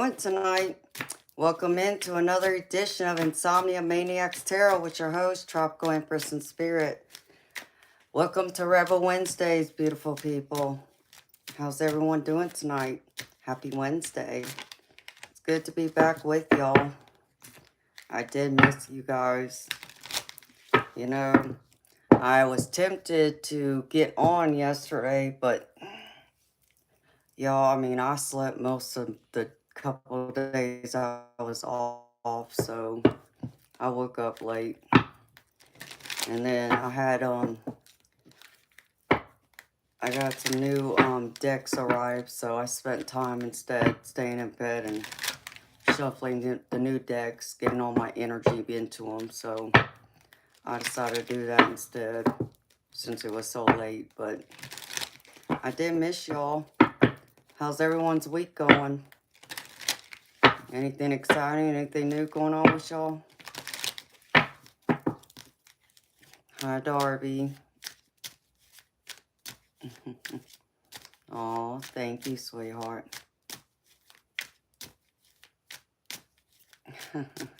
doing tonight? Welcome into another edition of Insomnia, Maniacs, Tarot with your host, Tropical Empress and Spirit. Welcome to Rebel Wednesdays, beautiful people. How's everyone doing tonight? Happy Wednesday. It's good to be back with y'all. I did miss you guys. You know, I was tempted to get on yesterday, but y'all, I slept most of the couple of days I was off, so I woke up late. And then I got some new decks arrived, so I spent time instead staying in bed and shuffling the new decks, getting all my energy into them. So I decided to do that instead since it was so late. But I did miss y'all. How's everyone's week going? Anything exciting, anything new going on with y'all? Hi, Darby. Oh, thank you, sweetheart.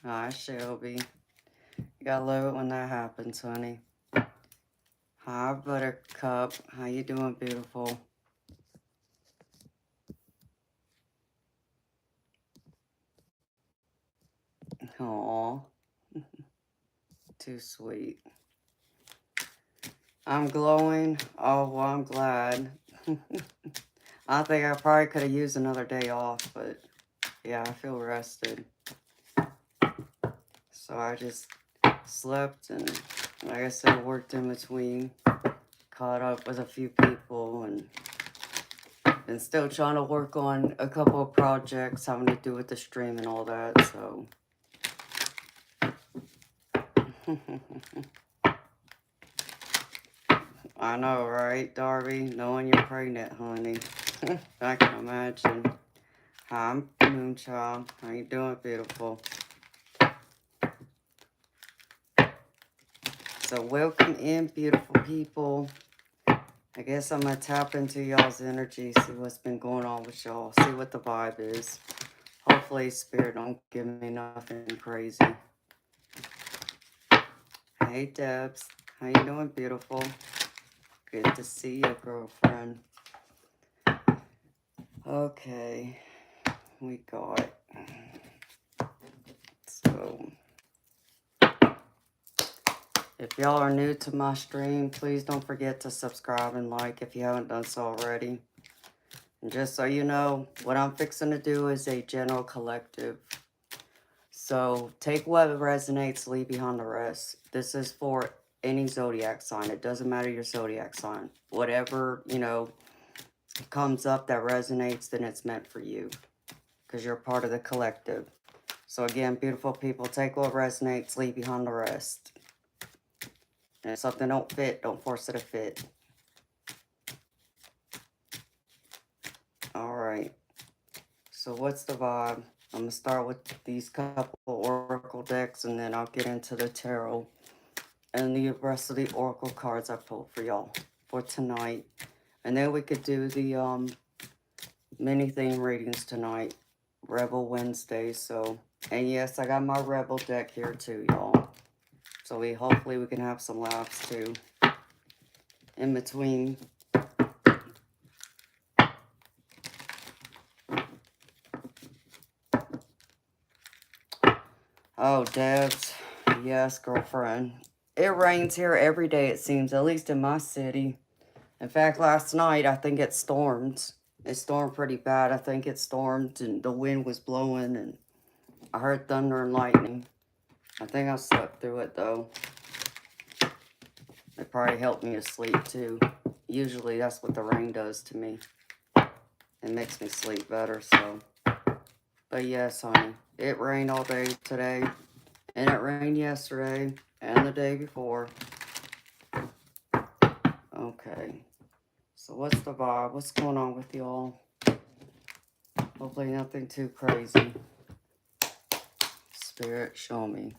Hi, Shelby. You gotta love it when that happens, honey. Hi, Buttercup. How you doing, beautiful? Aw. Too sweet. I'm glowing. Oh, well, I'm glad. I think I probably could have used another day off, but yeah, I feel rested. So I just slept and, like I said, worked in between. Caught up with a few people and still trying to work on a couple of projects having to do with the stream and all that, so. I know, right, Darby? Knowing you're pregnant, honey. I can imagine. Hi, I'm Moonchild. How you doing, beautiful? So welcome in, beautiful people. I guess I'm going to tap into y'all's energy, see what's been going on with y'all, see what the vibe is. Hopefully, Spirit don't give me nothing crazy. Hey, Debs. How you doing, beautiful? Good to see you, girlfriend. Okay. We got... So... If y'all are new to my stream, please don't forget to subscribe and like if you haven't done so already. And just so you know, what I'm fixing to do is a general collective. So take what resonates, leave behind the rest. This is for any zodiac sign. It doesn't matter your zodiac sign. Whatever, comes up that resonates, then it's meant for you. Because you're part of the collective. So again, beautiful people, take what resonates, leave behind the rest. And if something don't fit, don't force it to fit. Alright. So what's the vibe? I'm going to start with these couple oracle decks, and then I'll get into the tarot and the rest of the oracle cards I pulled for y'all for tonight. And then we could do the mini theme readings tonight. Rebel Wednesday. So, and yes, I got my Rebel deck here too, y'all. So hopefully we can have some laughs too in between. Oh, Debs. Yes, girlfriend. It rains here every day, it seems, at least in my city. In fact, last night, I think it stormed. It stormed pretty bad. I think it stormed and the wind was blowing and I heard thunder and lightning. I think I slept through it, though. It probably helped me to sleep, too. Usually, that's what the rain does to me. It makes me sleep better, so. But yes, honey, it rained all day today. And it rained yesterday and the day before. Okay. So what's the vibe? What's going on with y'all? Hopefully nothing too crazy. Spirit, show me.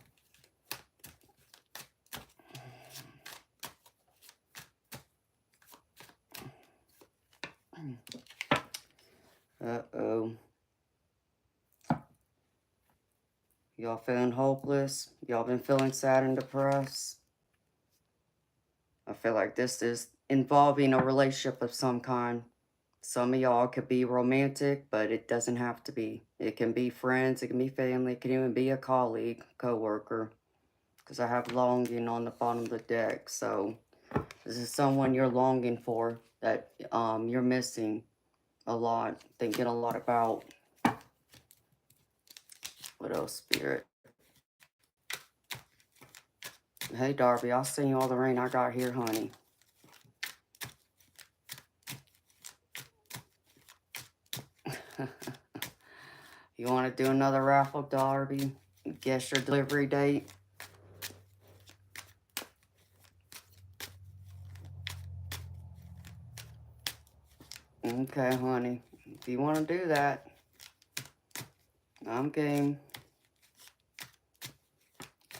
Uh-oh. Y'all feeling hopeless? Y'all been feeling sad and depressed? I feel like this is involving a relationship of some kind. Some of y'all could be romantic, but it doesn't have to be. It can be friends, it can be family, it can even be a colleague, co-worker. Because I have longing on the bottom of the deck. So this is someone you're longing for that you're missing a lot, thinking a lot about. What else, Spirit? Hey, Darby, I'll send you all the rain I got here, honey. You want to do another raffle, Darby? Guess your delivery date. Okay, honey. If you want to do that, I'm game.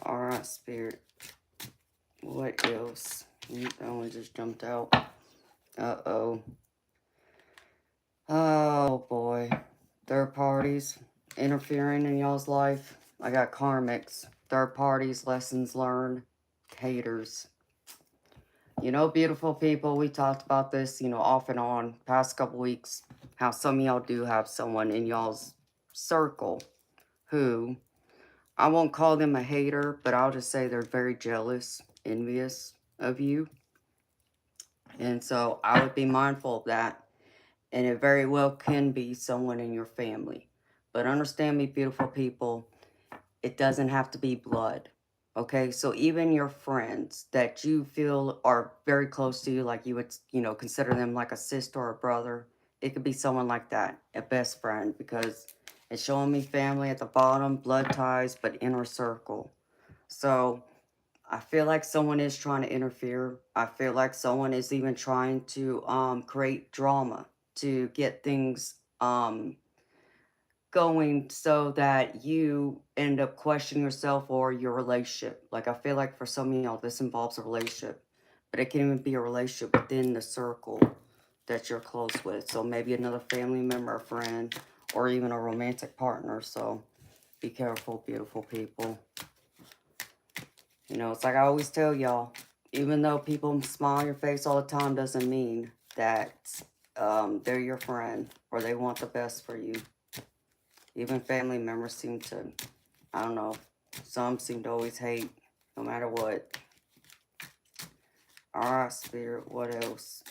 Alright, Spirit. What else? That one just jumped out. Uh-oh. Oh, boy. Third parties interfering in y'all's life. I got karmics. Third parties, lessons learned, haters. You know, beautiful people, we talked about this, you know, off and on past couple weeks, how some of y'all do have someone in y'all's circle who, I won't call them a hater, but I'll just say they're very jealous, envious of you. And so I would be mindful of that. And it very well can be someone in your family. But understand me, beautiful people, it doesn't have to be blood. Okay, so even your friends that you feel are very close to you, like you would, you know, consider them like a sister or a brother, it could be someone like that, a best friend, because it's showing me family at the bottom, blood ties, but inner circle. So I feel like someone is trying to interfere. I feel like someone is even trying to create drama to get things going so that you end up questioning yourself or your relationship. Like, I feel like for some of y'all, this involves a relationship, but it can even be a relationship within the circle that you're close with. So maybe another family member, a friend, or even a romantic partner. So be careful, beautiful people. You know, it's like I always tell y'all, even though people smile on your face all the time doesn't mean that they're your friend or they want the best for you. Even family members seem to, I don't know, some seem to always hate, no matter what. Alright, Spirit, what else?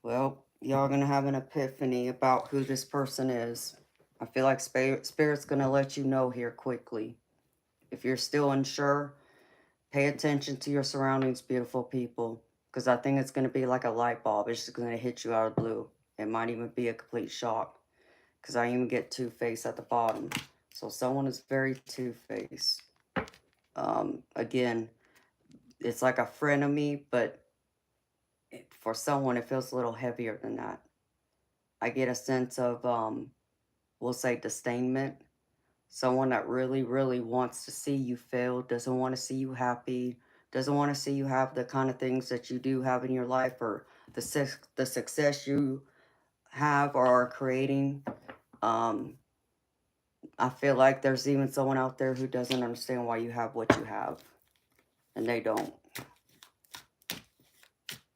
Well, y'all gonna have an epiphany about who this person is. I feel like Spirit's gonna let you know here quickly. If you're still unsure, pay attention to your surroundings, beautiful people. Because I think it's gonna be like a light bulb. It's just gonna hit you out of the blue. It might even be a complete shock. Because I even get two-faced at the bottom. So someone is very two-faced. Again, it's like a frenemy, but for someone, it feels a little heavier than that. I get a sense of, we'll say, disdainment. Someone that really, really wants to see you fail, doesn't want to see you happy, doesn't want to see you have the kind of things that you do have in your life or the success you have or are creating. I feel like there's even someone out there who doesn't understand why you have what you have. And they don't.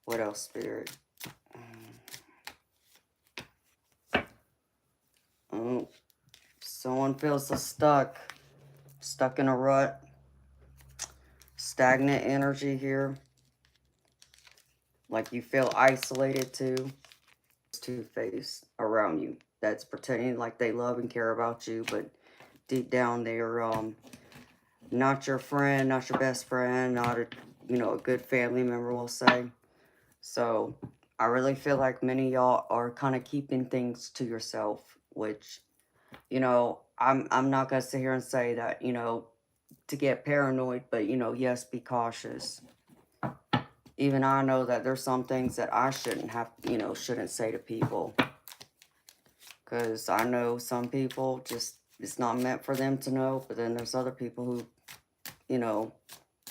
What else, Spirit? Oh, someone feels so stuck in a rut. Stagnant energy here. Like you feel isolated too. Two-faced around you. That's pretending like they love and care about you, but deep down they're not your friend, not your best friend, not a a good family member, we'll say. So I really feel like many of y'all are kind of keeping things to yourself, which, I'm not gonna sit here and say that, to get paranoid, but yes, be cautious. Even I know that there's some things that I shouldn't say to people. Because I know some people just, it's not meant for them to know, but then there's other people who,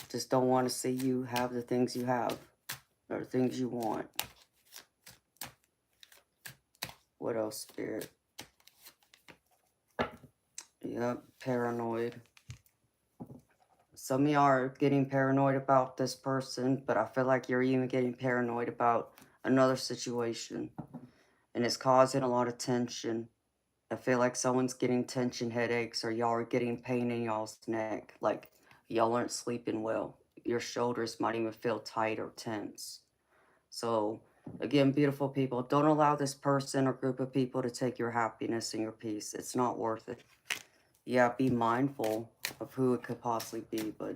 just don't want to see you have the things you have, or things you want. What else, Spirit? Yep, paranoid. Some of y'all are getting paranoid about this person, but I feel like you're even getting paranoid about another situation. And it's causing a lot of tension. I feel like someone's getting tension headaches, or y'all are getting pain in y'all's neck. Like y'all aren't sleeping well. Your shoulders might even feel tight or tense. So again, beautiful people, don't allow this person or group of people to take your happiness and your peace. It's not worth it. Yeah, be mindful of who it could possibly be, but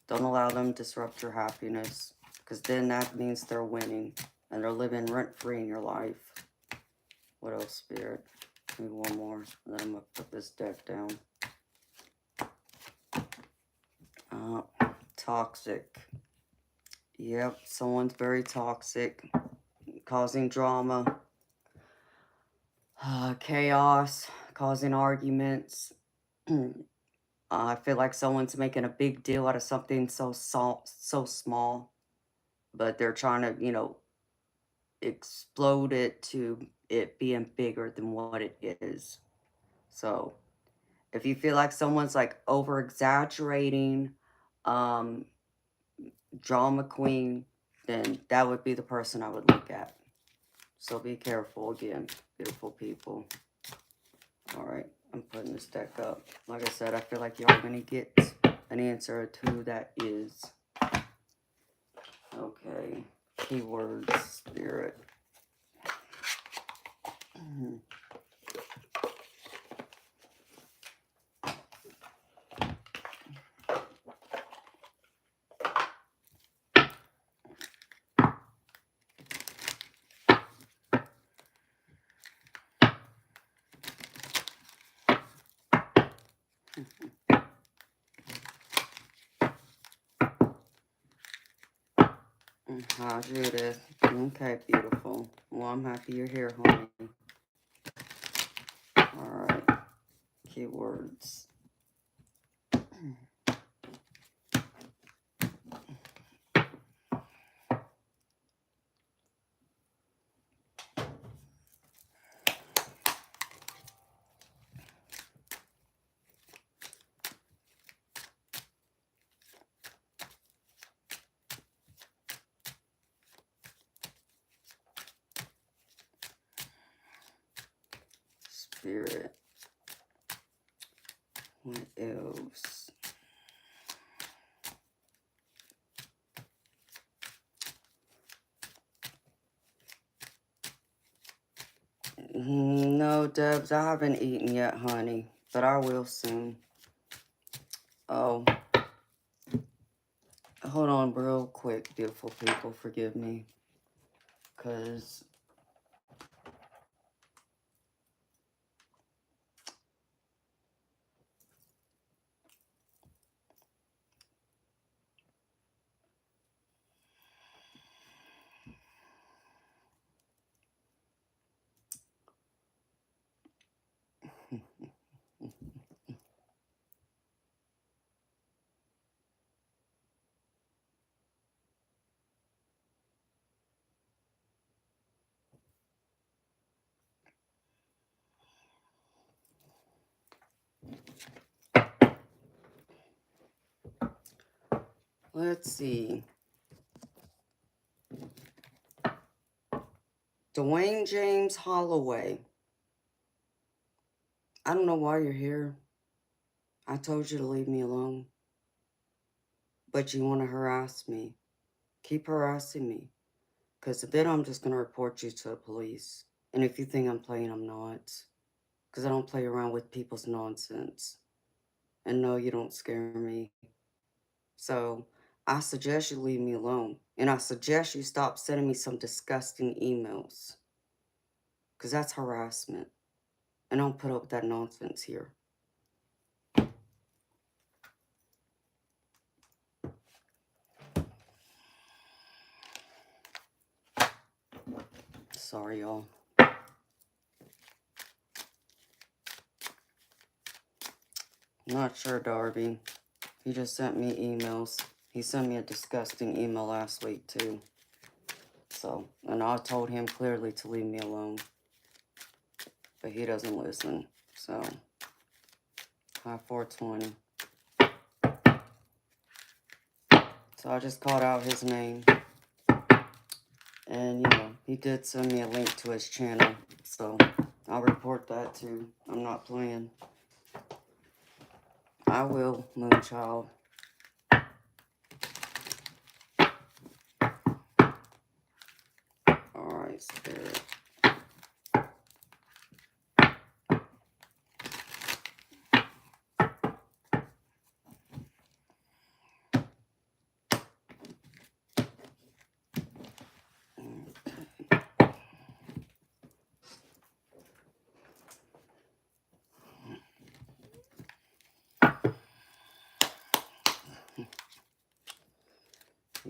don't allow them to disrupt your happiness, because then that means they're winning and they're living rent-free in your life. What else, Spirit? Maybe one more, and then I'm going to put this deck down. Toxic. Yep, someone's very toxic, causing drama, chaos, causing arguments. I feel like someone's making a big deal out of something so small, but they're trying to, you know, explode it to it being bigger than what it is. So if you feel like someone's like over exaggerating, drama queen, then that would be the person I would look at. So be careful again, beautiful people. All right, I'm putting this deck up. Like I said, I feel like y'all are going to get an answer to who that is. Okay, keywords, Spirit. Hi, Judith. Okay, beautiful. Well, I'm happy you're here, honey. All right, keywords. Spirit. What else? No, Debs, I haven't eaten yet, honey, but I will soon. Oh, hold on real quick, beautiful people, forgive me, because let's see. Dwayne James Holloway. I don't know why you're here. I told you to leave me alone. But you want to harass me. Keep harassing me. Because then I'm just going to report you to the police. And if you think I'm playing, I'm not. Because I don't play around with people's nonsense. And no, you don't scare me. So I suggest you leave me alone. And I suggest you stop sending me some disgusting emails. Because that's harassment. And I don't put up with that nonsense here. Sorry, y'all. Not sure, Darby. He just sent me emails. He sent me a disgusting email last week, too. So, and I told him clearly to leave me alone. But he doesn't listen, so. High 420. So I just called out his name. And, you know, he did send me a link to his channel. So I'll report that too. I'm not playing. I will, Moonchild. Alright, Spirit.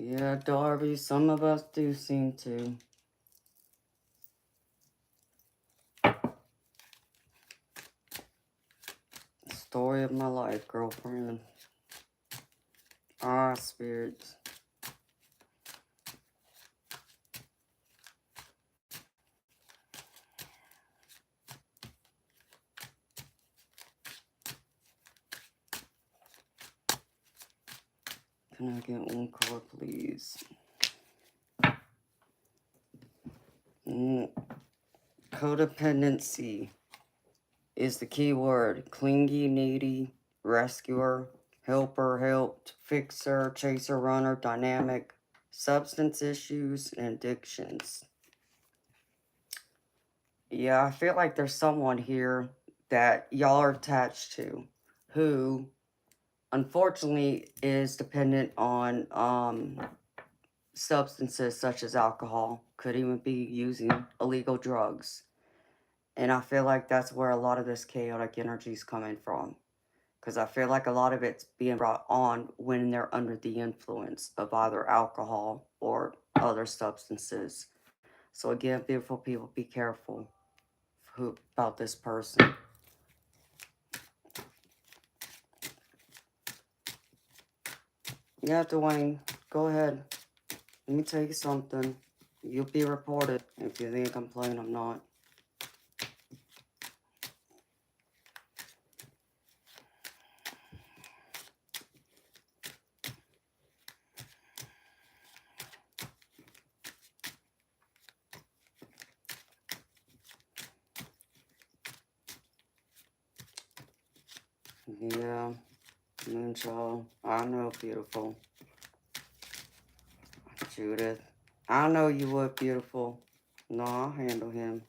Yeah, Darby, some of us do seem to. Story of my life, girlfriend. Ah, spirits. Can I get one card, please? Codependency is the key word. Clingy, needy, rescuer, helper, helped, fixer, chaser, runner, dynamic, substance issues, and addictions. Yeah, I feel like there's someone here that y'all are attached to who unfortunately is dependent on substances such as alcohol, could even be using illegal drugs. And I feel like that's where a lot of this chaotic energy is coming from. Because I feel like a lot of it's being brought on when they're under the influence of either alcohol or other substances. So again, beautiful people, be careful about this person. Yeah, Dwayne, go ahead. Let me tell you something. You'll be reported. If you think I'm playing, I'm not. Yeah, Moonchild. I know, beautiful. Judith. I know you would, beautiful. No, I'll handle him.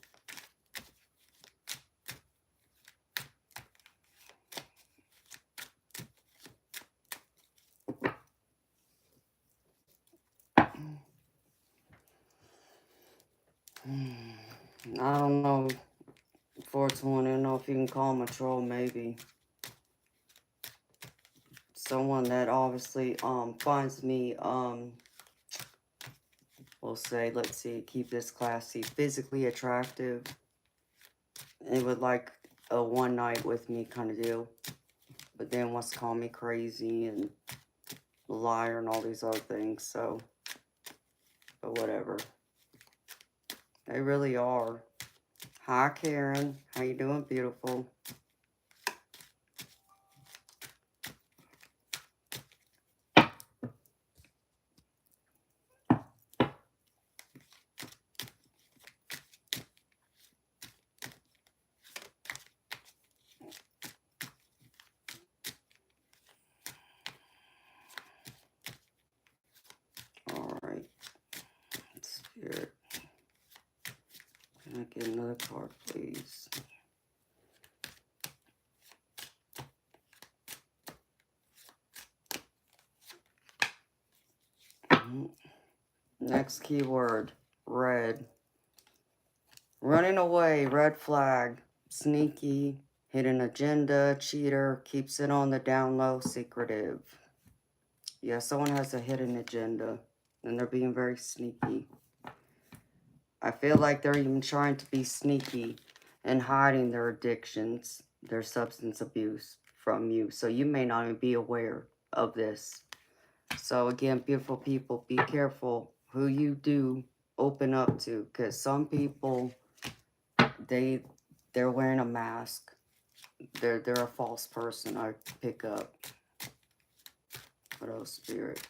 I don't know. 420, I don't know if you can call him a troll, maybe. Someone that obviously finds me we'll say, let's see, keep this classy, physically attractive, and would like a one night with me kind of deal, but then wants to call me crazy and a liar and all these other things. So, but whatever, they really are. Hi Karen, how you doing, beautiful? All right, Spirit, can I get another card, please? Next keyword, red. Running away, red flag. Sneaky, hidden agenda, cheater, keeps it on the down low, secretive. Yeah, someone has a hidden agenda, and they're being very sneaky. I feel like they're even trying to be sneaky and hiding their addictions, their substance abuse from you. So you may not even be aware of this. So again, beautiful people, be careful who you do open up to, because some people, they're wearing a mask. they're a false person. I pick up. What else, Spirit?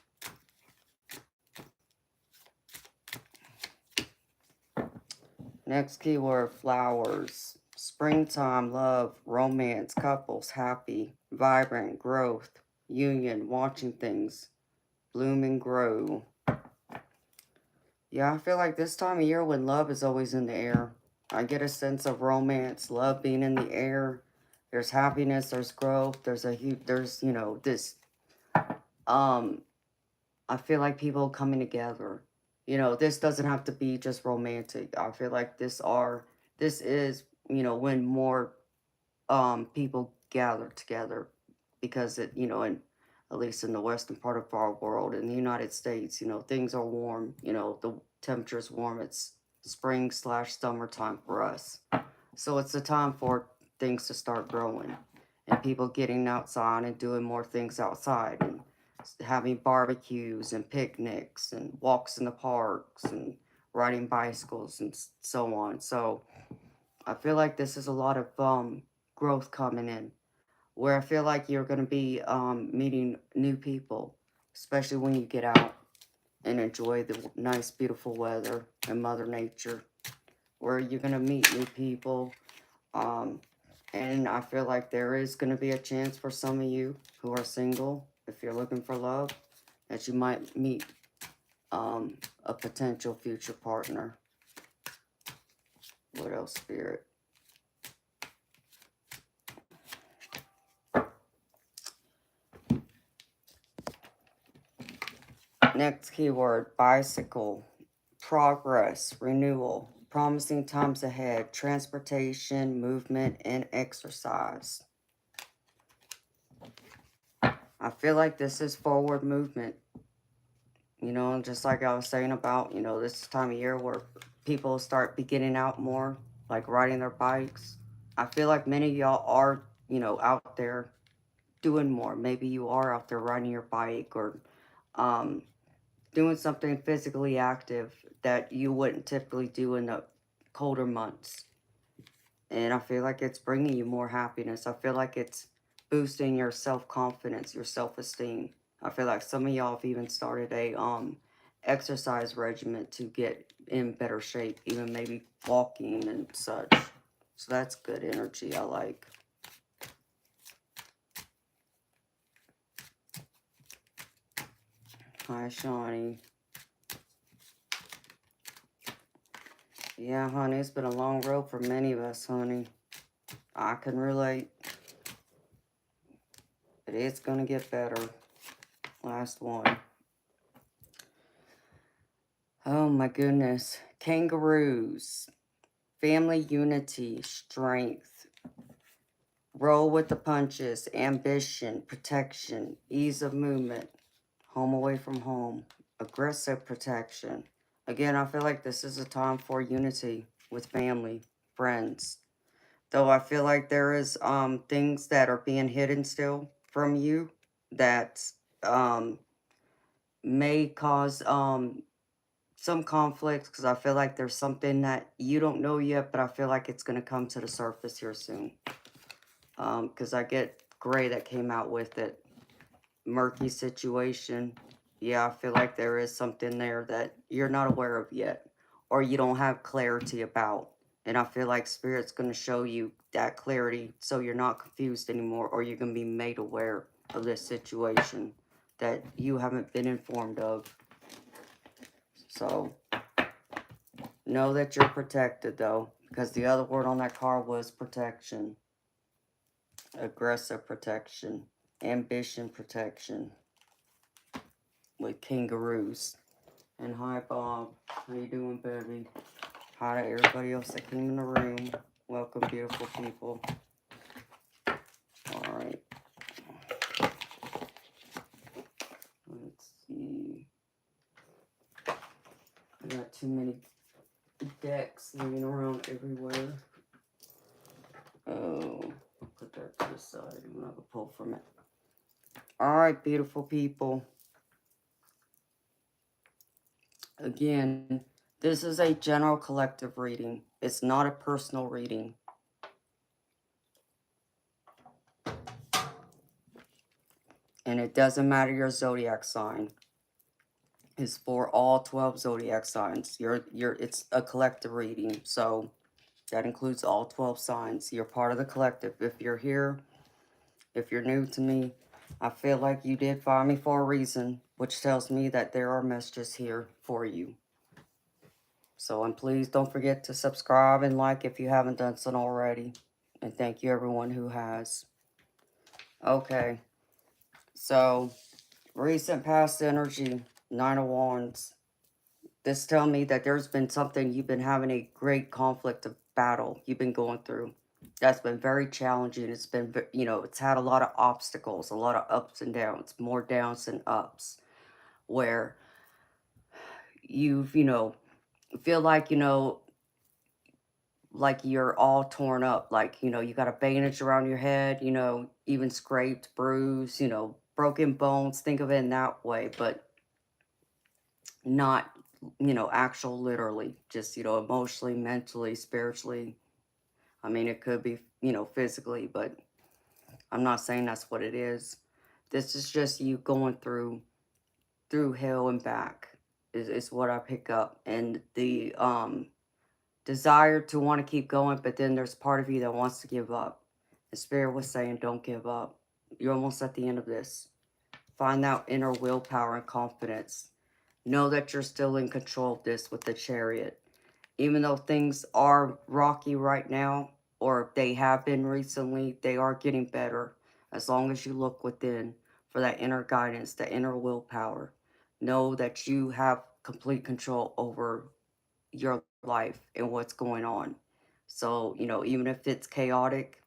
Next keyword, flowers. Springtime, love, romance, couples, happy, vibrant, growth, union, watching things bloom and grow. Yeah, I feel like this time of year when love is always in the air, I get a sense of romance, love being in the air. There's happiness, there's growth, there's, you know, this, I feel like people coming together. You know, this doesn't have to be just romantic. I feel like this is, you know, when more people gather together, because it, you know, in at least in the western part of our world, in the United States, you know, things are warm, you know, the temperature's warm. It's spring slash summertime for us. So it's the time for things to start growing and people getting outside and doing more things outside and having barbecues and picnics and walks in the parks and riding bicycles and so on. So I feel like this is a lot of growth coming in, where I feel like you're going to be meeting new people, especially when you get out and enjoy the nice, beautiful weather and Mother Nature, where you're going to meet new people. And I feel like there is going to be a chance for some of you who are single, if you're looking for love, that you might meet a potential future partner. What else, Spirit? Next keyword, bicycle, progress, renewal, promising times ahead, transportation, movement, and exercise. I feel like this is forward movement. You know, just like I was saying about, you know, this time of year where people start getting out more, like riding their bikes. I feel like many of y'all are, you know, out there doing more. Maybe you are out there riding your bike or um, doing something physically active that you wouldn't typically do in the colder months. And I feel like it's bringing you more happiness. I feel like it's boosting your self-confidence, your self-esteem. I feel like some of y'all have even started a exercise regimen to get in better shape, even maybe walking and such. So that's good energy, I like. Hi, Shawnee. Yeah, honey, it's been a long road for many of us, honey. I can relate. But it's going to get better. Last one. Oh my goodness. Kangaroos. Family unity, strength. Roll with the punches, ambition, protection, ease of movement. Home away from home. Aggressive protection. Again, I feel like this is a time for unity with family, friends. Though I feel like there is things that are being hidden still from you that may cause some conflicts, because I feel like there's something that you don't know yet, but I feel like it's going to come to the surface here soon. Because I get gray that came out with it. Murky situation. Yeah, I feel like there is something there that you're not aware of yet, or you don't have clarity about. And I feel like Spirit's going to show you that clarity so you're not confused anymore, or you're going to be made aware of this situation that you haven't been informed of. So, know that you're protected, though, because the other word on that card was protection. Aggressive protection. Ambition protection. With kangaroos. And hi, Bob. How you doing, baby? Hi to everybody else that came in the room. Welcome, beautiful people. All right. Let's see. I got too many decks laying around everywhere. Oh, I'll put that to the side. I'm going to have a pull from it. All right, beautiful people. Again, this is a general collective reading. It's not a personal reading. And it doesn't matter your zodiac sign. It's for all 12 zodiac signs. It's a collective reading, so that includes all 12 signs. You're part of the collective. If you're here, if you're new to me, I feel like you did find me for a reason, which tells me that there are messages here for you. So, and please don't forget to subscribe and like if you haven't done so already. And thank you everyone who has. Okay, so recent past energy, 9 of Wands. This tell me that there's been something you've been having a great conflict of battle you've been going through. That's been very challenging. It's been, it's had a lot of obstacles, a lot of ups and downs, more downs than ups, where you've, feel like you're all torn up, like, you got a bandage around your head, even scraped, bruised, broken bones. Think of it in that way, but not, actual literally, just, emotionally, mentally, spiritually. I mean, it could be, physically, but I'm not saying that's what it is. This is just you going through hell and back is what I pick up. And the desire to want to keep going, but then there's part of you that wants to give up. The spirit was saying, don't give up. You're almost at the end of this. Find that inner willpower and confidence. Know that you're still in control of this with the Chariot. Even though things are rocky right now, or they have been recently, they are getting better. As long as you look within for that inner guidance, that inner willpower. Know that you have complete control over your life and what's going on. So, even if it's chaotic,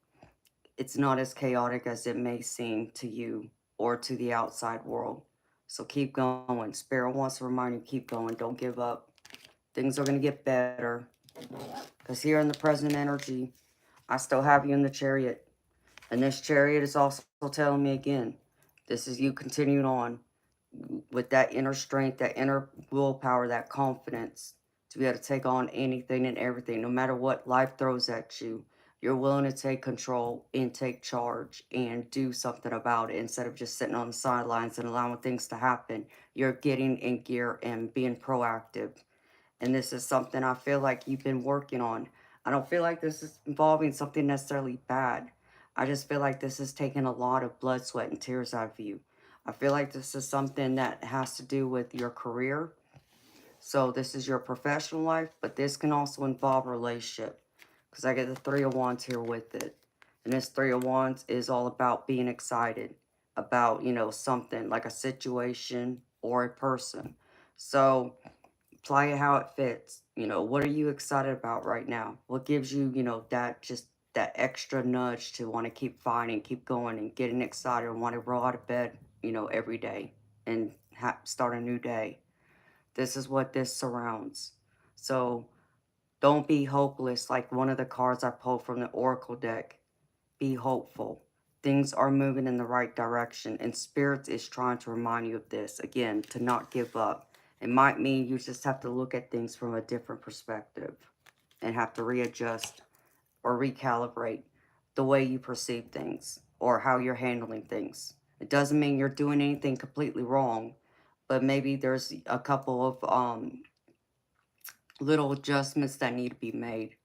it's not as chaotic as it may seem to you or to the outside world. So keep going. Spirit wants to remind you, keep going. Don't give up. Things are going to get better. Because here in the present energy, I still have you in the Chariot. And this Chariot is also telling me again, this is you continuing on with that inner strength, that inner willpower, that confidence to be able to take on anything and everything, no matter what life throws at you. You're willing to take control and take charge and do something about it instead of just sitting on the sidelines and allowing things to happen. You're getting in gear and being proactive. And this is something I feel like you've been working on. I don't feel like this is involving something necessarily bad. I just feel like this is taking a lot of blood, sweat, and tears out of you. I feel like this is something that has to do with your career. So this is your professional life, but this can also involve a relationship. Because I get the 3 of Wands here with it. And this 3 of Wands is all about being excited about, something like a situation or a person. So apply it how it fits. What are you excited about right now? What gives you, that extra nudge to want to keep fighting, keep going, and getting excited and want to roll out of bed, every day and start a new day. This is what this surrounds. So don't be hopeless like one of the cards I pulled from the Oracle deck. Be hopeful. Things are moving in the right direction, and Spirit is trying to remind you of this again, to not give up. It might mean you just have to look at things from a different perspective and have to readjust or recalibrate the way you perceive things or how you're handling things. It doesn't mean you're doing anything completely wrong, but maybe there's a couple of little adjustments that need to be made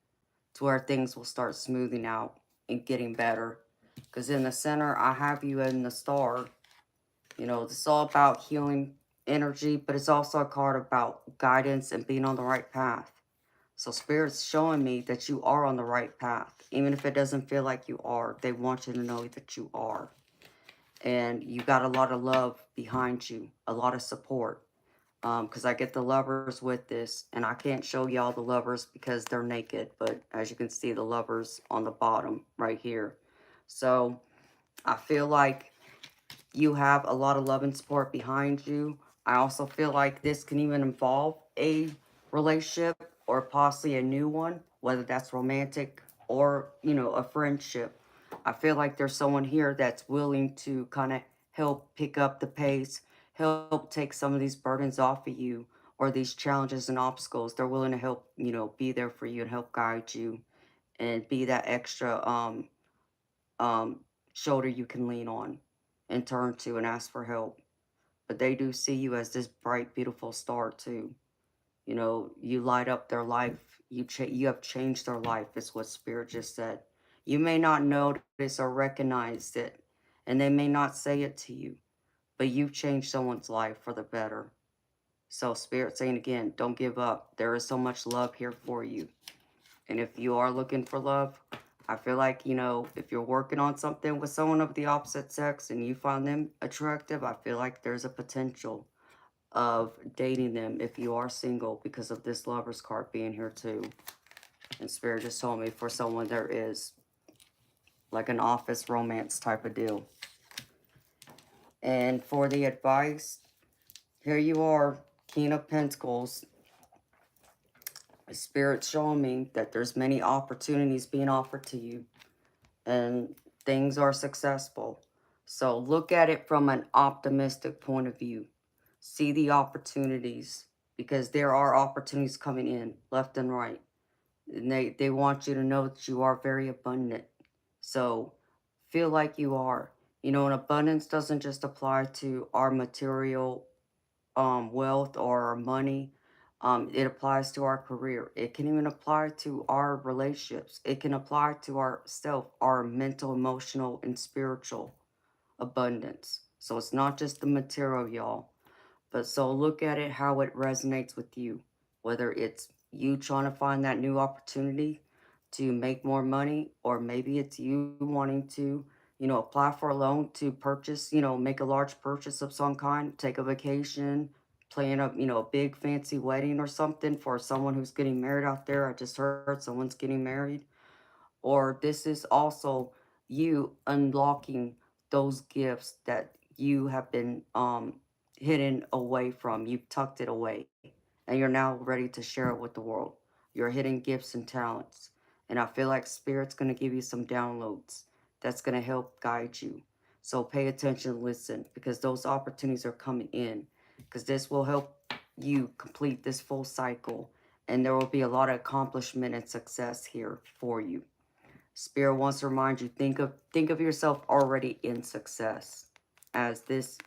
to where things will start smoothing out and getting better. Because in the center, I have you in the star. It's all about healing energy, but it's also a card about guidance and being on the right path. So Spirit's showing me that you are on the right path. Even if it doesn't feel like you are, they want you to know that you are. And you got a lot of love behind you, a lot of support. Because I get the lovers with this, and I can't show y'all the lovers because they're naked, but as you can see, the lovers on the bottom right here. So I feel like you have a lot of love and support behind you. I also feel like this can even involve a relationship or possibly a new one, whether that's romantic or, a friendship. I feel like there's someone here that's willing to kind of help pick up the pace, help take some of these burdens off of you or these challenges and obstacles. They're willing to help, be there for you and help guide you and be that extra um shoulder you can lean on. and turn to and ask for help. But they do see you as this bright, beautiful star too. You know, you light up their life. You have changed their life, is what Spirit just said. You may not notice or recognize it, and they may not say it to you, but you've changed someone's life for the better. So Spirit saying again, don't give up. There is so much love here for you. And if you are looking for love, I feel like, you know, if you're working on something with someone of the opposite sex and you find them attractive, I feel like there's a potential of dating them if you are single because of this Lover's card being here too. And Spirit just told me for someone there is like an office romance type of deal. And for the advice, here you are, King of Pentacles. Spirit's showing me that there's many opportunities being offered to you and things are successful. So look at it from an optimistic point of view. See the opportunities because there are opportunities coming in left and right. And they want you to know that you are very abundant. So feel like you are. You know, and abundance doesn't just apply to our material wealth or money. It applies to our career. It can even apply to our relationships. It can apply to our self, our mental, emotional, and spiritual abundance. So it's not just the material, y'all. But so look at it how it resonates with you. Whether it's you trying to find that new opportunity to make more money, or maybe it's you wanting to, you know, apply for a loan to purchase, you know, make a large purchase of some kind, take a vacation, plan a, you know, a big fancy wedding or something for someone who's getting married out there. I just heard someone's getting married. Or this is also you unlocking those gifts that you have been hidden away from. You've tucked it away and you're now ready to share it with the world. Your hidden gifts and talents. And I feel like Spirit's going to give you some downloads that's going to help guide you. So pay attention, listen, because those opportunities are coming in. Because this will help you complete this full cycle. And there will be a lot of accomplishment and success here for you. Spirit wants to remind you, think of yourself already in success as this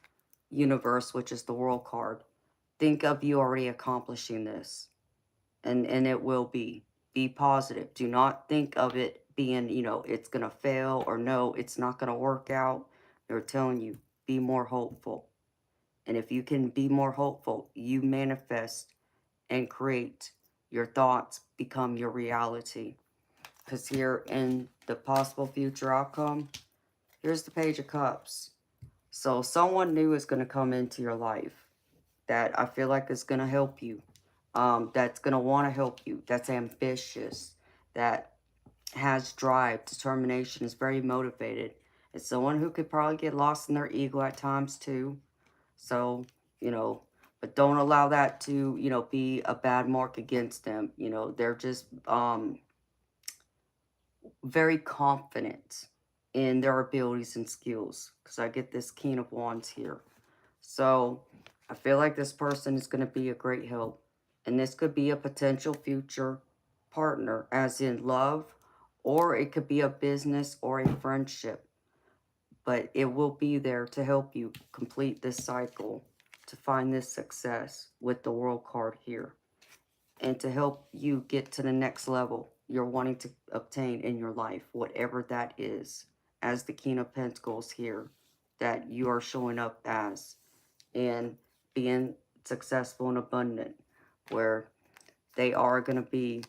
universe, which is the world card. Think of you already accomplishing this. And it will be. Be positive. Do not think of it being, you know, it's going to fail or no, it's not going to work out. They're telling you, be more hopeful. And if you can be more hopeful, you manifest and create. Your thoughts become your reality. Because here in the possible future outcome, here's the Page of Cups. So someone new is going to come into your life that I feel like is going to help you. That's going to want to help you. That's ambitious. That has drive, determination, is very motivated. It's someone who could probably get lost in their ego at times too. So, you know, but don't allow that to, you know, be a bad mark against them. You know, they're just very confident in their abilities and skills because I get this King of Wands here. So I feel like this person is going to be a great help. And this could be a potential future partner, as in love, or it could be a business or a friendship. But it will be there to help you complete this cycle, to find this success with the World card here, and to help you get to the next level you're wanting to obtain in your life, whatever that is, as the King of Pentacles here, that you are showing up as, and being successful and abundant, where they are going to be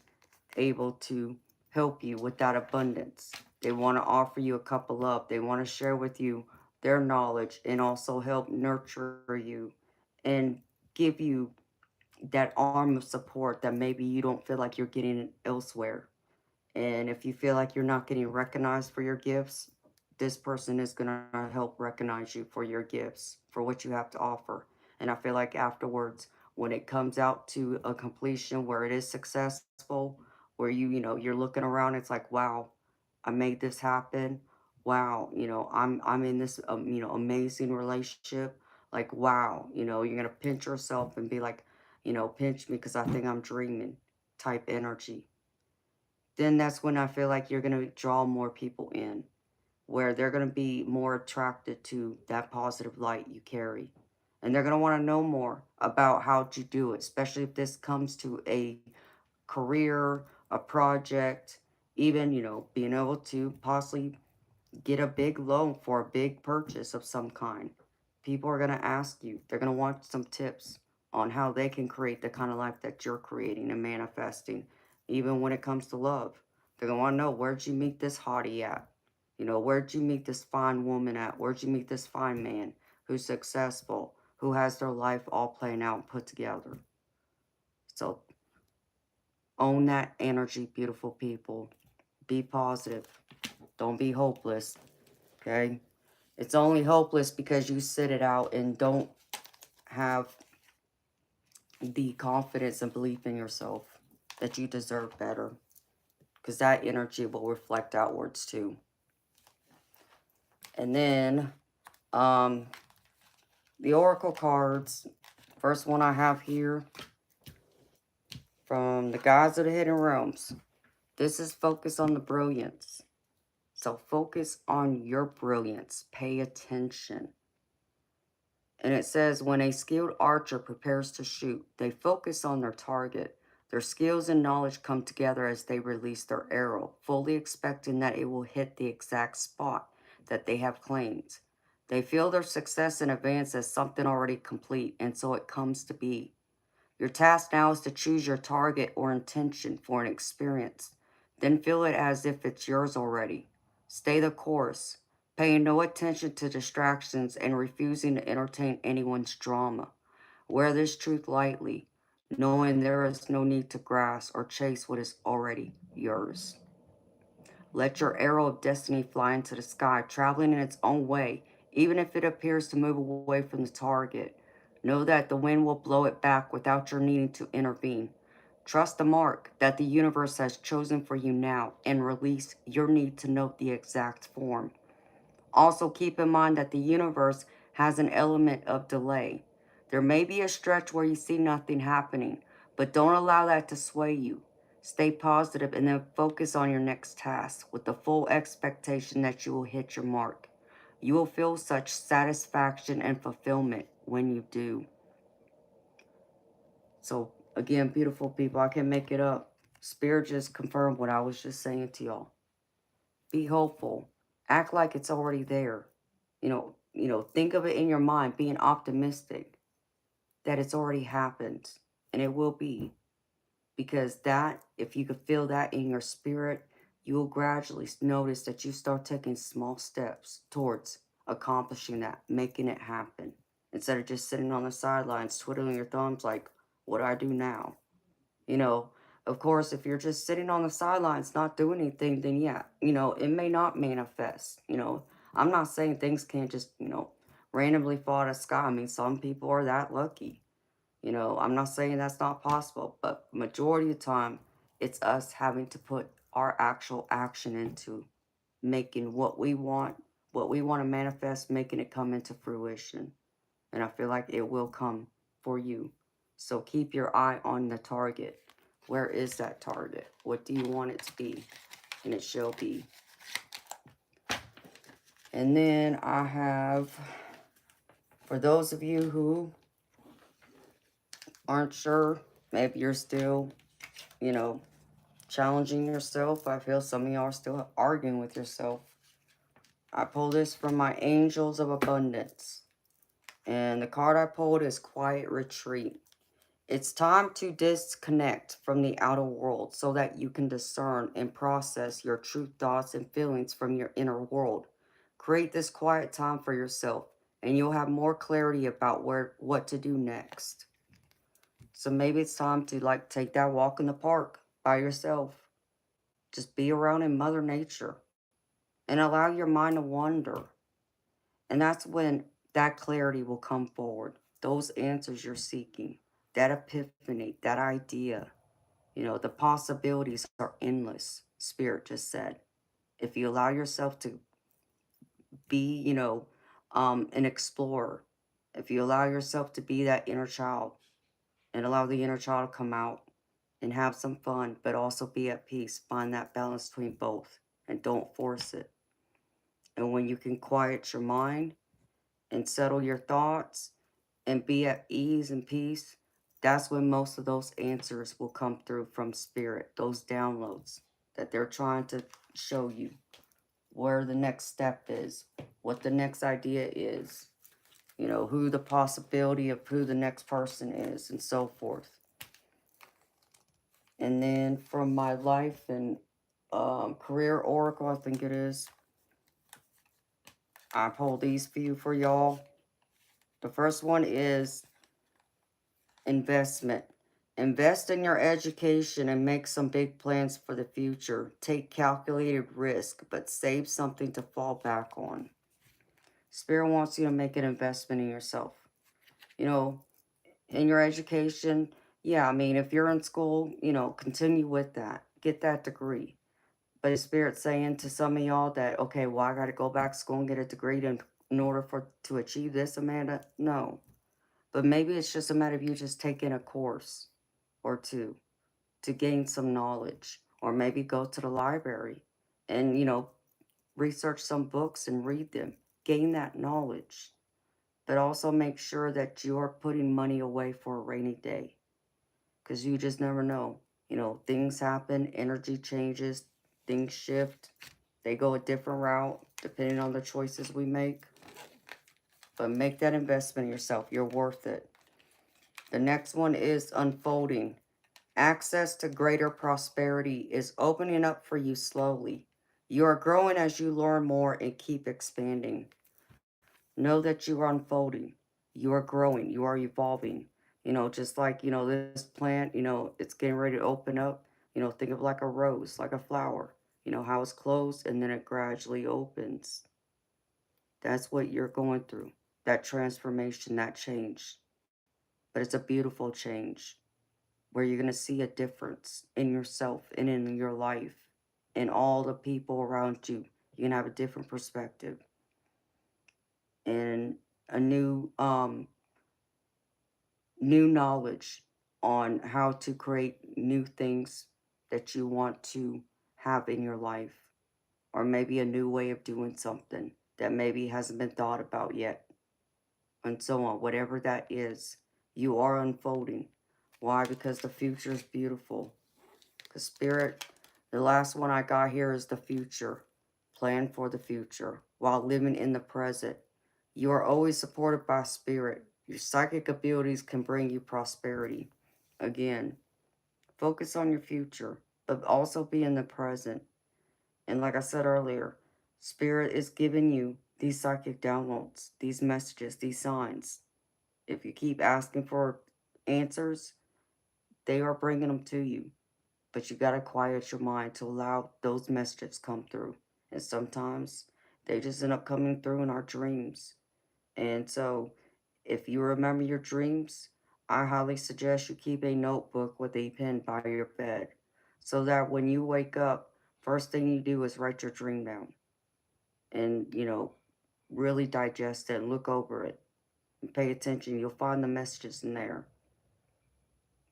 able to help you with that abundance. They want to offer you a cup of love. They want to share with you their knowledge and also help nurture you and give you that arm of support that maybe you don't feel like you're getting elsewhere. And if you feel like you're not getting recognized for your gifts, this person is going to help recognize you for your gifts, for what you have to offer. And I feel like afterwards, when it comes out to a completion where it is successful, where you know, you're looking around, it's like, wow, I made this happen. Wow, you know, I'm in this, you know, amazing relationship. Like, wow, you know, you're going to pinch yourself and be like, you know, pinch me because I think I'm dreaming type energy. Then that's when I feel like you're going to draw more people in. where they're going to be more attracted to that positive light you carry. And they're going to want to know more about how to do it, especially if this comes to a career, a project, even, being able to possibly get a big loan for a big purchase of some kind. People are going to ask you, they're going to want some tips on how they can create the kind of life that you're creating and manifesting, even when it comes to love. They're going to want to know, where'd you meet this hottie at? Where'd you meet this fine woman at? Where'd you meet this fine man who's successful, who has their life all playing out and put together? So own that energy, beautiful people. Be positive. Don't be hopeless, okay? It's only hopeless because you sit it out and don't have the confidence and belief in yourself that you deserve better. Because that energy will reflect outwards too. And then, the Oracle cards. First one I have here from the Gods of the Hidden Realms. This is focus on the brilliance. So focus on your brilliance. Pay attention. And it says, when a skilled archer prepares to shoot, they focus on their target. Their skills and knowledge come together as they release their arrow, fully expecting that it will hit the exact spot that they have claimed. They feel their success in advance as something already complete, and so it comes to be. Your task now is to choose your target or intention for an experience. Then feel it as if it's yours already. Stay the course, paying no attention to distractions and refusing to entertain anyone's drama. Wear this truth lightly, knowing there is no need to grasp or chase what is already yours. Let your arrow of destiny fly into the sky, traveling in its own way, even if it appears to move away from the target. Know that the wind will blow it back without your needing to intervene. Trust the mark that the universe has chosen for you now and release your need to note the exact form. Also, keep in mind that the universe has an element of delay. There may be a stretch where you see nothing happening, but don't allow that to sway you. Stay positive and then focus on your next task with the full expectation that you will hit your mark. You will feel such satisfaction and fulfillment when you do. So, again, beautiful people, I can make it up. Spirit just confirmed what I was just saying to y'all. Be hopeful. Act like it's already there. Think of it in your mind, being optimistic that it's already happened, and it will be. Because that, if you could feel that in your spirit, you will gradually notice that you start taking small steps towards accomplishing that, making it happen. Instead of just sitting on the sidelines, twiddling your thumbs like, what do I do now? You know, of course, if you're just sitting on the sidelines, not doing anything, then yeah, it may not manifest. I'm not saying things can't just, randomly fall out of the sky. I mean, some people are that lucky. I'm not saying that's not possible, but majority of the time, it's us having to put our actual action into making what we want to manifest, making it come into fruition. And I feel like it will come for you. So keep your eye on the target. Where is that target? What do you want it to be? And it shall be. And then I have, for those of you who aren't sure, maybe you're still, challenging yourself. I feel some of y'all are still arguing with yourself. I pulled this from my Angels of Abundance. And the card I pulled is Quiet Retreat. It's time to disconnect from the outer world so that you can discern and process your true thoughts and feelings from your inner world. Create this quiet time for yourself, and you'll have more clarity about what to do next. So maybe it's time to take that walk in the park by yourself. Just be around in Mother Nature and allow your mind to wander. And that's when that clarity will come forward. Those answers you're seeking, that epiphany, that idea, the possibilities are endless, Spirit just said. If you allow yourself to be, an explorer, if you allow yourself to be that inner child and allow the inner child to come out and have some fun, but also be at peace, find that balance between both and don't force it. And when you can quiet your mind and settle your thoughts and be at ease and peace, that's when most of those answers will come through from spirit, those downloads that they're trying to show you where the next step is, what the next idea is, you know, who the possibility of who the next person is, and so forth. And then from my life and career oracle, I think it is, I pulled these few for y'all. The first one is investment. Invest in your education and make some big plans for the future. Take calculated risk, but save something to fall back on. Spirit wants you to make an investment in yourself. You know, in your education, yeah, I mean, if you're in school, you know, continue with that. Get that degree. But is Spirit saying to some of y'all that, okay, well, I got to go back to school and get a degree in order to achieve this, Amanda? No. But maybe it's just a matter of you just taking a course or two to gain some knowledge, or maybe go to the library and, you know, research some books and read them, gain that knowledge, but also make sure that you're putting money away for a rainy day, because you just never know. You know, things happen, energy changes, things shift, they go a different route depending on the choices we make. But make that investment in yourself. You're worth it. The next one is unfolding. Access to greater prosperity is opening up for you slowly. You are growing as you learn more and keep expanding. Know that you are unfolding. You are growing. You are evolving. You know, just like, you know, this plant, you know, it's getting ready to open up. You know, think of like a rose, like a flower. You know, how it's closed and then it gradually opens. That's what you're going through. That transformation, that change. But it's a beautiful change where you're going to see a difference in yourself and in your life and all the people around you. You're going to have a different perspective and a new knowledge on how to create new things that you want to have in your life, or maybe a new way of doing something that maybe hasn't been thought about yet, and so on. Whatever that is, you are unfolding. Why? Because the future is beautiful. The spirit, the last one I got here is the future. Plan for the future while living in the present. You are always supported by spirit. Your psychic abilities can bring you prosperity. Again, focus on your future, but also be in the present. And like I said earlier, spirit is giving you these psychic downloads, these messages, these signs. If you keep asking for answers, they are bringing them to you. But you got to quiet your mind to allow those messages come through. And sometimes they just end up coming through in our dreams. And so if you remember your dreams, I highly suggest you keep a notebook with a pen by your bed, so that when you wake up, first thing you do is write your dream down and, you know, really digest it and look over it and pay attention. You'll find the messages in there.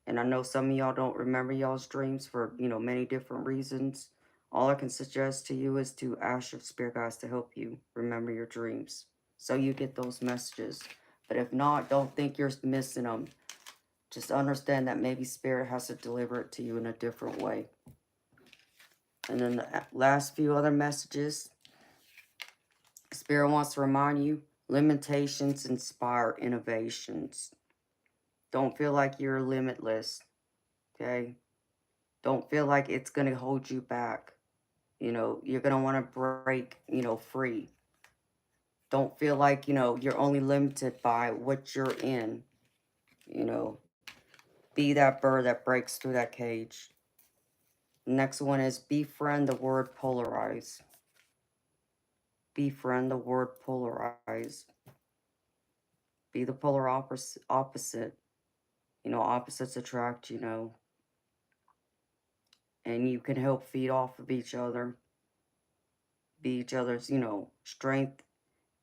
And I know some of y'all don't remember y'all's dreams for, you know, many different reasons. All I can suggest to you is to ask your spirit guides to help you remember your dreams so you get those messages. But if not, don't think you're missing them. Just understand that maybe spirit has to deliver it to you in a different way. And then the last few other messages, spirit wants to remind you, limitations inspire innovations. Don't feel like you're limitless, okay? Don't feel like it's going to hold you back. You know, you're going to want to break, you know, free. Don't feel like, you know, you're only limited by what you're in. You know, be that bird that breaks through that cage. Next one is befriend the word polarize. Befriend the word polarize. Be the polar opposite. You know, opposites attract, you know. And you can help feed off of each other. Be each other's, you know, strength,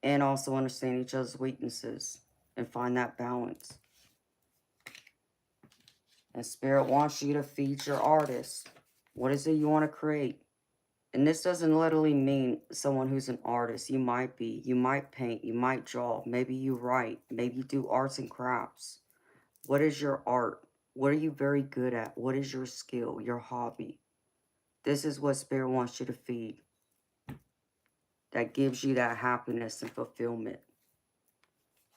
and also understand each other's weaknesses and find that balance. And spirit wants you to feed your artist. What is it you want to create? And this doesn't literally mean someone who's an artist. You might be. You might paint. You might draw. Maybe you write. Maybe you do arts and crafts. What is your art? What are you very good at? What is your skill, your hobby? This is what Spirit wants you to feed. That gives you that happiness and fulfillment.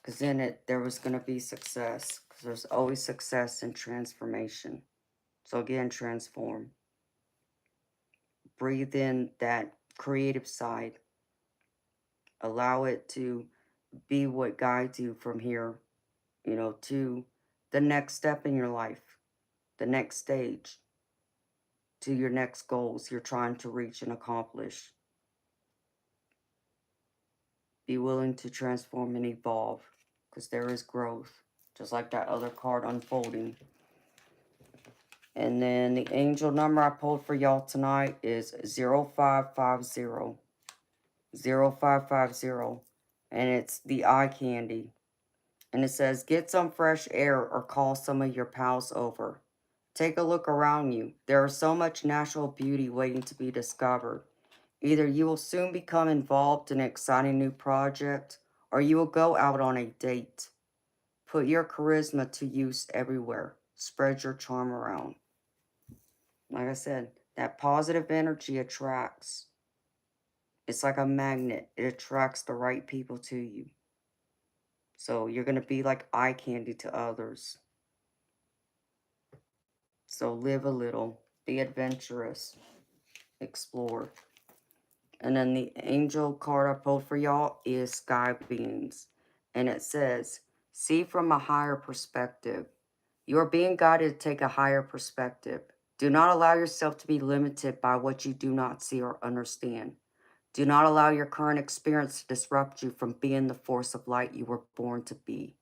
Because in it, there was going to be success. Because there's always success and transformation. So again, transform. Breathe in that creative side. Allow it to be what guides you from here, you know, to the next step in your life, the next stage, to your next goals you're trying to reach and accomplish. Be willing to transform and evolve, because there is growth, just like that other card unfolding. And then the angel number I pulled for y'all tonight is 0550. 0550. And it's the eye candy. And it says, get some fresh air or call some of your pals over. Take a look around you. There is so much natural beauty waiting to be discovered. Either you will soon become involved in an exciting new project, or you will go out on a date. Put your charisma to use everywhere. Spread your charm around. Like I said, that positive energy attracts. It's like a magnet. It attracts the right people to you. So you're going to be like eye candy to others. So live a little. Be adventurous. Explore. And then the angel card I pulled for y'all is Sky Beings. And it says, see from a higher perspective. You are being guided to take a higher perspective. Do not allow yourself to be limited by what you do not see or understand. Do not allow your current experience to disrupt you from being the force of light you were born to be.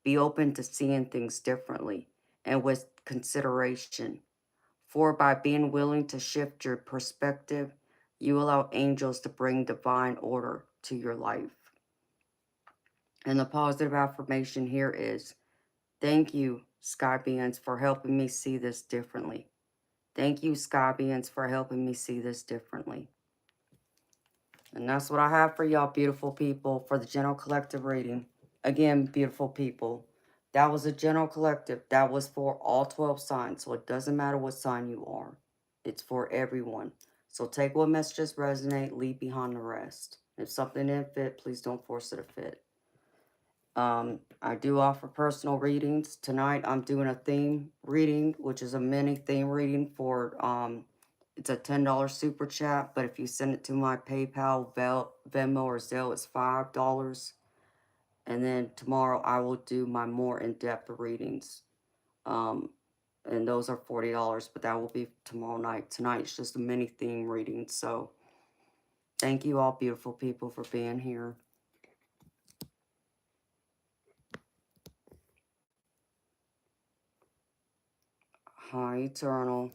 Be open to seeing things differently and with consideration. For by being willing to shift your perspective, you allow angels to bring divine order to your life. And the positive affirmation here is, thank you, Sky Beings, for helping me see this differently. Thank you, Sky Beings, for helping me see this differently. And that's what I have for y'all, beautiful people, for the general collective reading. Again, beautiful people, that was a general collective. That was for all 12 signs. So it doesn't matter what sign you are. It's for everyone. So take what messages resonate, leave behind the rest. If something didn't fit, please don't force it to fit. I do offer personal readings. Tonight I'm doing a theme reading, which is a mini theme reading for, it's a $10 super chat, but if you send it to my PayPal, Venmo, or Zelle, it's $5. And then tomorrow I will do my more in-depth readings. And those are $40, but that will be tomorrow night. Tonight's just a mini theme reading. So thank you all, beautiful people, for being here. Hi, Eternal.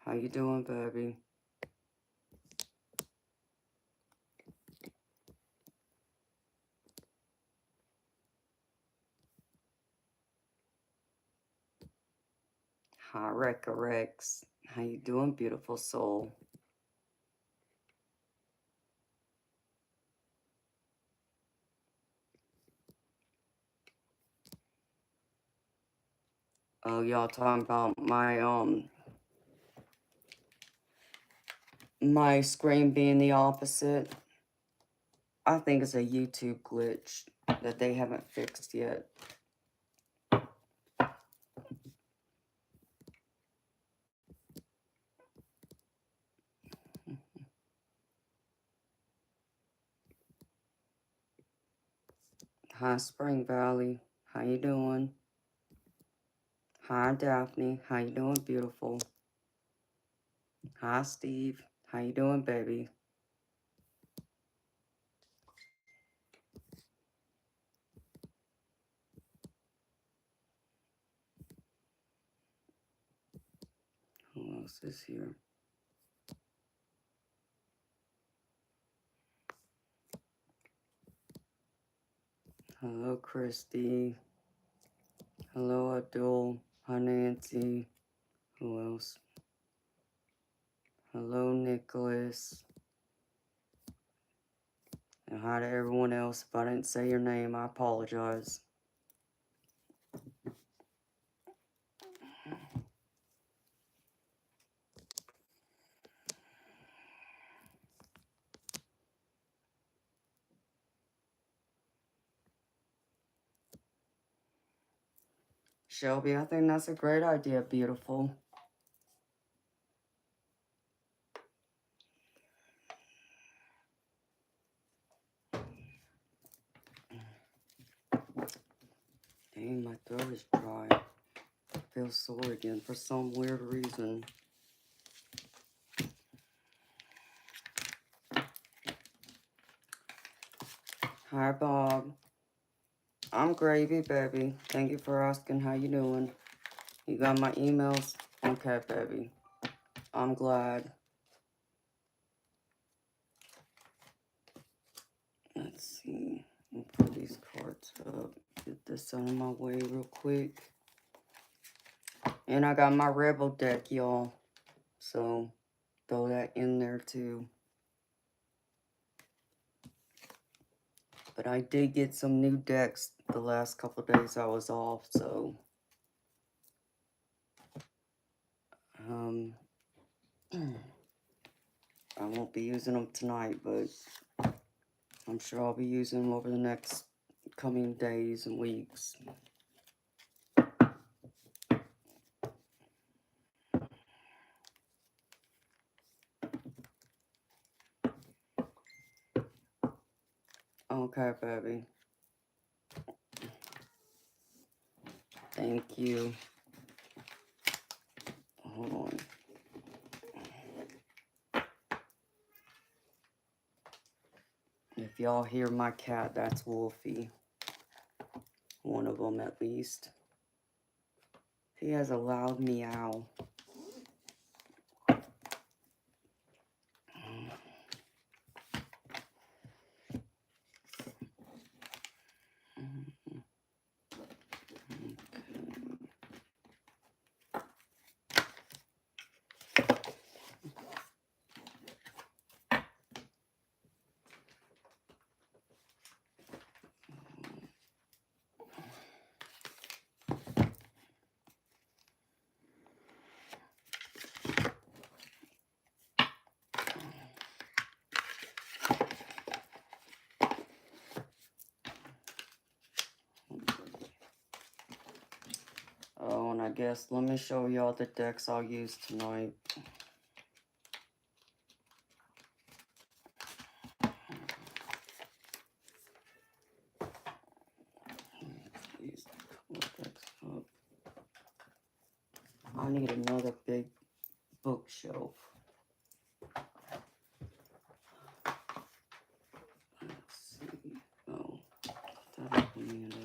How you doing, baby? Hi, Rex. How you doing, beautiful soul? Oh, y'all talking about my screen being the opposite? I think it's a YouTube glitch that they haven't fixed yet. Hi, Spring Valley. How you doing? Hi, Daphne. How you doing, beautiful? Hi, Steve. How you doing, baby? Who else is here? Hello, Christy. Hello, Abdul. Hi, Nancy. Who else? Hello, Nicholas. And hi to everyone else. If I didn't say your name, I apologize. Shelby, I think that's a great idea, beautiful. Dang, my throat is dry. I feel sore again for some weird reason. Hi, Bob. I'm gravy, baby. Thank you for asking how you doing. You got my emails? Okay, baby. I'm glad. Let's see. I'll put these cards up. Get this out of my way real quick. And I got my Rebel deck, y'all. So, throw that in there, too. But I did get some new decks the last couple of days I was off, so... I won't be using them tonight, but I'm sure I'll be using them over the next coming days and weeks. Okay, baby. Thank you. Hold on. If y'all hear my cat, that's Wolfie. One of them, at least. He has a loud meow. Oh, and I guess let me show y'all the decks I'll use tonight. These couple decks up. I need another big bookshelf. Let's see. Oh, that up Amanda.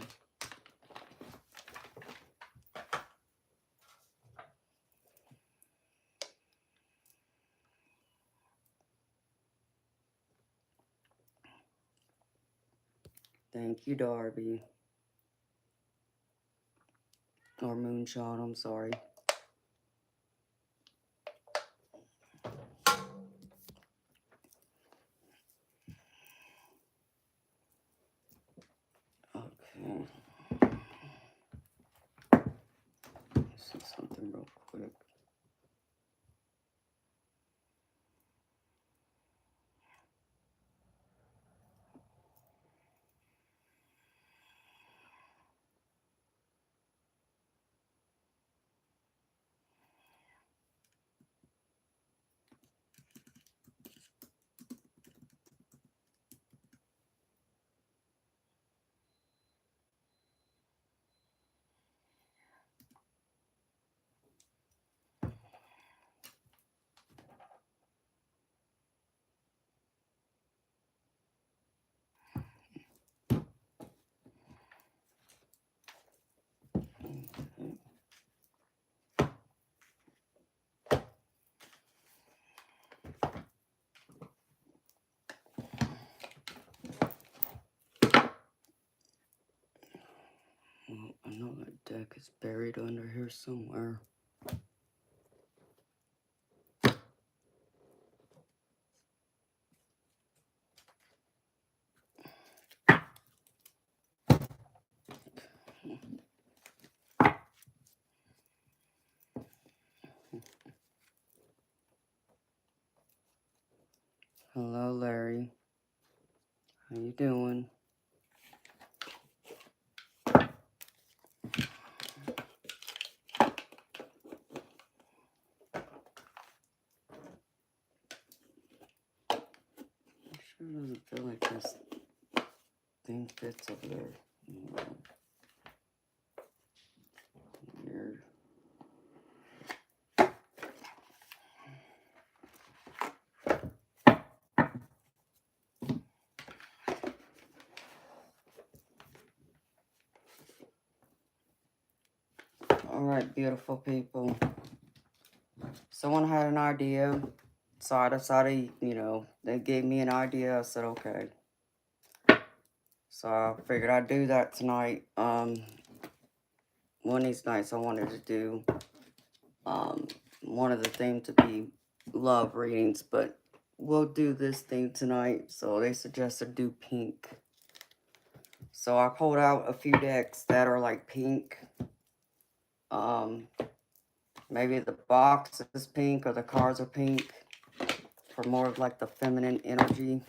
Thank you, Darby. Or Moonshot, I'm sorry. Okay. Let's see something real quick. Well, I know that deck is buried under here somewhere. Hello, Larry. How you doing? Sure doesn't feel like this thing fits over there. Weird. All right, beautiful people. Someone had an idea, so I decided, they gave me an idea. I said, okay. So I figured I'd do that tonight. One of these nights I wanted to do one of the themes to be love readings, but we'll do this theme tonight. So they suggested do pink. So I pulled out a few decks that are like pink. Maybe the box is pink or the cards are pink for more of like the feminine energy,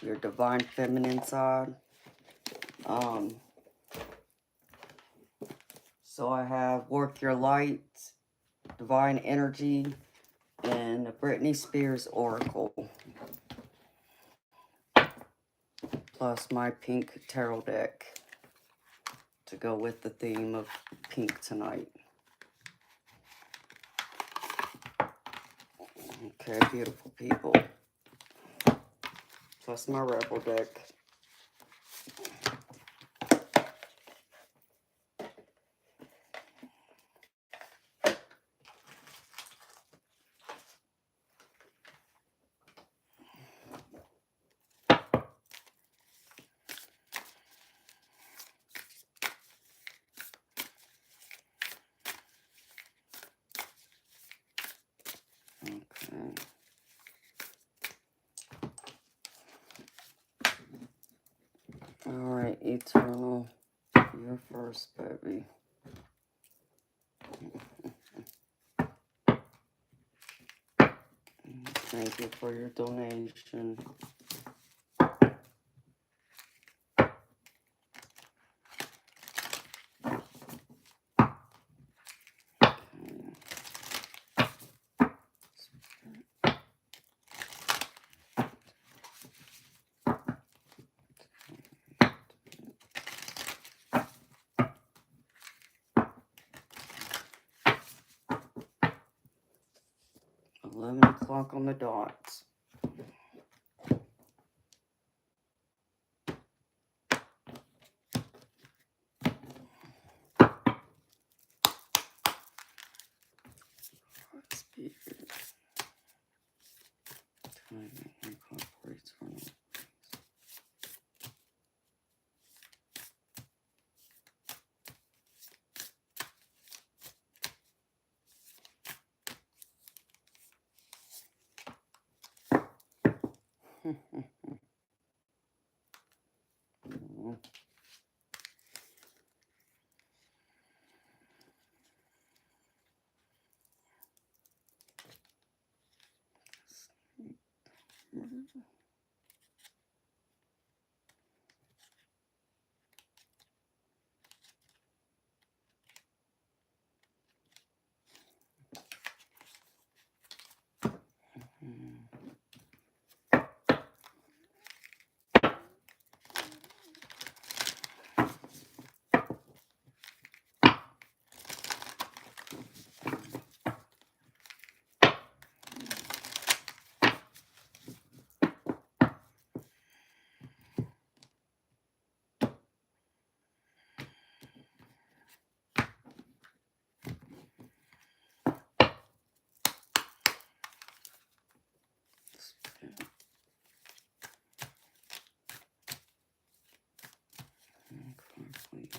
your divine feminine side. So I have Work Your Light, Divine Energy, and the Britney Spears Oracle. Plus my pink tarot deck to go with the theme of pink tonight. Okay, beautiful people. Plus my Rebel deck. Okay. Alright, Eternal. You're first, baby. Thank you for your donation. Okay. 11 o'clock on the dot. Spirit. Timing incorporates on it. Please.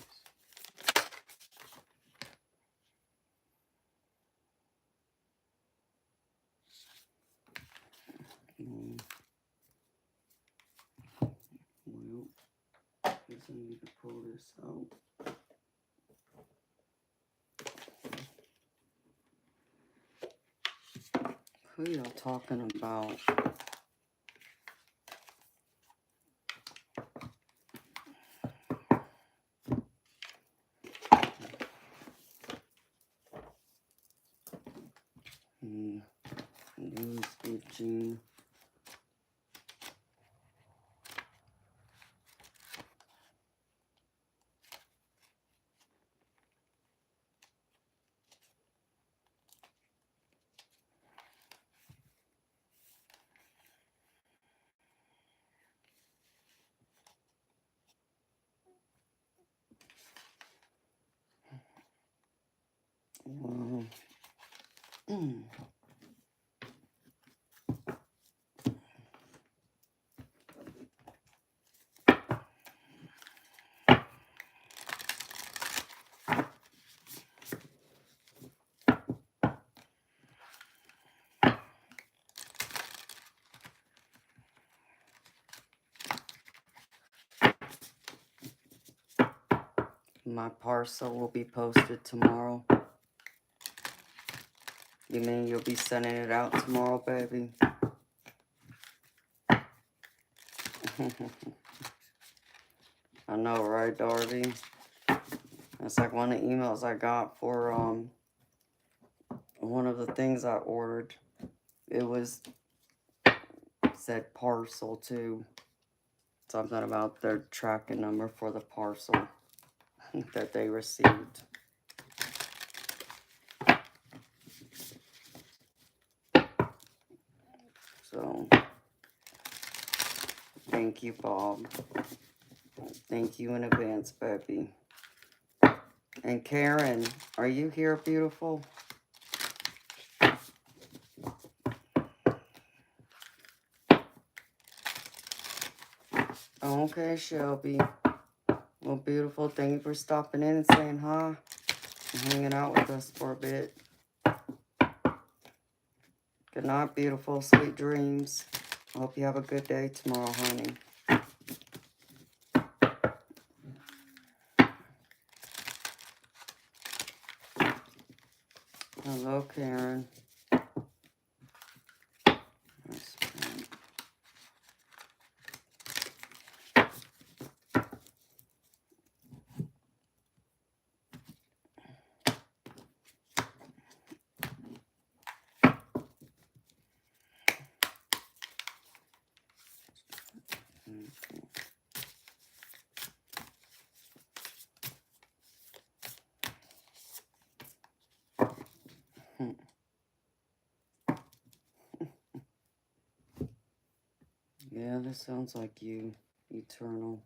Well, guess I need to pull this out. Who y'all talking about? News Gene. My parcel will be posted tomorrow. You mean you'll be sending it out tomorrow, baby? I know, right, Darby? That's like one of the emails I got for one of the things I ordered. It said parcel too. Something about their tracking number for the parcel that they received. So, thank you, Bob. Thank you in advance, baby. And Karen, are you here, beautiful? Okay, Shelby. Well, beautiful. Thank you for stopping in and saying hi and hanging out with us for a bit. Good night, beautiful. Sweet dreams. I hope you have a good day tomorrow, honey. Hello, Karen. Yeah, this sounds like you, Eternal.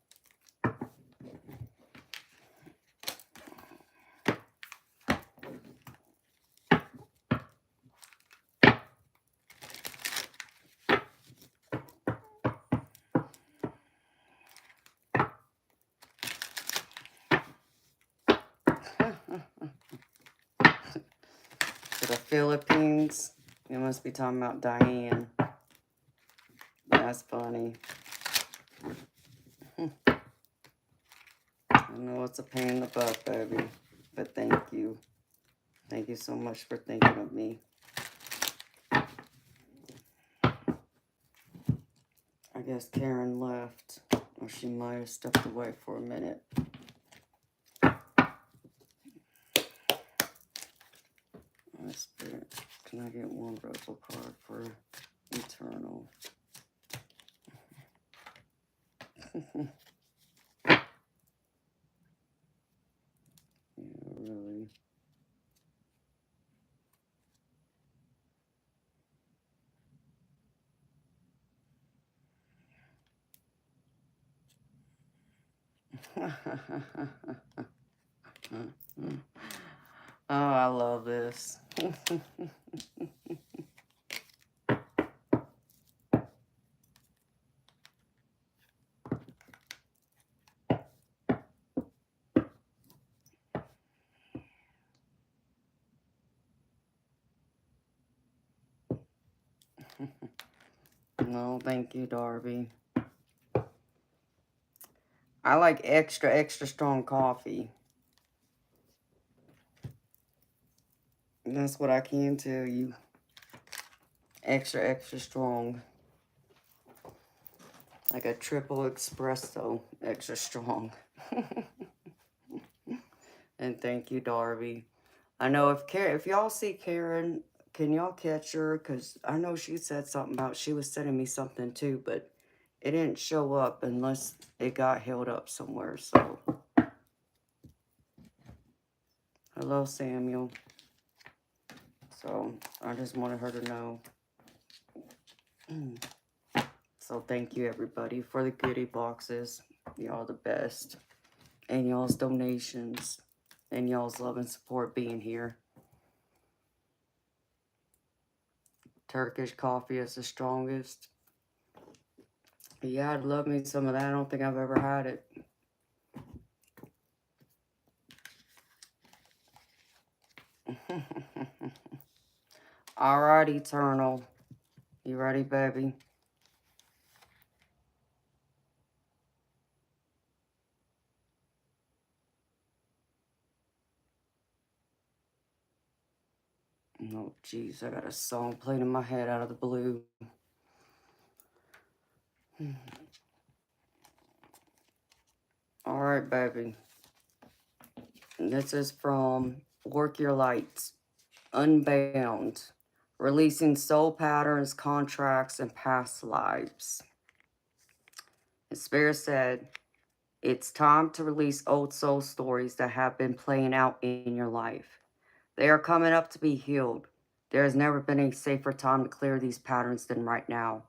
To the Philippines. You must be talking about Diane. That's funny. I know it's a pain in the butt, baby. But thank you. Thank you so much for thinking of me. I guess Karen left. Or she might have stepped away for a minute. My spirit. Can I get one rebel card for Eternal? Yeah, really. Oh, I love this. No, thank you, Darby. I like extra, extra strong coffee. And that's what I can tell you. Extra, extra strong. Like a triple espresso. Extra strong. And thank you, Darby. I know if y'all see Karen, can y'all catch her? Because I know she said something about she was sending me something too, but it didn't show up unless it got held up somewhere. So, hello, Samuel. So, I just wanted her to know. So, thank you, everybody, for the goodie boxes. Y'all the best. And y'all's donations. And y'all's love and support being here. Turkish coffee is the strongest. Yeah, I'd love me some of that. I don't think I've ever had it. All right, Eternal. You ready, baby? Oh, jeez, I got a song playing in my head out of the blue. All right, baby. This is from Work Your Lights, Unbound, Releasing Soul Patterns, Contracts, and Past Lives. The Spirit said, it's time to release old soul stories that have been playing out in your life. They are coming up to be healed. There has never been a safer time to clear these patterns than right now.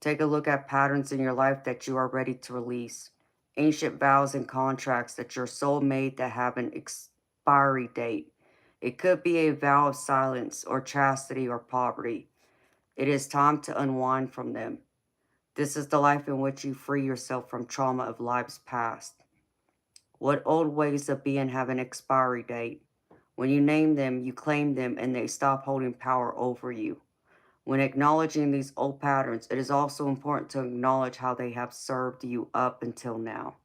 Take a look at patterns in your life that you are ready to release. Ancient vows and contracts that your soul made that have an expiry date. It could be a vow of silence or chastity or poverty. It is time to unwind from them. This is the life in which you free yourself from trauma of lives past. What old ways of being have an expiry date? When you name them, you claim them, and they stop holding power over you. When acknowledging these old patterns, it is also important to acknowledge how they have served you up until now.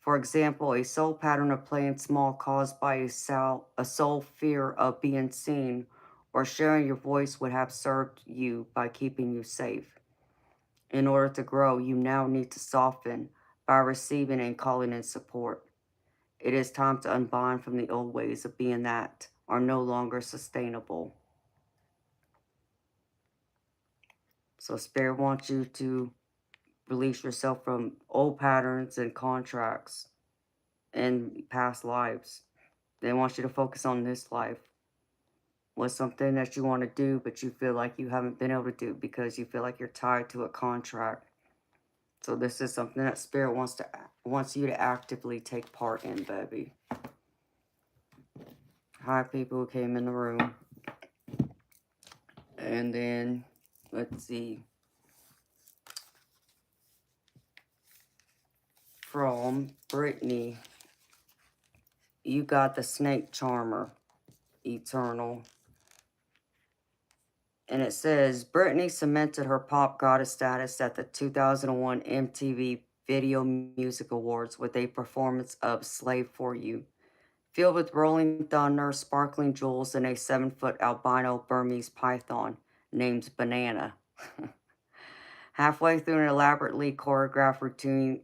For example, a soul pattern of playing small caused by a soul fear of being seen or sharing your voice would have served you by keeping you safe. In order to grow, you now need to soften by receiving and calling in support. It is time to unbind from the old ways of being that are no longer sustainable. So Spirit wants you to release yourself from old patterns and contracts and past lives. They want you to focus on this life. What's something that you want to do, but you feel like you haven't been able to do because you feel like you're tied to a contract. So this is something that Spirit wants you to actively take part in, baby. Hi, people who came in the room. And then, let's see. From Brittany, you got the Snake Charmer, Eternal. And it says, Brittany cemented her pop goddess status at the 2001 MTV Video Music Awards with a performance of Slave for You, filled with rolling thunder, sparkling jewels, and a 7-foot albino Burmese python named Banana. Halfway through an elaborately choreographed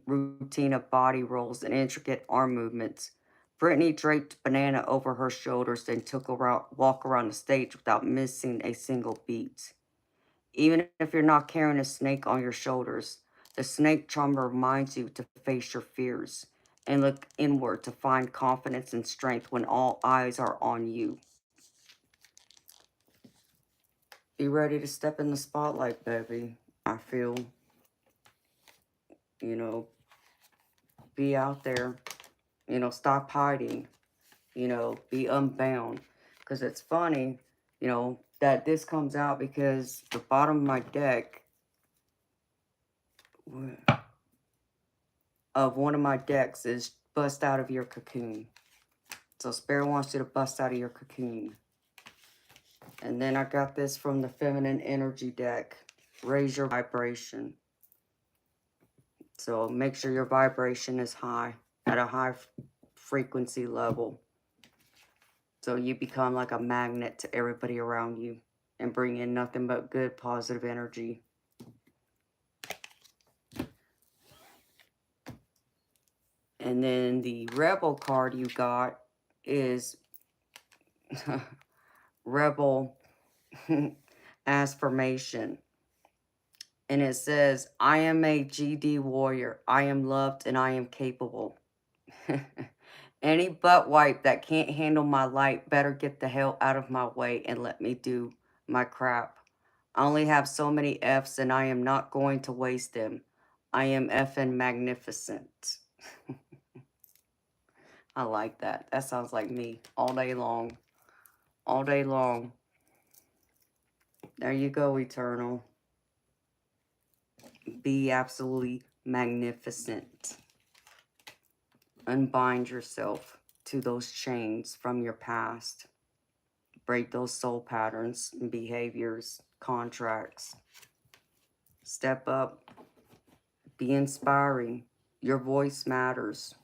routine of body rolls and intricate arm movements, Brittany draped Banana over her shoulders and took a walk around the stage without missing a single beat. Even if you're not carrying a snake on your shoulders, the snake charmer reminds you to face your fears and look inward to find confidence and strength when all eyes are on you. Be ready to step in the spotlight, baby. I feel, be out there. Stop hiding, be unbound. Because it's funny, that this comes out because the bottom of my deck, of one of my decks, is bust out of your cocoon. So Spirit wants you to bust out of your cocoon. And then I got this from the Feminine Energy deck, raise your vibration. So make sure your vibration is high, at a high frequency level. So you become like a magnet to everybody around you and bring in nothing but good, positive energy. And then the Rebel card you got is Rebel affirmation. And it says, I am a GD warrior. I am loved and I am capable. Any butt wipe that can't handle my light better get the hell out of my way and let me do my crap. I only have so many F's and I am not going to waste them. I am effing magnificent. I like that. That sounds like me all day long. All day long. There you go, Eternal. Be absolutely magnificent. Unbind yourself to those chains from your past. Break those soul patterns and behaviors, contracts. Step up. Be inspiring. Your voice matters.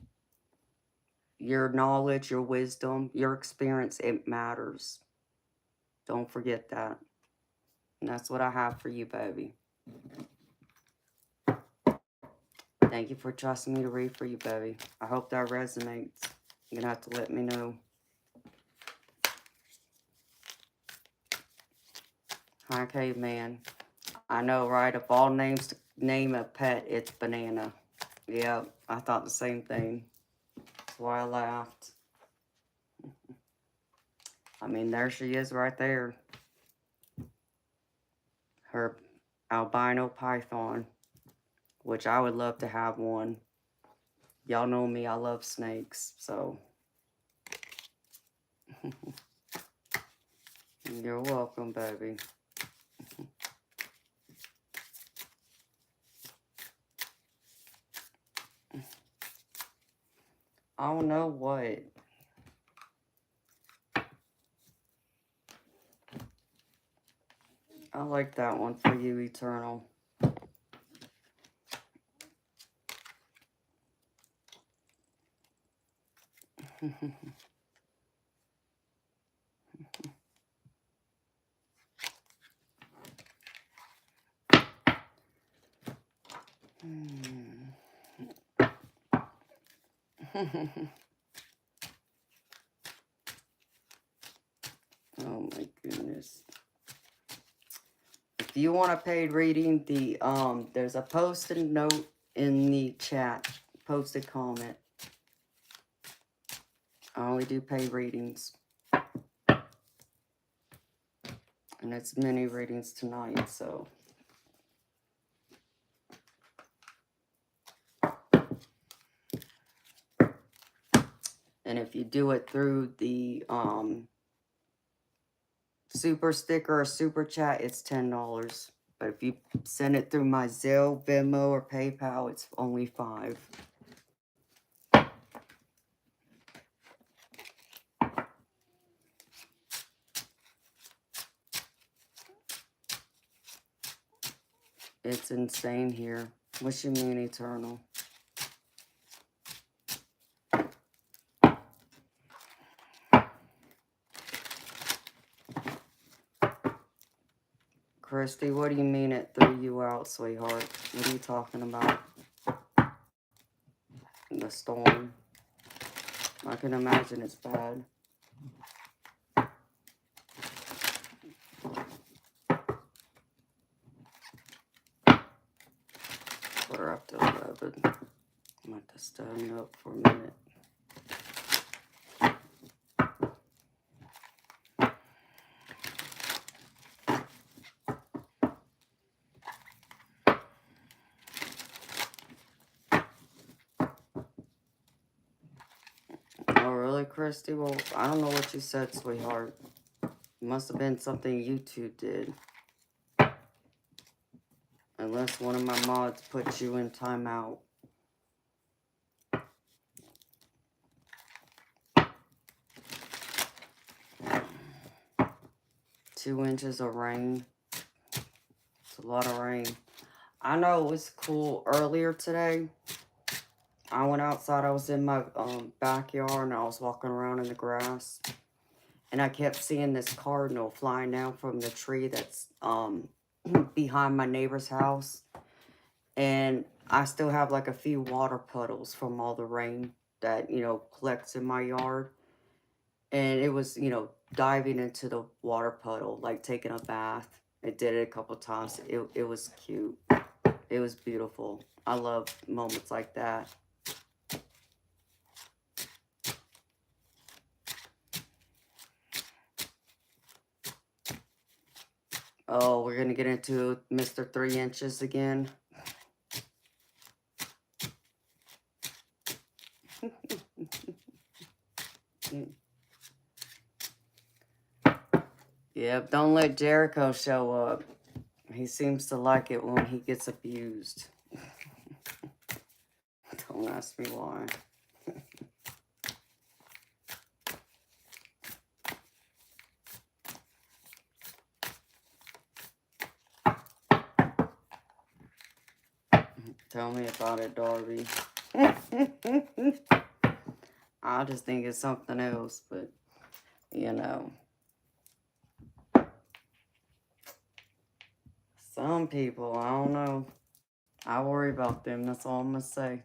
Your knowledge, your wisdom, your experience, it matters. Don't forget that. And that's what I have for you, baby. Thank you for trusting me to read for you, baby. I hope that resonates. You're going to have to let me know. Hi, Caveman. I know, right? Of all names to name a pet, it's Banana. Yeah, I thought the same thing. That's why I laughed. I mean, there she is right there. Her albino python, which I would love to have one. Y'all know me, I love snakes, so. You're welcome, baby. I don't know what. I like that one for you, Eternal. Oh my goodness. If you want a paid reading, there's a posted note in the chat. Posted comment. I only do paid readings. And it's mini readings tonight, so. And if you do it through the super sticker or super chat, it's $10. But if you send it through my Zelle, Venmo, or PayPal, it's only $5. It's insane here. What you mean, Eternal? Christy, what do you mean it threw you out, sweetheart? What are you talking about? The storm. I can imagine it's bad. Put her up to 11. I'm going to stand up for a minute. Oh, really, Christy? Well, I don't know what you said, sweetheart. It must have been something YouTube did. Unless one of my mods put you in timeout. 2 inches of rain. It's a lot of rain. I know it was cool earlier today. I went outside. I was in my backyard and I was walking around in the grass. And I kept seeing this cardinal flying down from the tree that's behind my neighbor's house. And I still have like a few water puddles from all the rain that, you know, collects in my yard. And it was, you know, diving into the water puddle, like taking a bath. It did it a couple times. It was cute. It was beautiful. I love moments like that. Oh, we're going to get into Mr. 3 Inches again. Yep, don't let Jericho show up. He seems to like it when he gets abused. Don't ask me why. Tell me about it, Darby. I just think it's something else, but, you know. Some people, I don't know. I worry about them, that's all I'm going to say.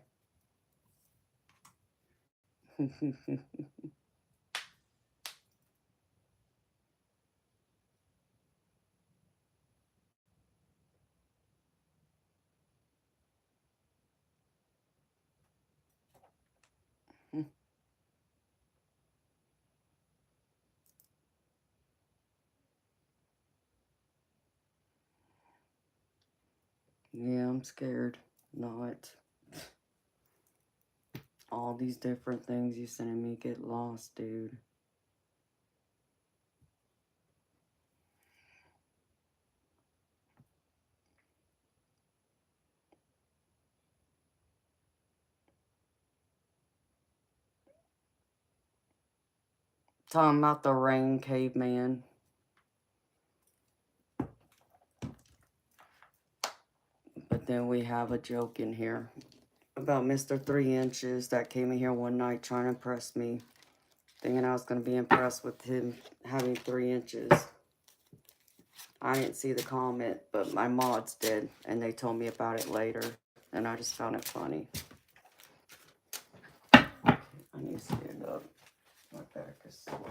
Yeah, I'm scared. Not. All these different things you sending me get lost, dude. Talking about the rain caveman. But then we have a joke in here about Mr. 3 Inches that came in here one night trying to impress me. Thinking I was going to be impressed with him having 3 inches. I didn't see the comment, but my mods did. And they told me about it later. And I just found it funny. I need to stand up. My back is sore.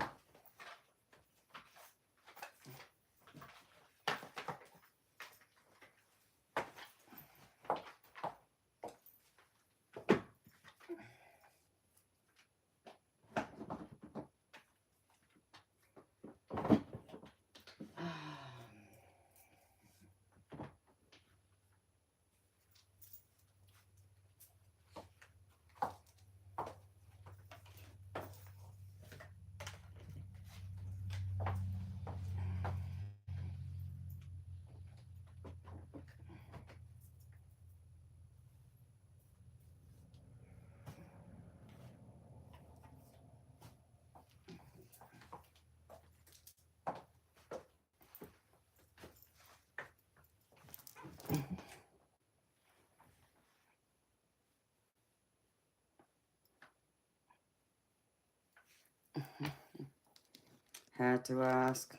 Had to ask.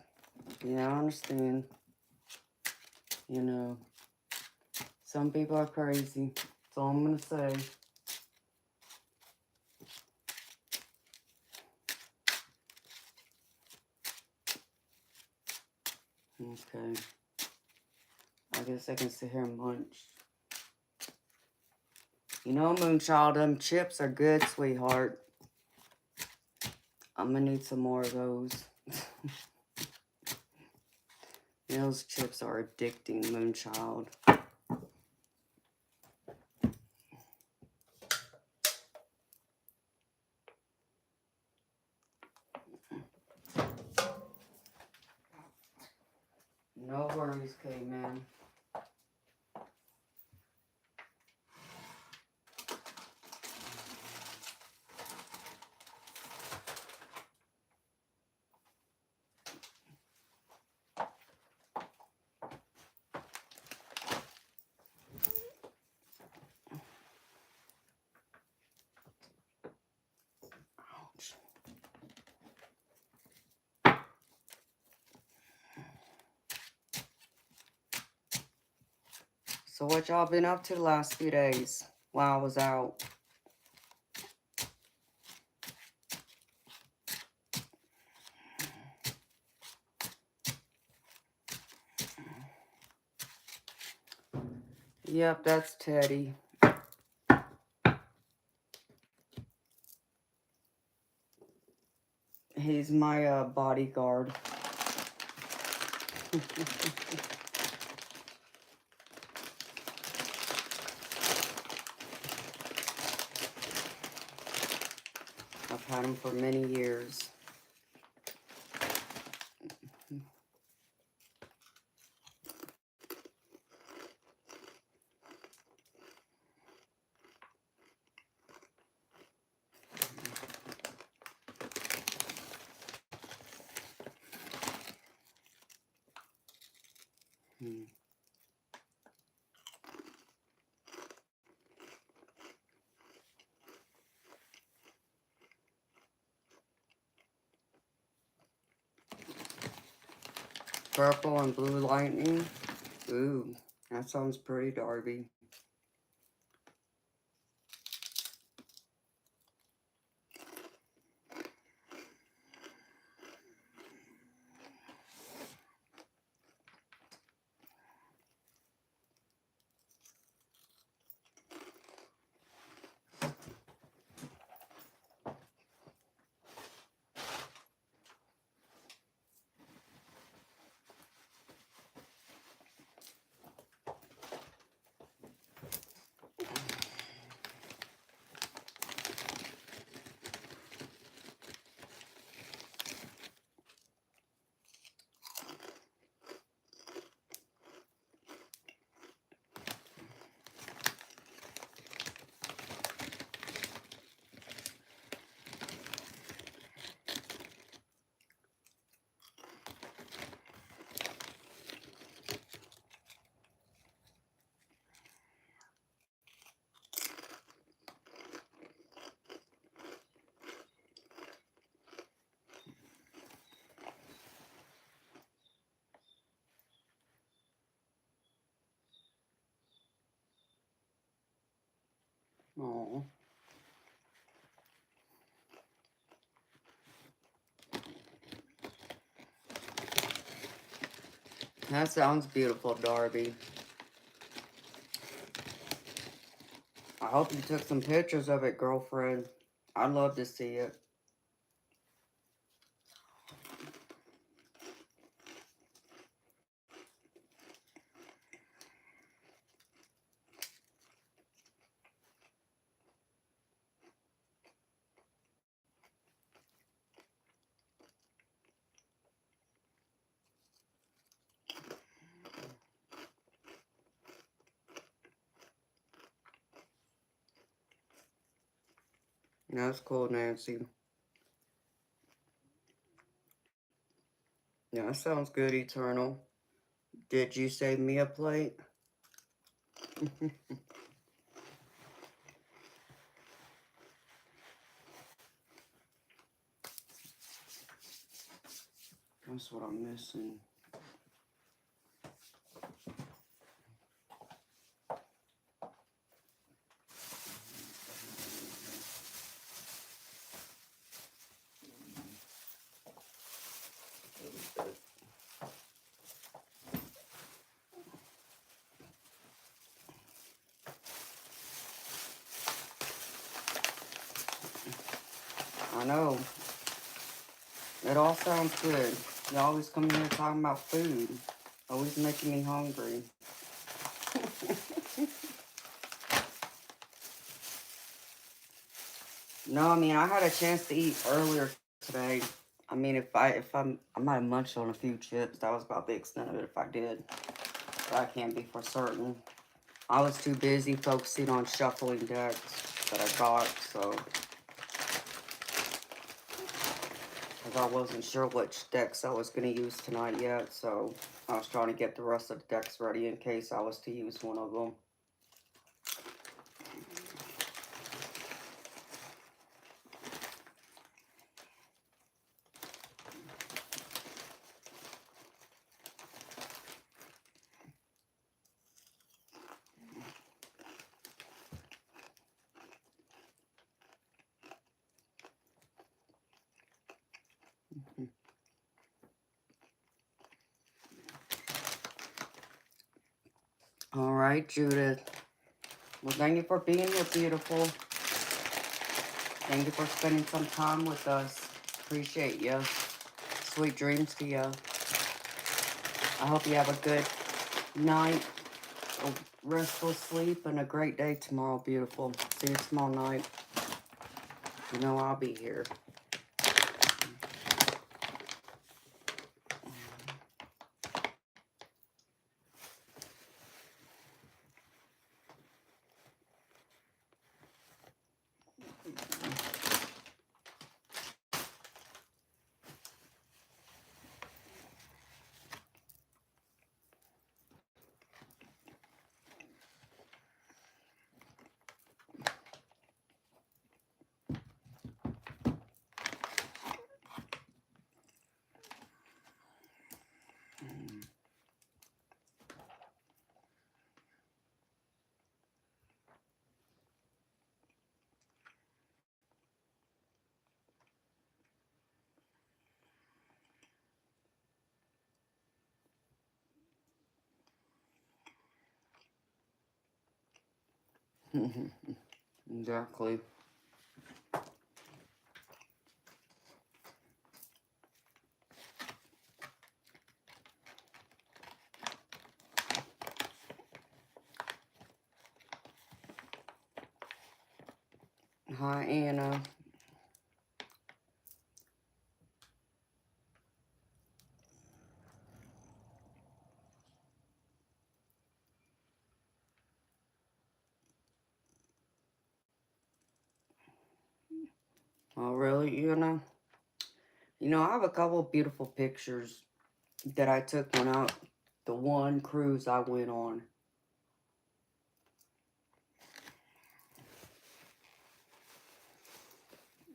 Yeah, I understand. You know, some people are crazy. That's all I'm going to say. Okay. I guess I can sit here and munch. You know, Moonchild, them chips are good, sweetheart. I'm going to need some more of those. Those chips are addicting, Moonchild. No worries, K-Man. Ouch. So what y'all been up to the last few days while I was out? Yep, that's Teddy. He's my bodyguard. I've had him for many years. Purple and blue lightning. Ooh, that sounds pretty, Darby. Oh, that sounds beautiful, Darby. I hope you took some pictures of it, girlfriend. I'd love to see it. That's cool, Nancy. Yeah, that sounds good, Eternal. Did you save me a plate? That's what I'm missing. I know. It all sounds good. You always come here talking about food. Always making me hungry. No, I mean, I had a chance to eat earlier today. I mean, I might have munched on a few chips. That was about the extent of it if I did. But I can't be for certain. I was too busy focusing on shuffling decks that I got, so. Because I wasn't sure which decks I was going to use tonight yet, so I was trying to get the rest of the decks ready in case I was to use one of them. All right, Judith. Well, thank you for being here, beautiful. Thank you for spending some time with us. Appreciate you. Sweet dreams to you. I hope you have a good night, a restful sleep, and a great day tomorrow, beautiful. See you tomorrow night. You know I'll be here. Exactly. Hi, Anna. Oh, really, Anna? You know, I have a couple of beautiful pictures that I took when the one cruise I went on.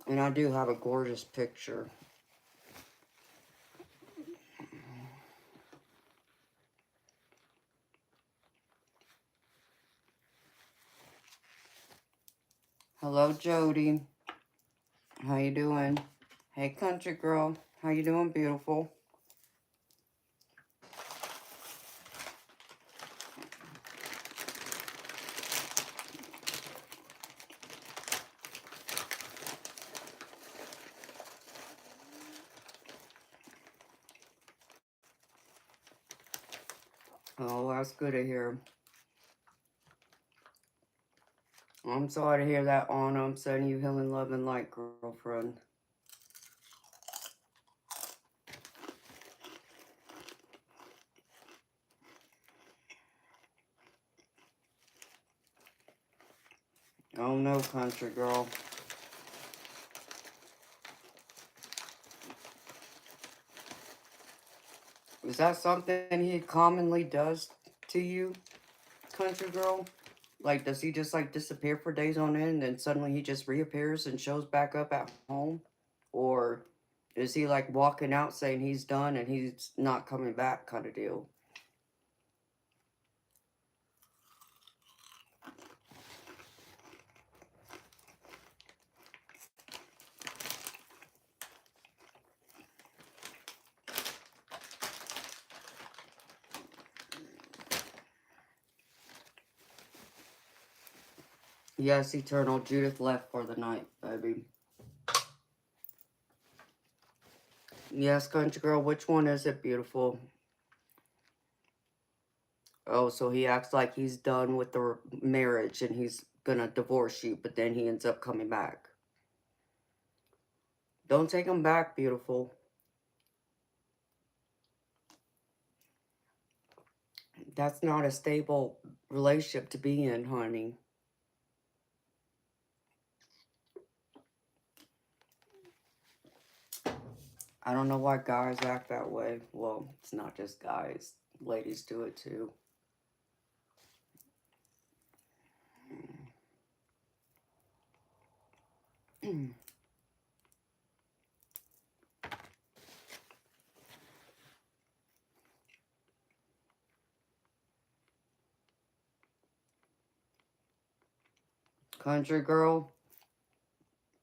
And I do have a gorgeous picture. Hello, Jody. How you doing? Hey, country girl. How you doing, beautiful? Oh, that's good to hear. I'm sorry to hear that, Anna. I'm sending you healing, love, and light, girlfriend. Oh, no, country girl. Is that something he commonly does to you, country girl? Like, does he just, like, disappear for days on end and then suddenly he just reappears and shows back up at home? Or is he, like, walking out saying he's done and he's not coming back kind of deal? Yes, Eternal. Judith left for the night, baby. Yes, country girl. Which one is it, beautiful? Oh, so he acts like he's done with the marriage and he's gonna divorce you, but then he ends up coming back. Don't take him back, beautiful. That's not a stable relationship to be in, honey. I don't know why guys act that way. Well, it's not just guys. Ladies do it too. Country girl,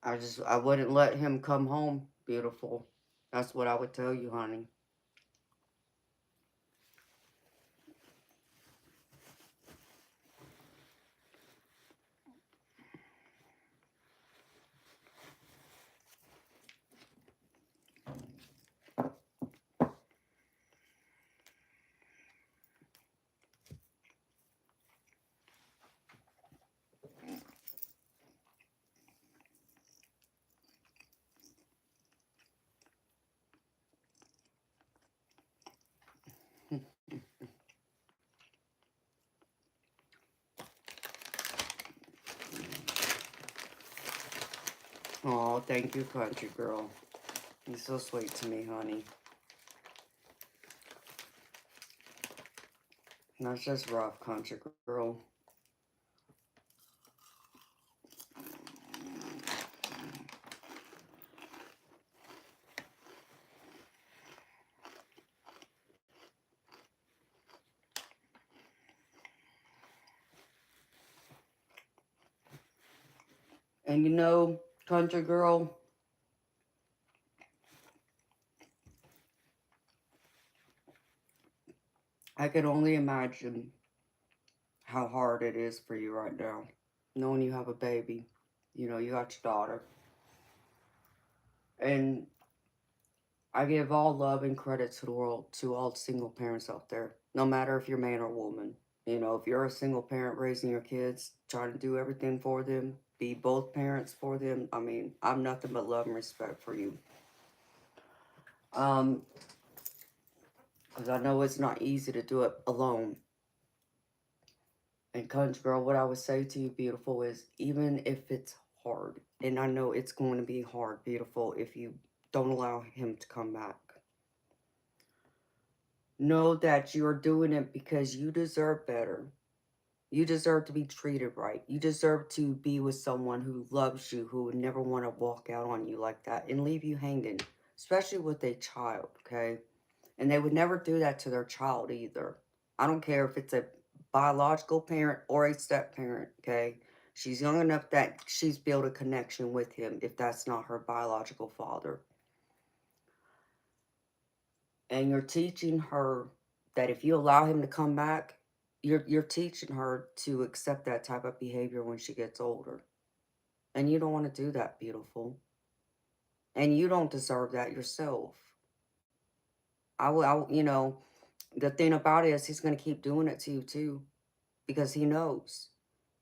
I wouldn't let him come home, beautiful. That's what I would tell you, honey. Oh, thank you, country girl. You're so sweet to me, honey. That's just rough, country girl. And you know, country girl, I can only imagine how hard it is for you right now. Knowing you have a baby. You know, you got your daughter. And I give all love and credit to the world to all single parents out there. No matter if you're man or woman. You know, if you're a single parent raising your kids, trying to do everything for them, be both parents for them, I mean, I'm nothing but love and respect for you. Because I know it's not easy to do it alone. And country girl, what I would say to you, beautiful, is even if it's hard, and I know it's going to be hard, beautiful, if you don't allow him to come back. Know that you're doing it because you deserve better. You deserve to be treated right. You deserve to be with someone who loves you, who would never want to walk out on you like that and leave you hanging, especially with a child, okay? And they would never do that to their child either. I don't care if it's a biological parent or a step parent, okay? She's young enough that she's built a connection with him if that's not her biological father. And you're teaching her that if you allow him to come back, you're teaching her to accept that type of behavior when she gets older. And you don't want to do that, beautiful. And you don't deserve that yourself. You know, the thing about it is he's going to keep doing it to you too, because he knows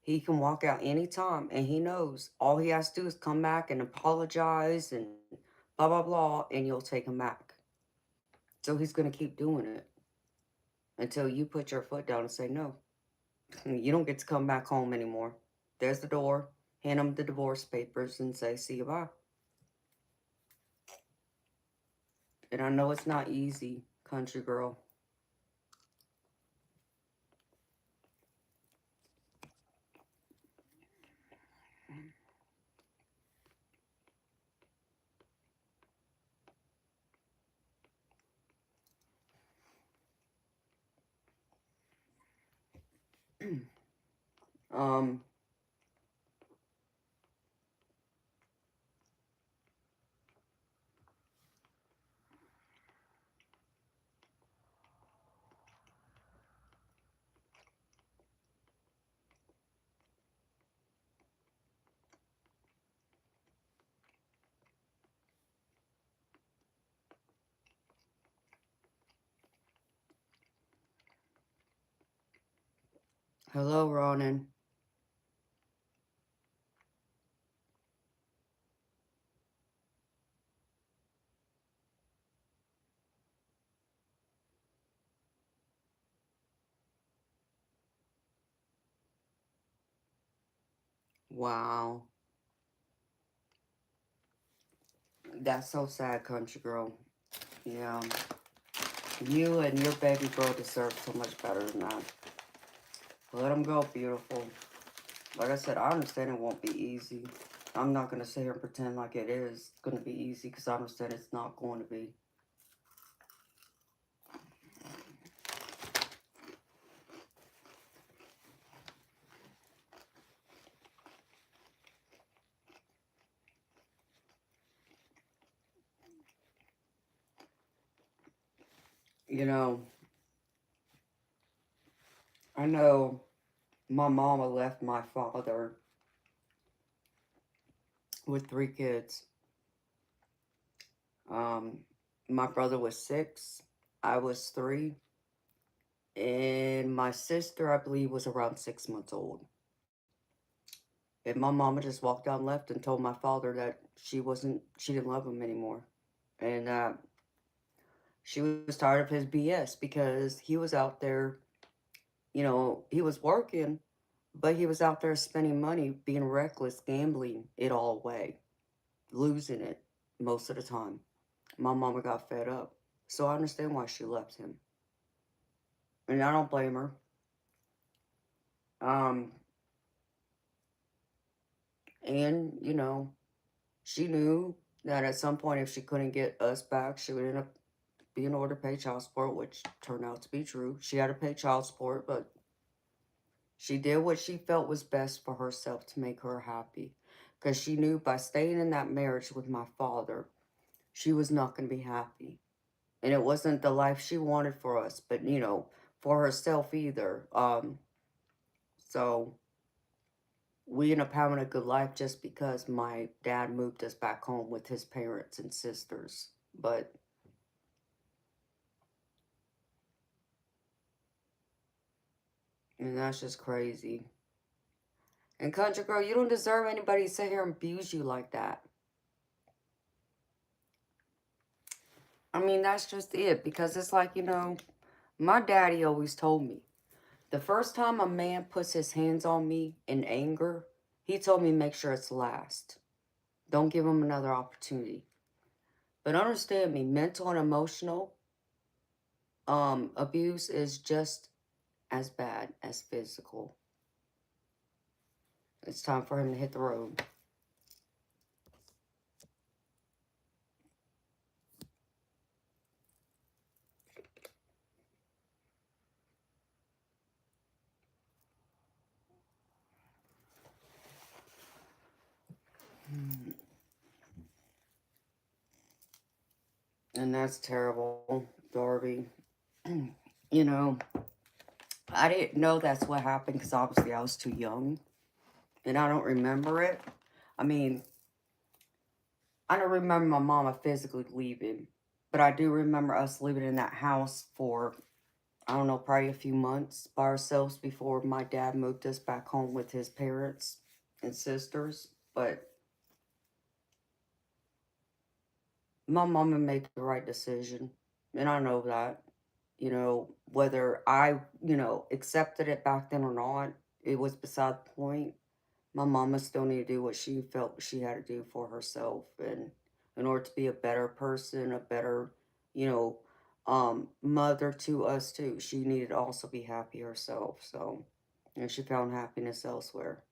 he can walk out anytime, and he knows all he has to do is come back and apologize and blah blah blah, and you'll take him back. So he's going to keep doing it until you put your foot down and say no. You don't get to come back home anymore. There's the door. Hand him the divorce papers and say, see you bye. And I know it's not easy, country girl. um, hello, Ronan. Wow. That's so sad, country girl. Yeah. You and your baby girl deserve so much better than that. Let them go, beautiful. Like I said, I understand it won't be easy. I'm not going to sit here and pretend like it is going to be easy, because I understand it's not going to be. You know my mama left my father with 3 kids. Um, my brother was 6, I was 3, and my sister, I believe, was around 6 months old. And my mama just walked out and left and told my father that she didn't love him anymore. And she was tired of his BS, because he was out there, he was working, but he was out there spending money, being reckless, gambling it all away. losing it most of the time. My mama got fed up. So I understand why she left him. And I don't blame her. Um, and, you know, she knew that at some point if she couldn't get us back, she would end up being ordered to pay child support, which turned out to be true. She had to pay child support, but she did what she felt was best for herself to make her happy. Because she knew by staying in that marriage with my father, she was not going to be happy. And it wasn't the life she wanted for us, but, you know, for herself either. So we ended up having a good life just because my dad moved us back home with his parents and sisters. But, and that's just crazy. And country girl, you don't deserve anybody to sit here and abuse you like that. I mean, that's just it. Because it's like, you know, my daddy always told me, the first time a man puts his hands on me in anger, he told me make sure it's last. Don't give him another opportunity. But understand me, mental and emotional abuse is just as bad as physical. It's time for him to hit the road. And that's terrible, Darby. You know, I didn't know that's what happened because obviously I was too young. And I don't remember it. I mean, I don't remember my mama physically leaving. But I do remember us living in that house for, I don't know, probably a few months by ourselves before my dad moved us back home with his parents and sisters. But my mama made the right decision. And I know that. You know, whether I, you know, accepted it back then or not, it was beside the point. My mama still needed to do what she felt she had to do for herself. And in order to be a better person, a better, you know, mother to us too, she needed to also be happy herself. So, and she found happiness elsewhere.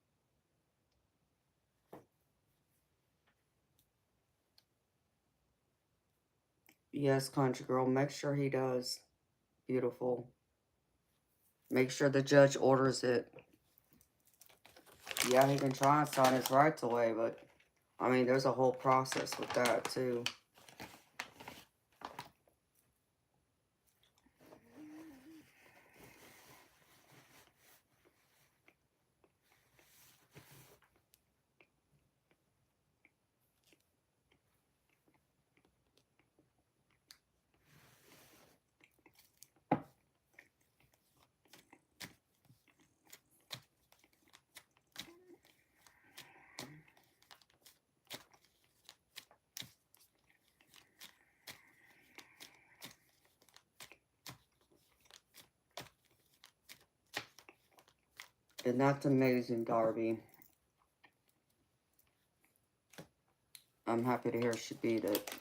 Yes, country girl, make sure he does. Beautiful. Make sure the judge orders it. Yeah, he can try and sign his rights away, but I mean, there's a whole process with that too. And that's amazing, Darby. I'm happy to hear she beat it.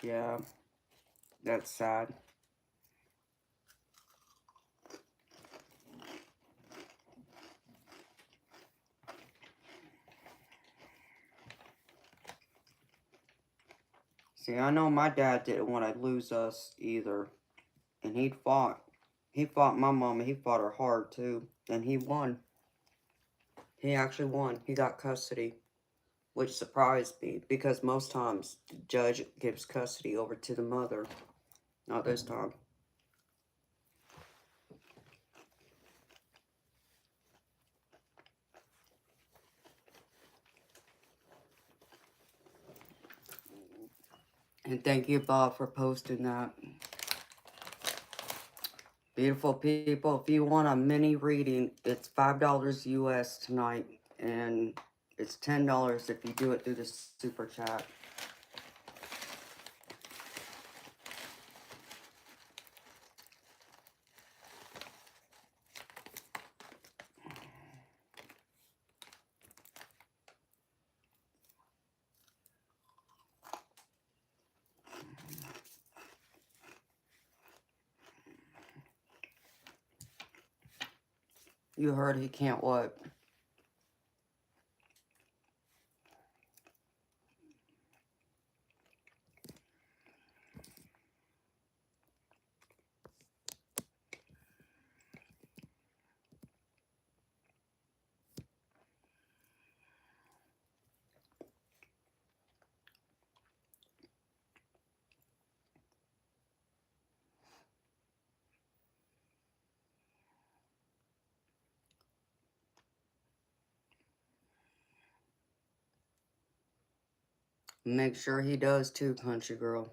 Yeah, that's sad. See, I know my dad didn't want to lose us either. And he fought. He fought my mama. He fought her hard too. And he won. He actually won. He got custody. Which surprised me. Because most times, the judge gives custody over to the mother. Not this time. And thank you, Bob, for posting that. Beautiful people, if you want a mini reading, it's $5 US tonight. And it's $10 if you do it through the super chat. You heard he can't what? Make sure he does too, country girl.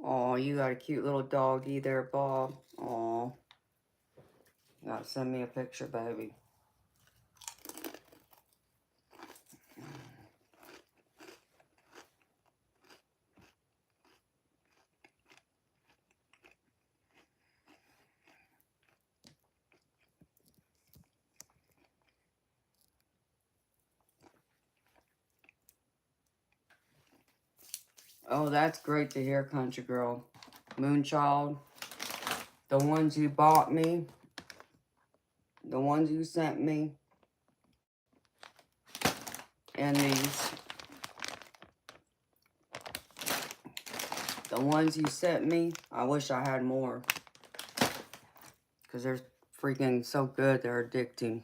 Oh, you got a cute little doggy there, Bob. Oh, you gotta send me a picture, baby. Oh, that's great to hear, country girl. Moonchild, the ones you bought me, the ones you sent me, and these. The ones you sent me, I wish I had more. Because they're freaking so good, they're addicting.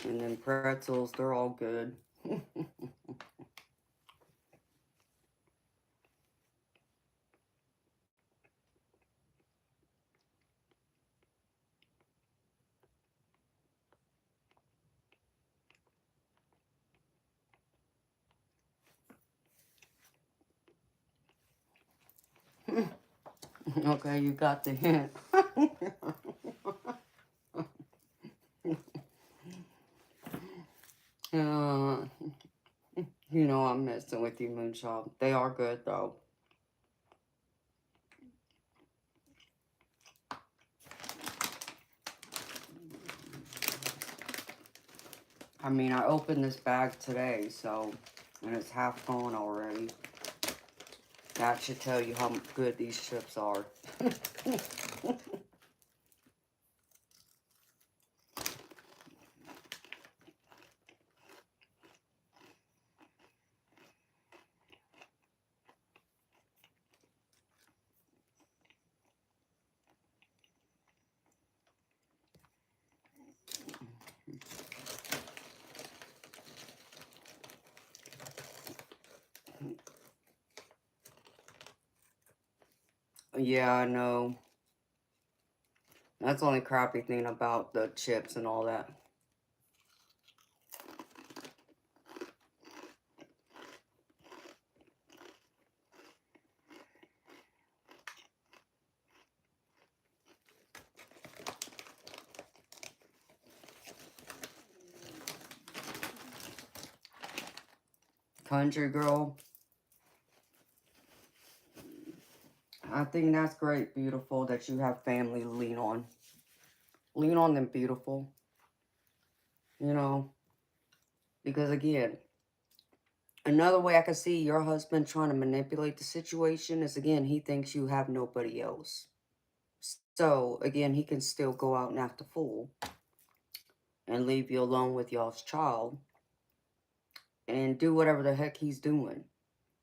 And then pretzels, they're all good. Okay, you got the hint. uh, you know I'm messing with you, Moonchild. They are good, though. I mean, I opened this bag today, so, and it's half gone already. That should tell you how good these chips are. Yeah, I know. That's the only crappy thing about the chips and all that. Country girl, I think that's great, beautiful, that you have family to lean on. Lean on them, beautiful. You know, because again, another way I can see your husband trying to manipulate the situation is, again, he thinks you have nobody else. So, again, he can still go out and act a fool and leave you alone with y'all's child and do whatever the heck he's doing.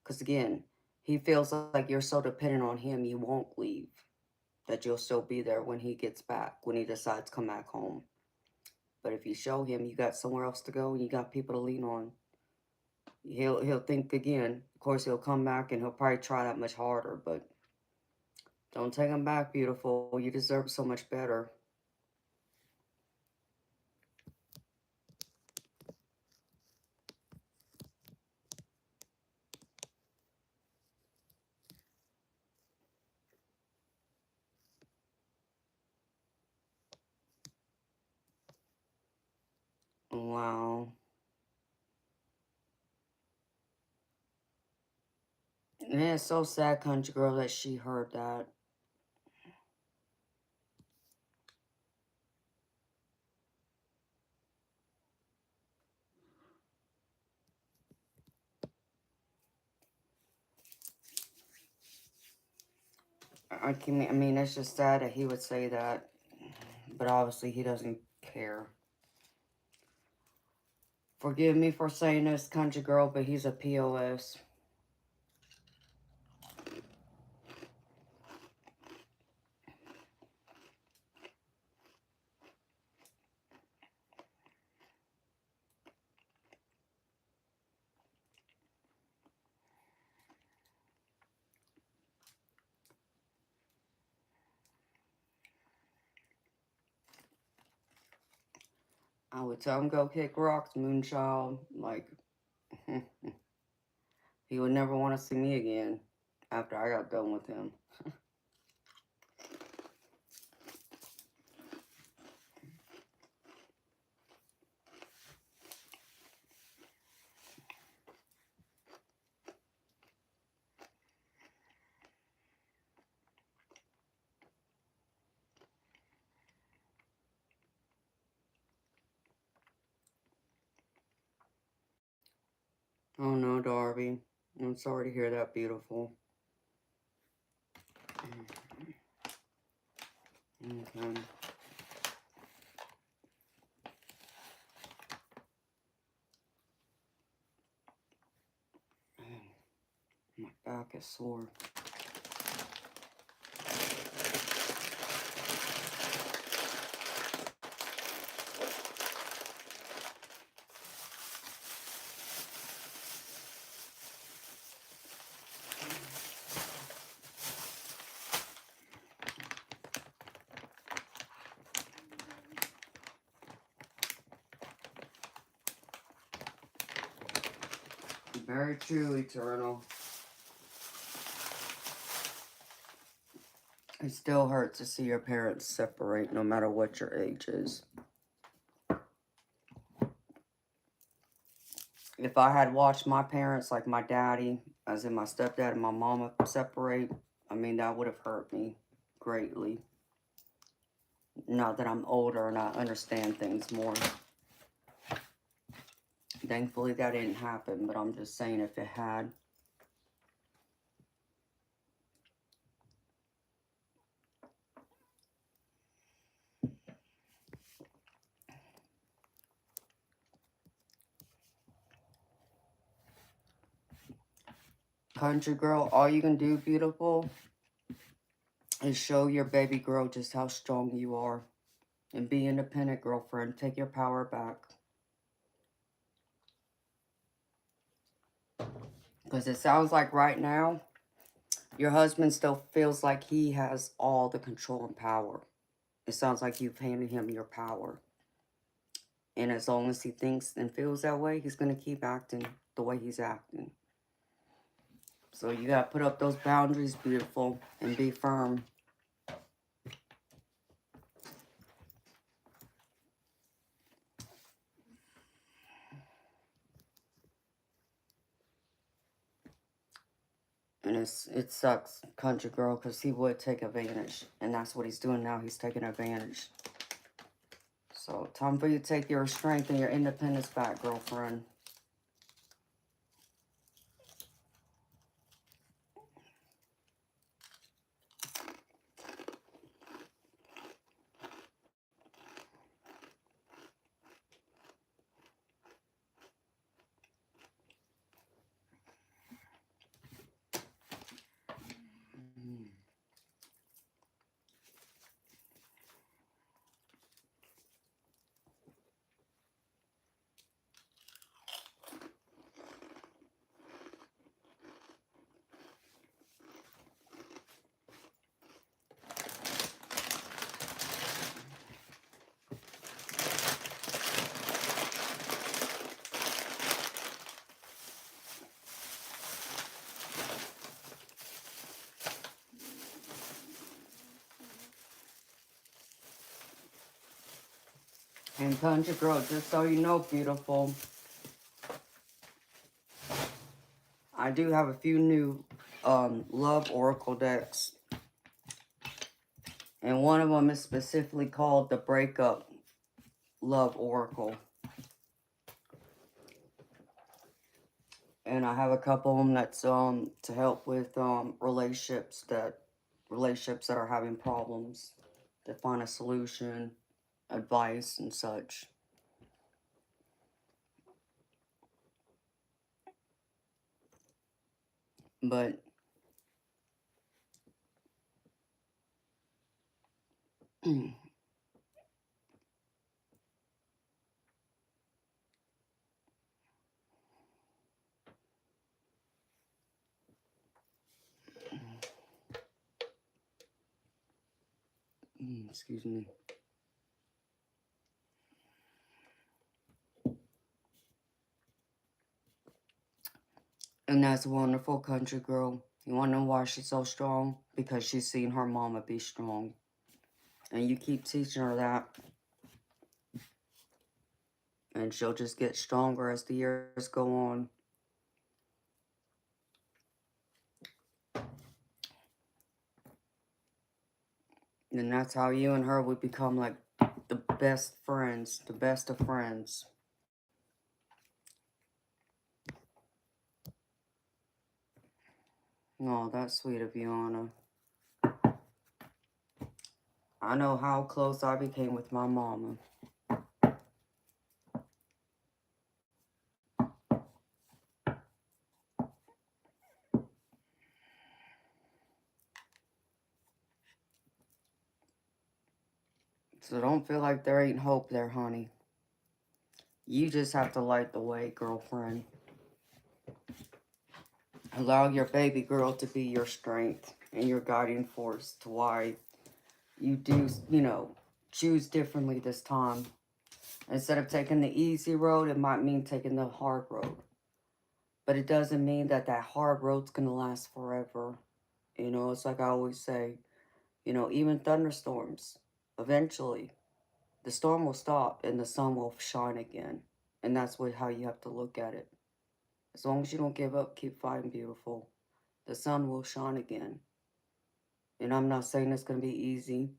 Because, again, he feels like you're so dependent on him, you won't leave. That you'll still be there when he gets back, when he decides to come back home. But if you show him you got somewhere else to go and you got people to lean on, he'll think again. Of course, he'll come back and he'll probably try that much harder, but don't take him back, beautiful. You deserve so much better. Wow. Yeah, it's so sad, country girl, that she heard that. I mean, it's just sad that he would say that, but obviously he doesn't care. Forgive me for saying this, country girl, but he's a POS. I would tell him go kick rocks, Moonchild. Like, he would never want to see me again after I got done with him. Oh no, Darby. I'm sorry to hear that, beautiful. Okay. My back is sore. Very true, Eternal. It still hurts to see your parents separate, no matter what your age is. If I had watched my parents, like my daddy, as in my stepdad and my mama, separate, I mean, that would have hurt me greatly. Now that I'm older and I understand things more. Thankfully, that didn't happen, but I'm just saying if it had. Country girl, all you can do, beautiful, is show your baby girl just how strong you are. And be independent, girlfriend. Take your power back. Because it sounds like right now, your husband still feels like he has all the control and power. It sounds like you've handed him your power. And as long as he thinks and feels that way, he's going to keep acting the way he's acting. So you got to put up those boundaries, beautiful, and be firm. And it sucks, country girl, because he would take advantage. And that's what he's doing now. He's taking advantage. So time for you to take your strength and your independence back, girlfriend. And country girl, just so you know, beautiful, I do have a few new love oracle decks. And one of them is specifically called the Breakup Love Oracle. And I have a couple of them that's to help with relationships that are having problems, to find a solution, advice, and such. But excuse me. And that's a wonderful country girl. You want to know why she's so strong? Because she's seen her mama be strong. And you keep teaching her that. And she'll just get stronger as the years go on. And that's how you and her would become like the best friends, the best of friends. Oh, that's sweet of you, Anna. I know how close I became with my mama. So don't feel like there ain't hope there, honey. You just have to light the way, girlfriend. Allow your baby girl to be your strength and your guiding force to why you do, choose differently this time. Instead of taking the easy road, it might mean taking the hard road. But it doesn't mean that hard road's going to last forever. It's like I always say, even thunderstorms, eventually, the storm will stop and the sun will shine again. And that's how you have to look at it. As long as you don't give up, keep fighting, beautiful. The sun will shine again. And I'm not saying it's going to be easy.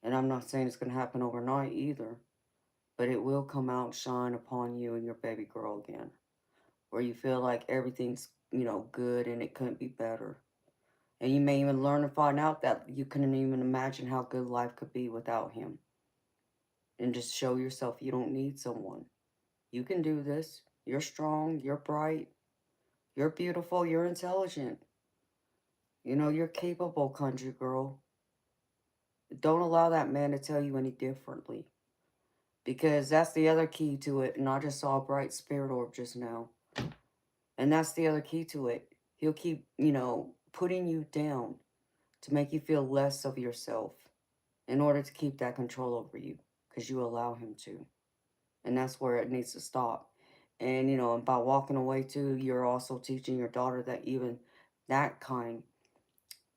And I'm not saying it's going to happen overnight either. But it will come out and shine upon you and your baby girl again. Where you feel like everything's, good and it couldn't be better. And you may even learn and find out that you couldn't even imagine how good life could be without him. And just show yourself you don't need someone. You can do this. You're strong. You're bright. You're beautiful. You're intelligent. You're capable, country girl. Don't allow that man to tell you any differently. Because that's the other key to it. And I just saw a bright spirit orb just now. And that's the other key to it. He'll keep, putting you down to make you feel less of yourself in order to keep that control over you. Because you allow him to. And that's where it needs to stop. And, by walking away too, you're also teaching your daughter that even that kind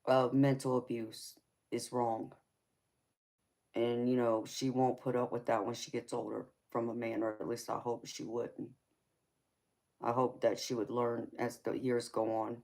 of mental abuse is wrong. And, she won't put up with that when she gets older from a man, or at least I hope she wouldn't. I hope that she would learn as the years go on.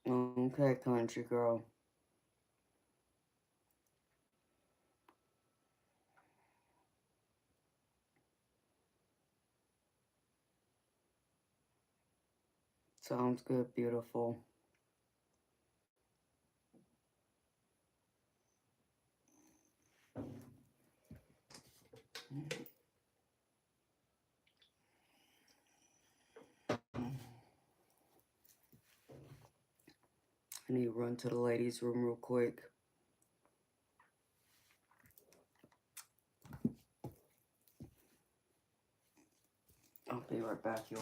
Okay, country girl. Sounds good, beautiful. I need to run to the ladies' room real quick. I'll be right back, y'all.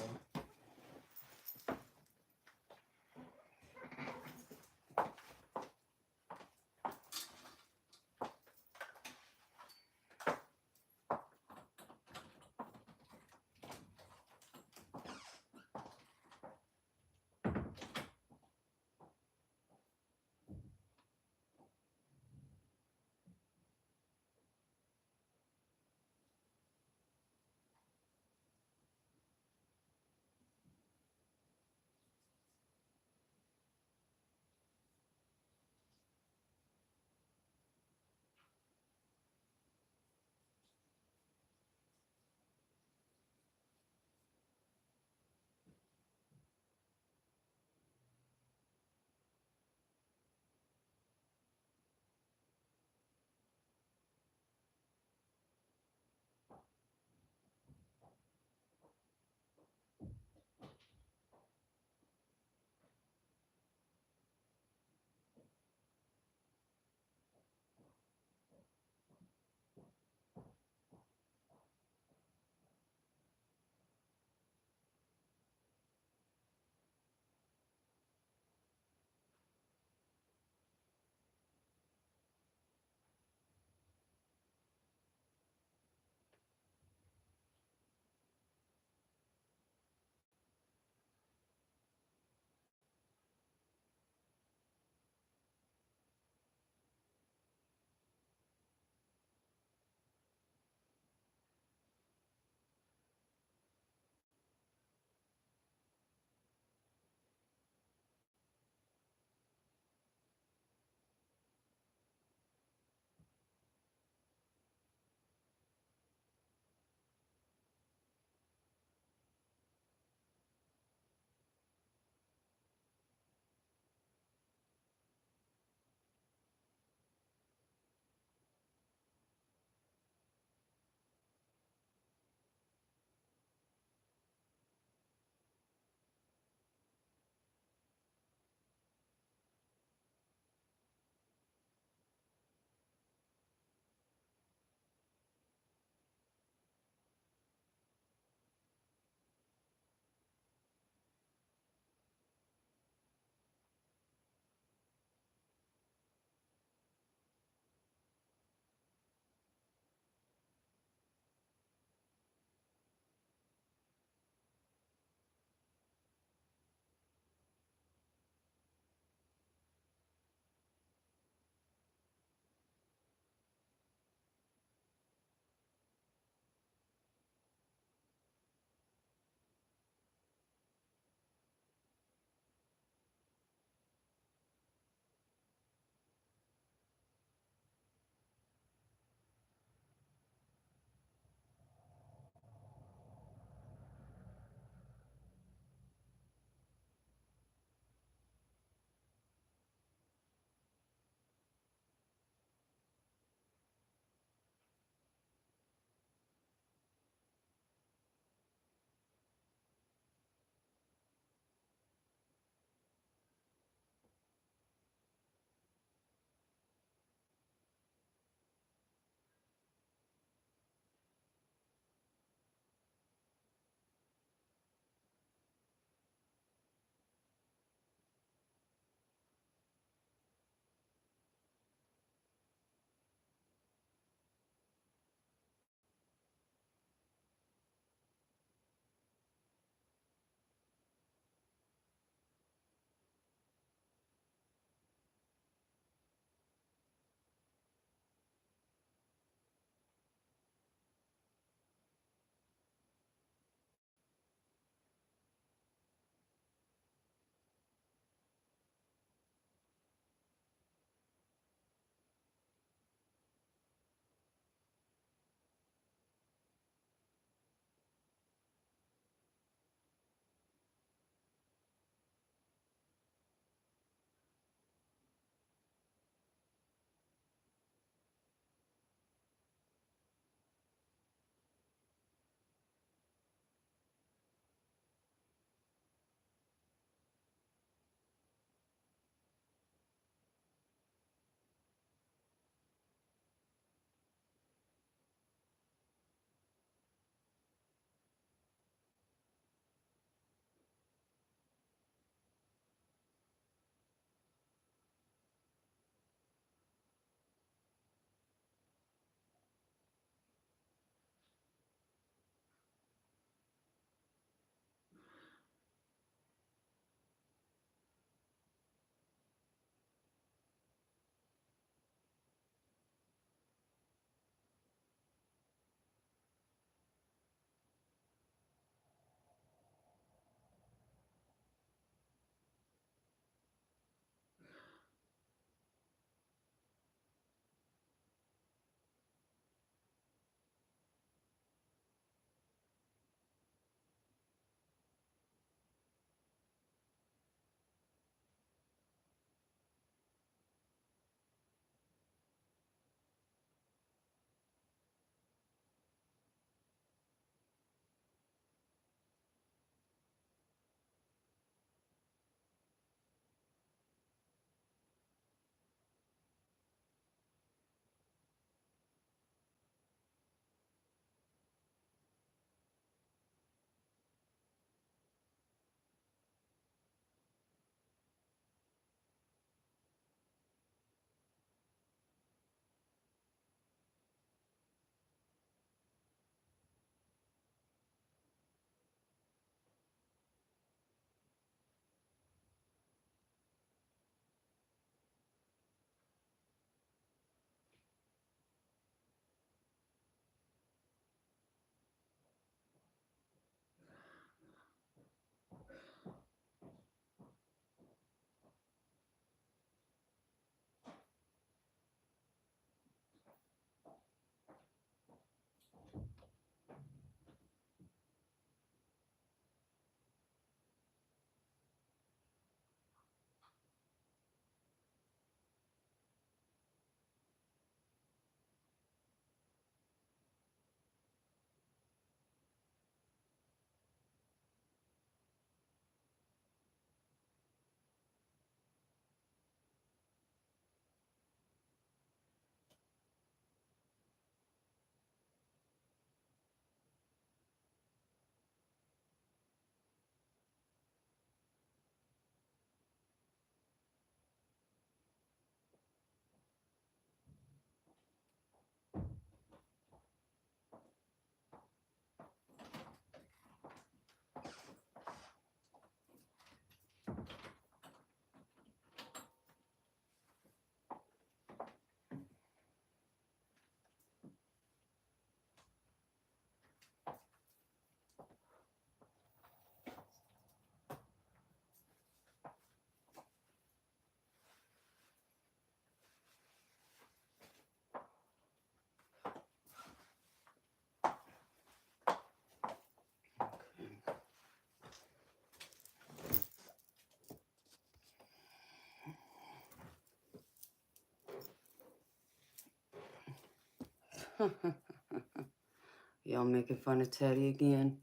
Y'all making fun of Teddy again?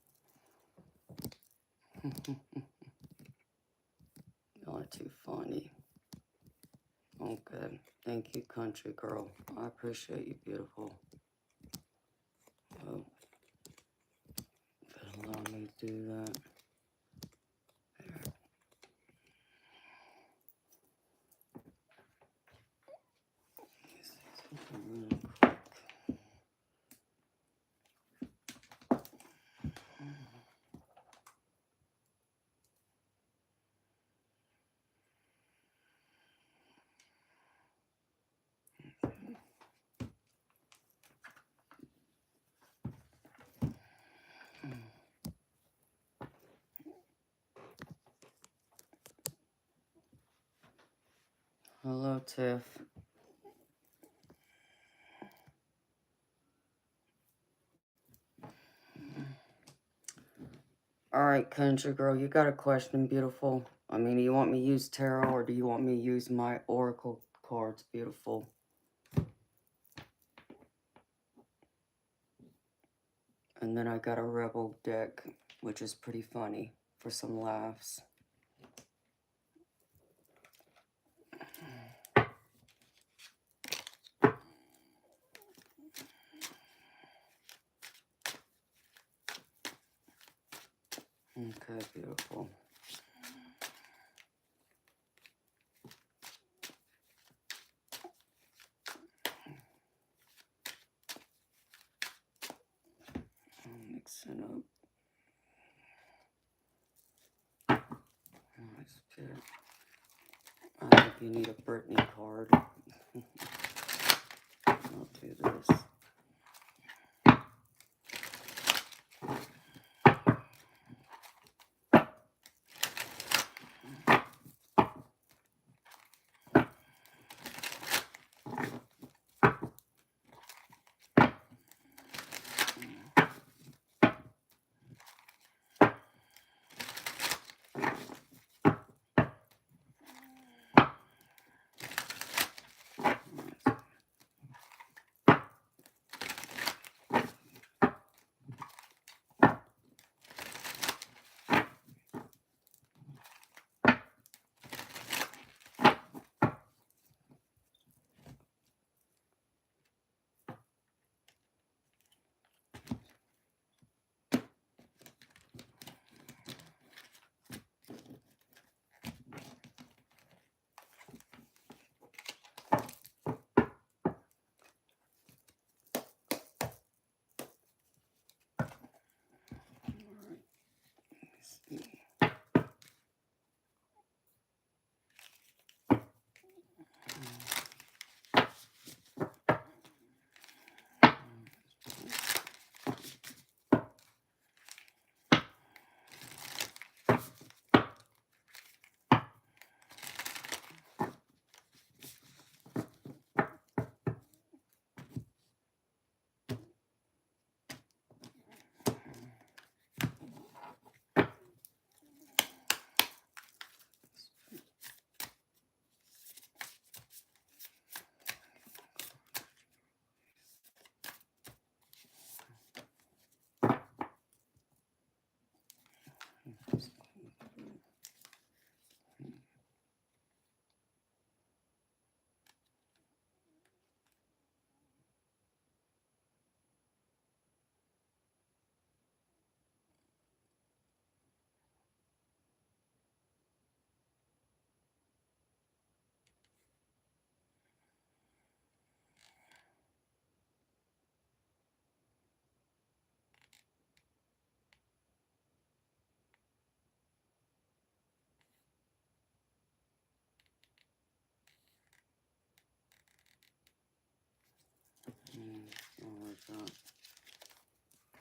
Y'all are too funny. Okay. Thank you, country girl. I appreciate you, beautiful. Oh, allow me to do that. There. Let me see something really quick. Hello, Tiff. All right, country girl, you got a question, beautiful? I mean, do you want me to use tarot or do you want me to use my oracle cards, beautiful? And then I got a rebel deck, which is pretty funny for some laughs. Okay, beautiful. I'm mixing up. Nice bit. I think you need a Brittany card. I'll do this.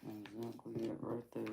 Exactly it right there.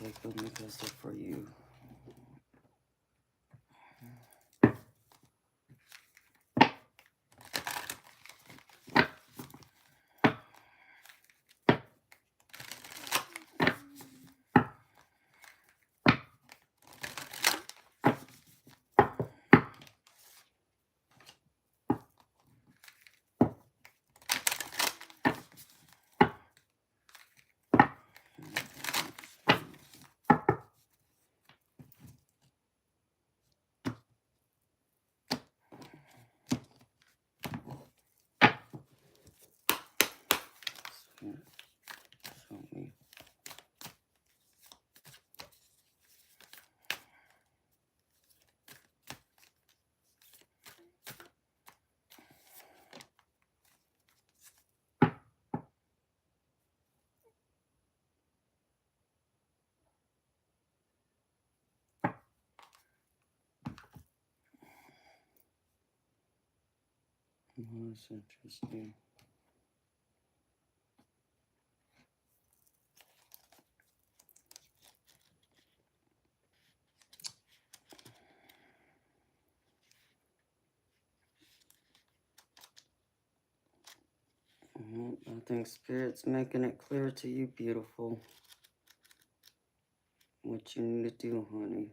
take them because they're for you. Show me. Oh, that's interesting. I think Spirit's making it clear to you, beautiful, what you need to do, honey.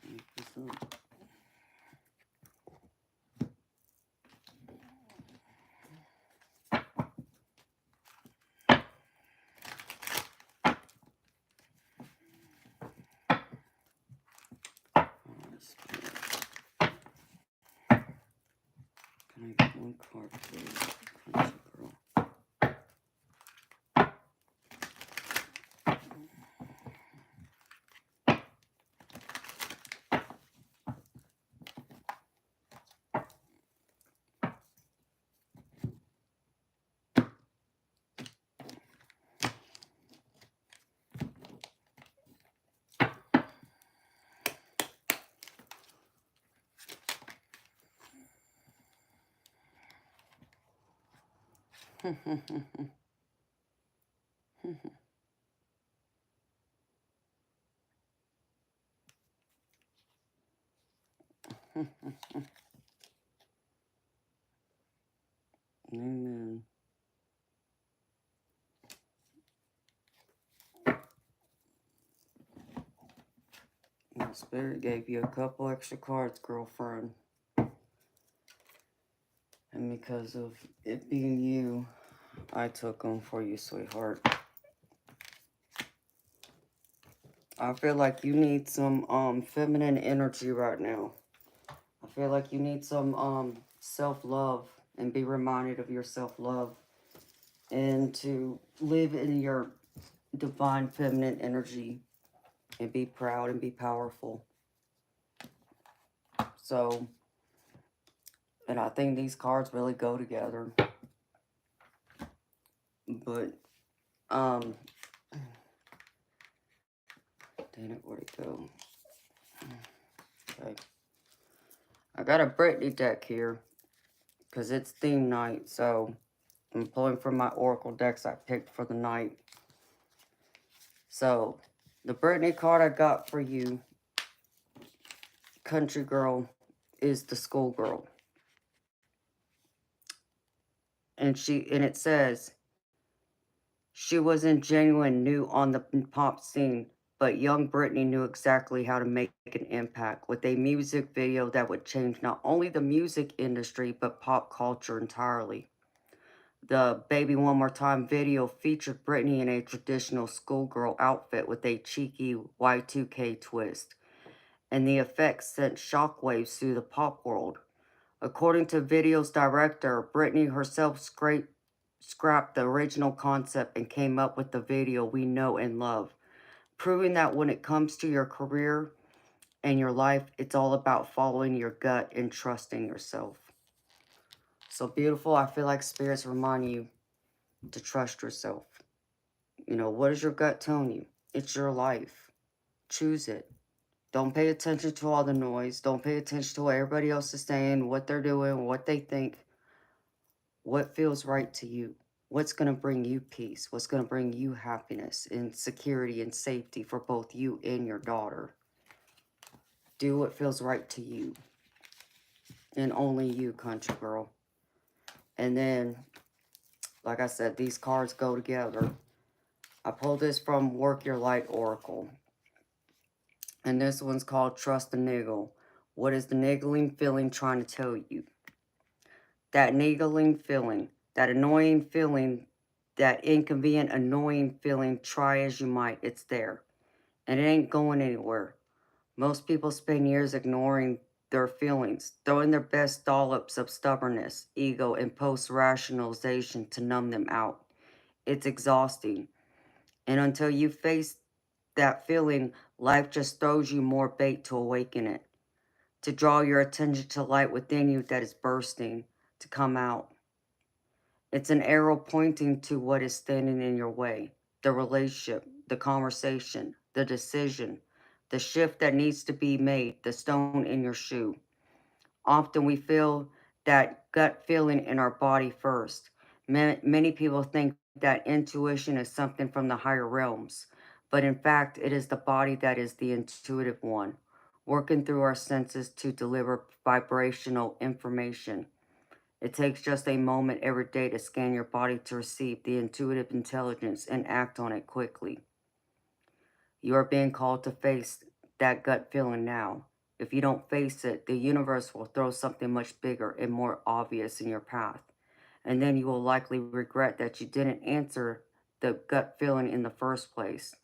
Make this up. Can I get one card, please? Country girl. Amen. Well, Spirit gave you a couple extra cards, girlfriend. And because of it being you, I took them for you, sweetheart. I feel like you need some feminine energy right now. I feel like you need some self-love and be reminded of your self-love and to live in your divine feminine energy and be proud and be powerful. So, and I think these cards really go together. But, dang it, where'd it go? Okay. I got a Brittany deck here because it's theme night, so I'm pulling from my Oracle decks I picked for the night. So, the Brittany card I got for you, country girl, is the schoolgirl. And it says, she wasn't genuine new on the pop scene, but young Britney knew exactly how to make an impact with a music video that would change not only the music industry, but pop culture entirely. The Baby One More Time video featured Britney in a traditional schoolgirl outfit with a cheeky Y2K twist, and the effects sent shockwaves through the pop world. According to video's director, Brittany herself scrapped the original concept and came up with the video we know and love, proving that when it comes to your career and your life, it's all about following your gut and trusting yourself. So beautiful. I feel like spirits remind you to trust yourself. You know, what is your gut telling you? It's your life. Choose it. Don't pay attention to all the noise. Don't pay attention to what everybody else is saying, what they're doing, what they think. What feels right to you? What's going to bring you peace? What's going to bring you happiness and security and safety for both you and your daughter? Do what feels right to you. And only you, country girl. And then, like I said, these cards go together. I pulled this from Work Your Light Oracle. And this one's called Trust the Niggle. What is the niggling feeling trying to tell you? That niggling feeling, that annoying feeling, that inconvenient, annoying feeling, try as you might, it's there. And it ain't going anywhere. Most people spend years ignoring their feelings, throwing their best dollops of stubbornness, ego, and post-rationalization to numb them out. It's exhausting. And until you face that feeling, life just throws you more bait to awaken it, to draw your attention to light within you that is bursting to come out. It's an arrow pointing to what is standing in your way, the relationship, the conversation, the decision, the shift that needs to be made, the stone in your shoe. Often we feel that gut feeling in our body first. Many people think that intuition is something from the higher realms, but in fact, it is the body that is the intuitive one, working through our senses to deliver vibrational information. It takes just a moment every day to scan your body to receive the intuitive intelligence and act on it quickly. You are being called to face that gut feeling now. If you don't face it, the universe will throw something much bigger and more obvious in your path. And then you will likely regret that you didn't answer the gut feeling in the first place.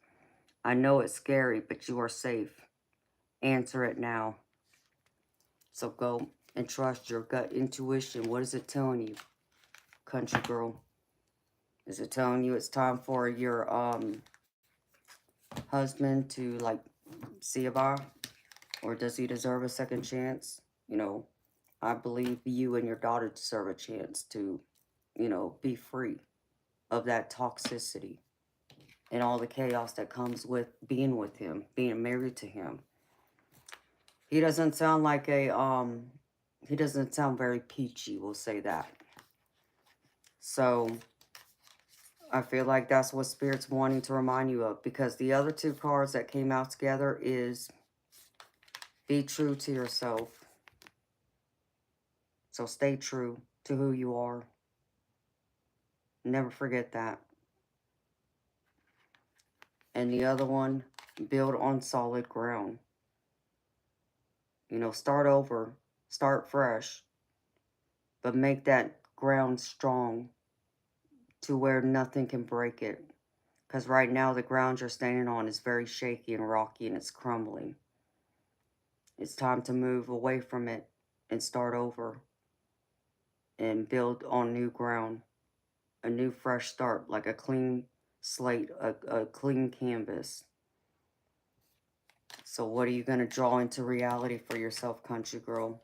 I know it's scary, but you are safe. Answer it now. So go and trust your gut intuition. What is it telling you, country girl? Is it telling you it's time for your husband to like see about? Or does he deserve a second chance? You know, I believe you and your daughter deserve a chance to, you know, be free of that toxicity and all the chaos that comes with being with him, being married to him. He doesn't sound like he doesn't sound very peachy, we'll say that. So I feel like that's what Spirit's wanting to remind you of, because the other two cards that came out together is be true to yourself. So stay true to who you are. Never forget that. And the other one, build on solid ground. You know, start over, start fresh, but make that ground strong to where nothing can break it. Because right now the ground you're standing on is very shaky and rocky and it's crumbling. It's time to move away from it and start over and build on new ground. A new fresh start, like a clean slate, a clean canvas. So what are you going to draw into reality for yourself, country girl?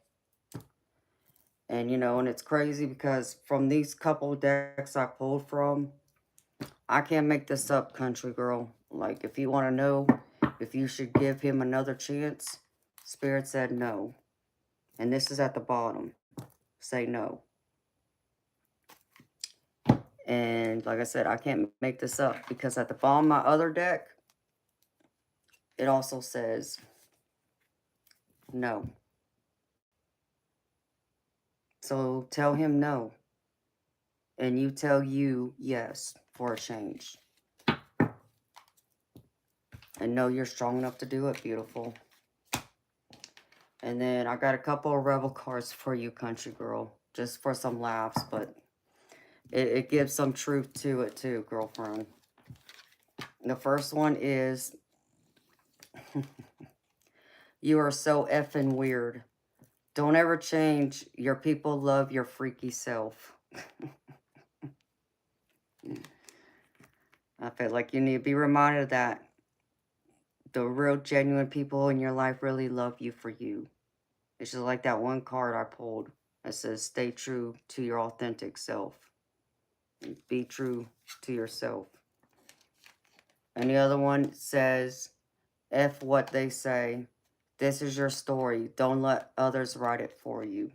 And, you know, and it's crazy because from these couple decks I pulled from, I can't make this up, country girl. Like, if you want to know if you should give him another chance, Spirit said no. And this is at the bottom. Say no. And like I said, I can't make this up because at the bottom of my other deck, it also says no. So tell him no. And you tell you yes for a change. And know you're strong enough to do it, beautiful. And then I got a couple of rebel cards for you, country girl. Just for some laughs, but it gives some truth to it too, girlfriend. The first one is, you are so effing weird. Don't ever change. Your people love your freaky self. I feel like you need to be reminded that the real genuine people in your life really love you for you. It's just like that one card I pulled that says, stay true to your authentic self. Be true to yourself. And the other one says, F what they say. This is your story. Don't let others write it for you.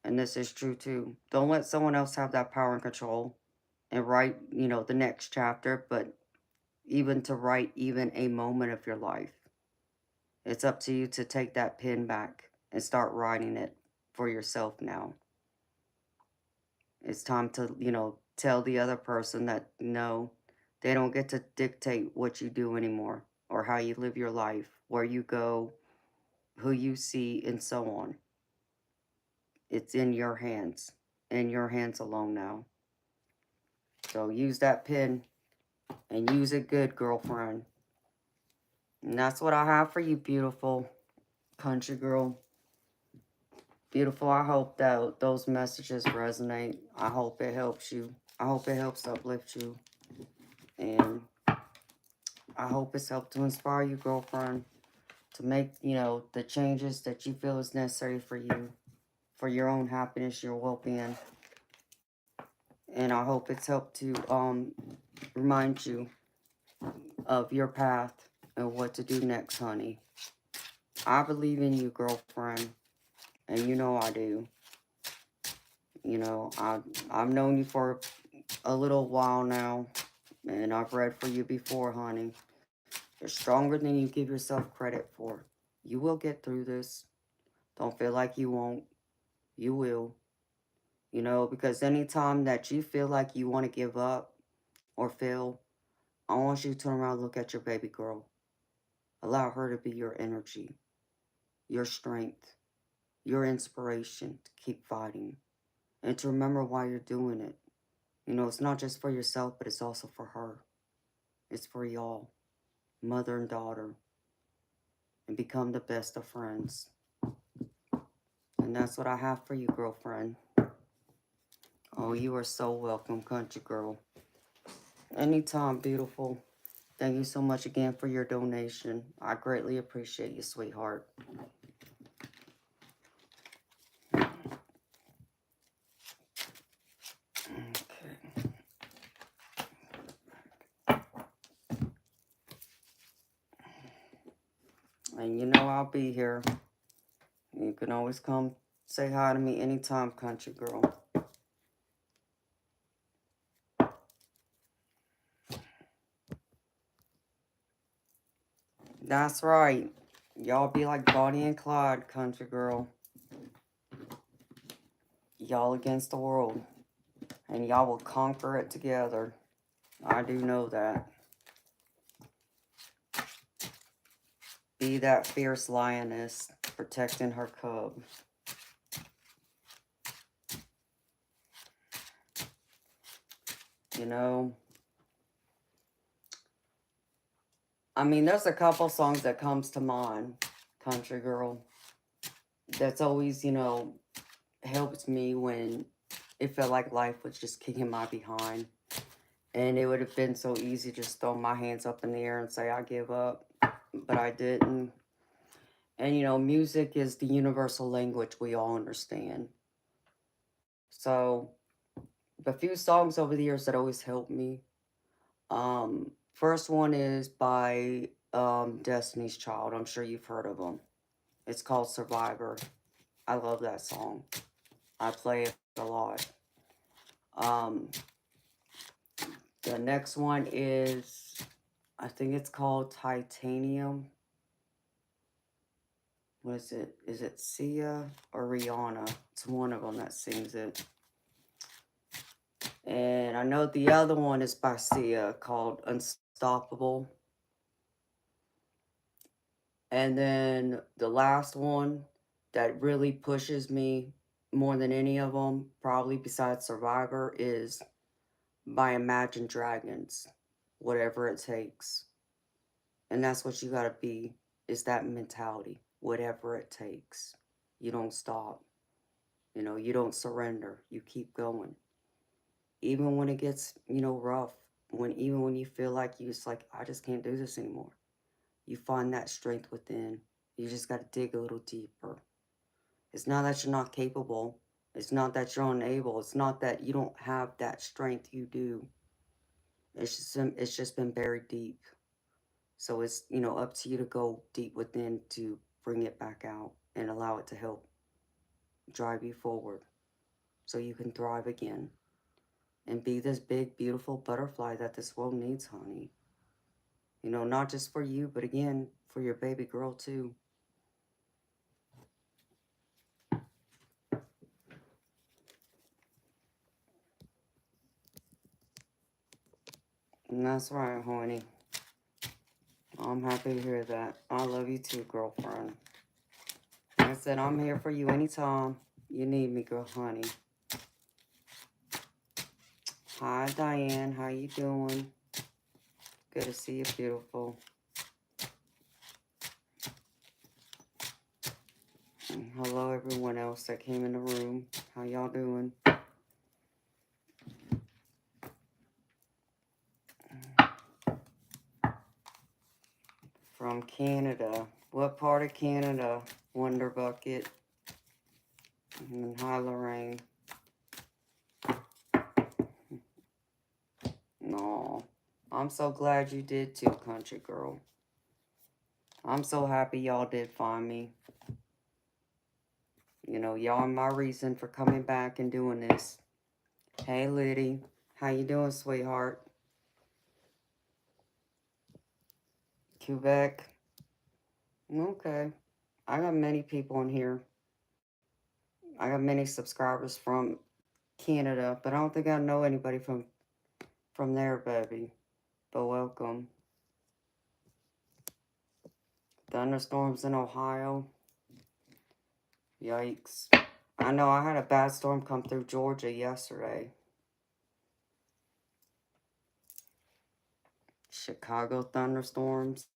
And this is true too. Don't let someone else have that power and control and write, the next chapter, but even to write even a moment of your life. It's up to you to take that pen back and start writing it for yourself now. It's time to, tell the other person that no, they don't get to dictate what you do anymore or how you live your life, where you go, who you see, and so on. It's in your hands alone now. So use that pen and use it good, girlfriend. And that's what I have for you, beautiful country girl. Beautiful, I hope that those messages resonate. I hope it helps you. I hope it helps uplift you. And I hope it's helped to inspire you, girlfriend, to make, the changes that you feel is necessary for you, for your own happiness, your well-being. And I hope it's helped to remind you of your path and what to do next, honey. I believe in you, girlfriend, and you know I do. I've known you for a little while now, and I've read for you before, honey. You're stronger than you give yourself credit for. You will get through this. Don't feel like you won't. You will. Because anytime that you feel like you want to give up or fail, I want you to turn around and look at your baby girl. Allow her to be your energy, your strength, your inspiration to keep fighting, and to remember why you're doing it. It's not just for yourself, but it's also for her. It's for y'all, mother and daughter, and become the best of friends. And that's what I have for you, girlfriend. Oh, you are so welcome, country girl. Anytime, beautiful. Thank you so much again for your donation. I greatly appreciate you, sweetheart. Okay. And I'll be here. You can always come say hi to me anytime, country girl. That's right. Y'all be like Bonnie and Clyde, country girl. Y'all against the world. And y'all will conquer it together. I do know that. Be that fierce lioness protecting her cub. There's a couple songs that comes to mind, country girl. That's always, helped me when it felt like life was just kicking my behind. And it would have been so easy to just throw my hands up in the air and say, I give up. But I didn't. And, music is the universal language we all understand. So, the few songs over the years that always helped me. First one is by Destiny's Child. I'm sure you've heard of them. It's called Survivor. I love that song. I play it a lot. The next one is, I think it's called Titanium. What is it? Is it Sia or Rihanna? It's one of them that sings it. And I know the other one is by Sia called Unstoppable. And then the last one that really pushes me more than any of them, probably besides Survivor, is by Imagine Dragons. Whatever it takes. And that's what you gotta be, is that mentality. Whatever it takes. You don't stop. You know, you don't surrender. You keep going. Even when it gets, you know, rough, even when you feel like I just can't do this anymore. You find that strength within. You just got to dig a little deeper. It's not that you're not capable. It's not that you're unable. It's not that you don't have that strength. You do. It's just been buried deep. So it's, you know, up to you to go deep within to bring it back out and allow it to help drive you forward so you can thrive again and be this big, beautiful butterfly that this world needs, honey. You know, not just for you, but again, for your baby girl too. And that's right, honey. I'm happy to hear that. I love you too, girlfriend. Like I said, I'm here for you anytime you need me, girl, honey. Hi, Diane. How you doing? Good to see you, beautiful. And hello, everyone else that came in the room. How y'all doing? From Canada. What part of Canada? Wonder Bucket. And hi, Lorraine. No, I'm so glad you did too, country girl. I'm so happy y'all did find me. You know, y'all are my reason for coming back and doing this. Hey, Liddy. How you doing, sweetheart? Quebec. Okay. I got many people in here. I got many subscribers from Canada, but I don't think I know anybody from there, baby. But welcome. Thunderstorms in Ohio. Yikes. I know I had a bad storm come through Georgia yesterday. Chicago thunderstorms.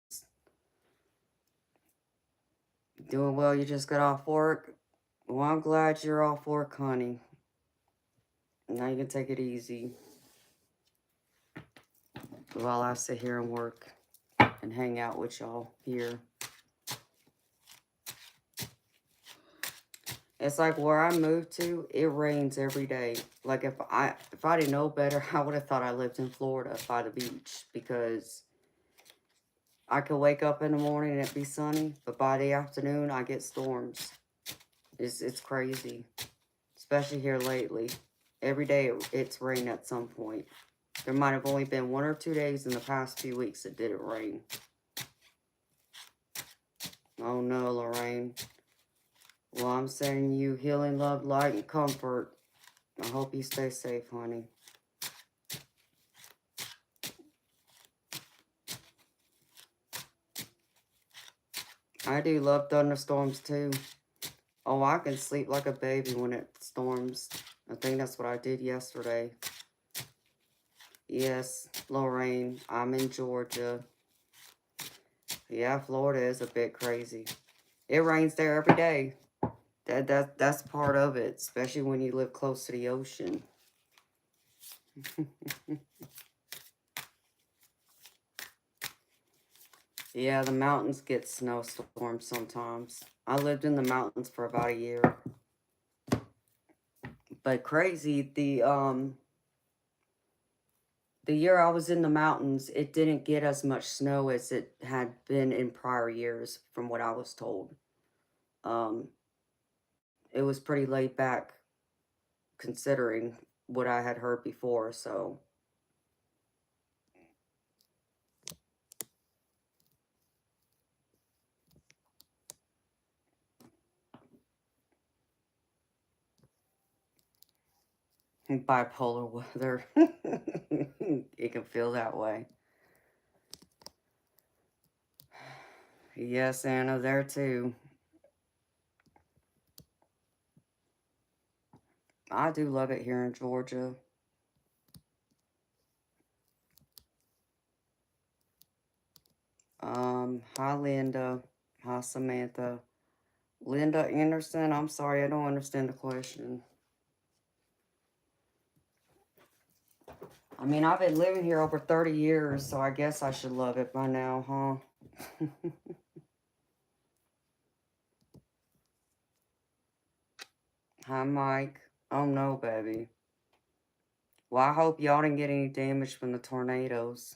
Doing well, you just got off work? Well, I'm glad you're off work, honey. Now you can take it easy while I sit here and work and hang out with y'all here. It's like where I moved to, it rains every day. Like if I didn't know better, I would have thought I lived in Florida by the beach, because I could wake up in the morning and it be sunny, but by the afternoon I get storms. It's crazy, especially here lately. Every day it's rained at some point. There might have only been 1 or 2 days in the past few weeks that didn't rain. Oh no, Lorraine. Well, I'm sending you healing, love, light, and comfort. I hope you stay safe, honey. I do love thunderstorms too. Oh, I can sleep like a baby when it storms. I think that's what I did yesterday. Yes, Lorraine, I'm in Georgia. Yeah, Florida is a bit crazy. It rains there every day. That's part of it, especially when you live close to the ocean. Yeah, the mountains get snowstorms sometimes. I lived in the mountains for about a year. But crazy, the year I was in the mountains, it didn't get as much snow as it had been in prior years, from what I was told. Um, it was pretty laid back considering what I had heard before, so. Bipolar weather. It can feel that way. Yes, Anna, there too. I do love it here in Georgia. Hi Linda. Hi Samantha. Linda Anderson, I'm sorry, I don't understand the question. I mean, I've been living here over 30 years, so I guess I should love it by now, huh? Hi, Mike. Oh, no, baby. Well, I hope y'all didn't get any damage from the tornadoes.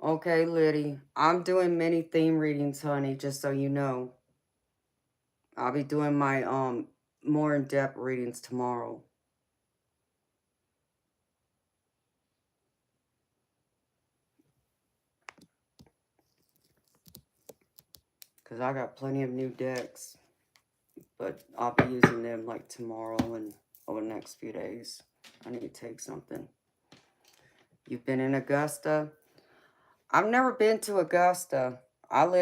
Okay, Liddy. I'm doing many theme readings, honey, just so you know. I'll be doing my more in-depth readings tomorrow. Because I got plenty of new decks. But I'll be using them like tomorrow and over the next few days. I need to take something. You've been in Augusta? I've never been to Augusta. I'm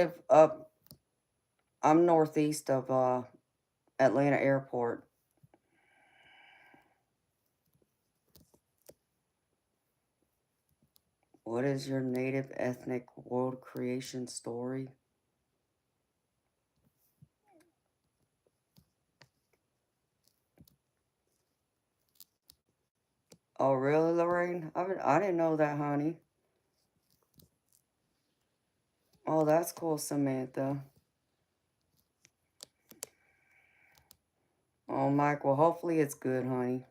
northeast of Atlanta Airport. What is your native ethnic world creation story? Oh, really, Lorraine? I didn't know that, honey. Oh, that's cool, Samantha. Oh, Mike, well, hopefully it's good, honey.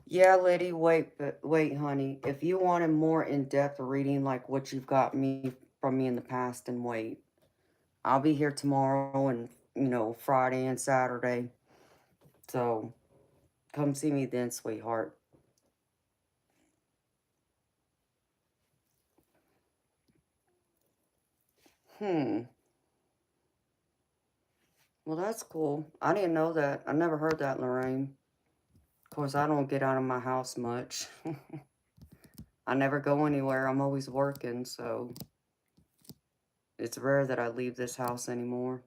Yeah, Liddy, wait, honey. If you want a more in-depth reading like what you've got from me in the past, then wait. I'll be here tomorrow and, Friday and Saturday. So, come see me then, sweetheart. Well, that's cool. I didn't know that. I never heard that, Lorraine. Of course, I don't get out of my house much. I never go anywhere. I'm always working, so it's rare that I leave this house anymore.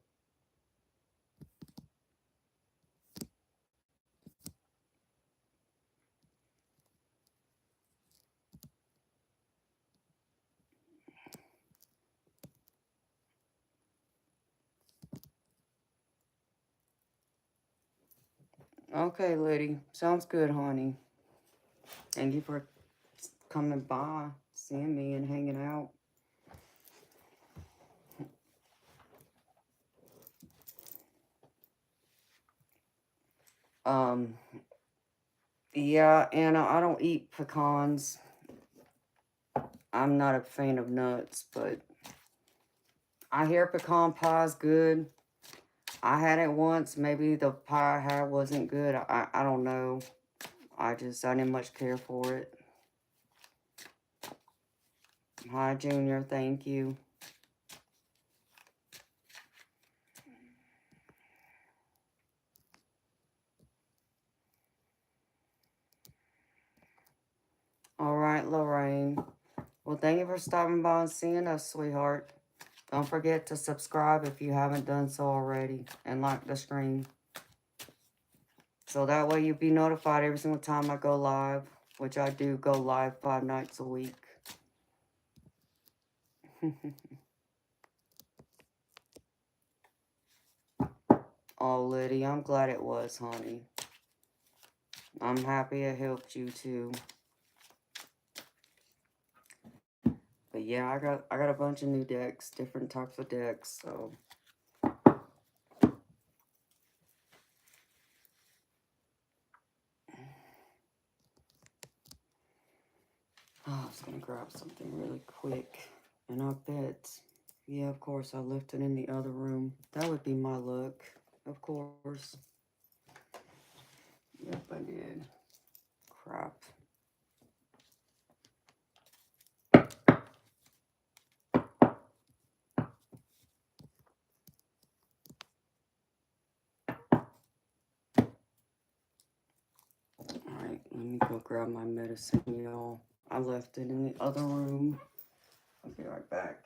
Okay, Liddy. Sounds good, honey. Thank you for coming by, seeing me, and hanging out. Yeah, Anna, I don't eat pecans. I'm not a fan of nuts, but I hear pecan pie's good. I had it once. Maybe the pie I had wasn't good. I don't know. I didn't much care for it. Hi, Junior. Thank you. All right, Lorraine. Well, thank you for stopping by and seeing us, sweetheart. Don't forget to subscribe if you haven't done so already, and like the stream. So that way you'll be notified every single time I go live, which I do go live 5 nights a week. Oh, Liddy, I'm glad it was, honey. I'm happy it helped you too. But yeah, I got a bunch of new decks, different types of decks, so. Oh, I was gonna grab something really quick. And I bet, yeah, of course, I left it in the other room. That would be my luck, of course. Yep, I did. Crap. Alright, let me go grab my medicine, y'all. I left it in the other room. I'll be right back.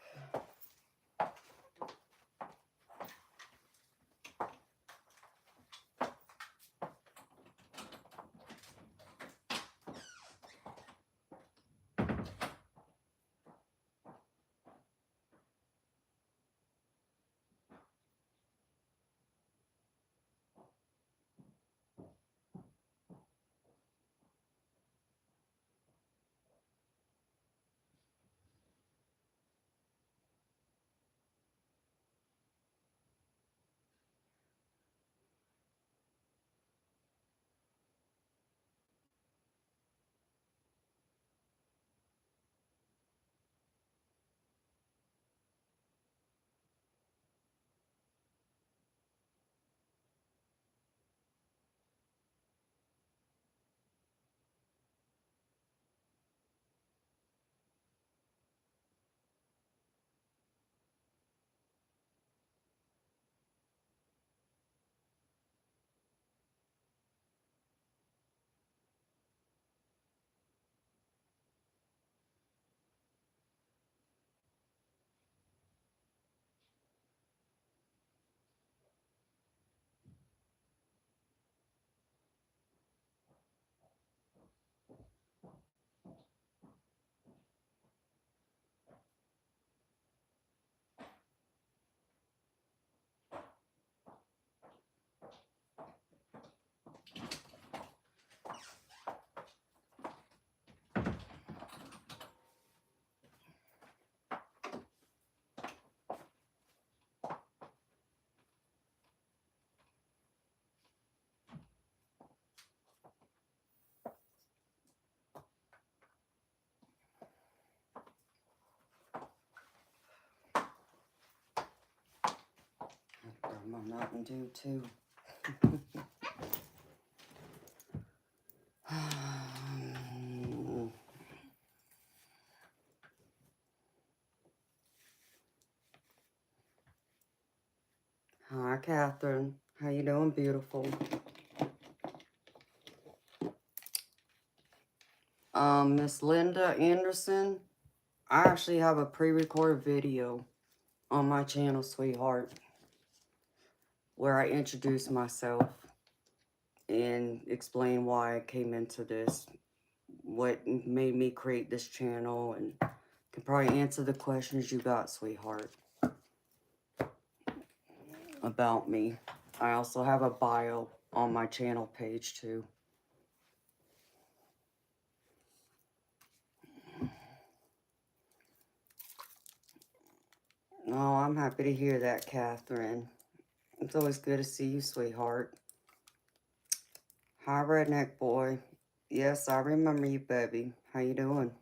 Mountain Dew too. Hi, Catherine. How you doing, beautiful? Miss Linda Anderson, I actually have a pre-recorded video on my channel, sweetheart, where I introduce myself and explain why I came into this, what made me create this channel, and can probably answer the questions you got, sweetheart, about me. I also have a bio on my channel page, too. Oh, I'm happy to hear that, Catherine. It's always good to see you, sweetheart. Hi, Redneck Boy. Yes, I remember you, baby. How you doing?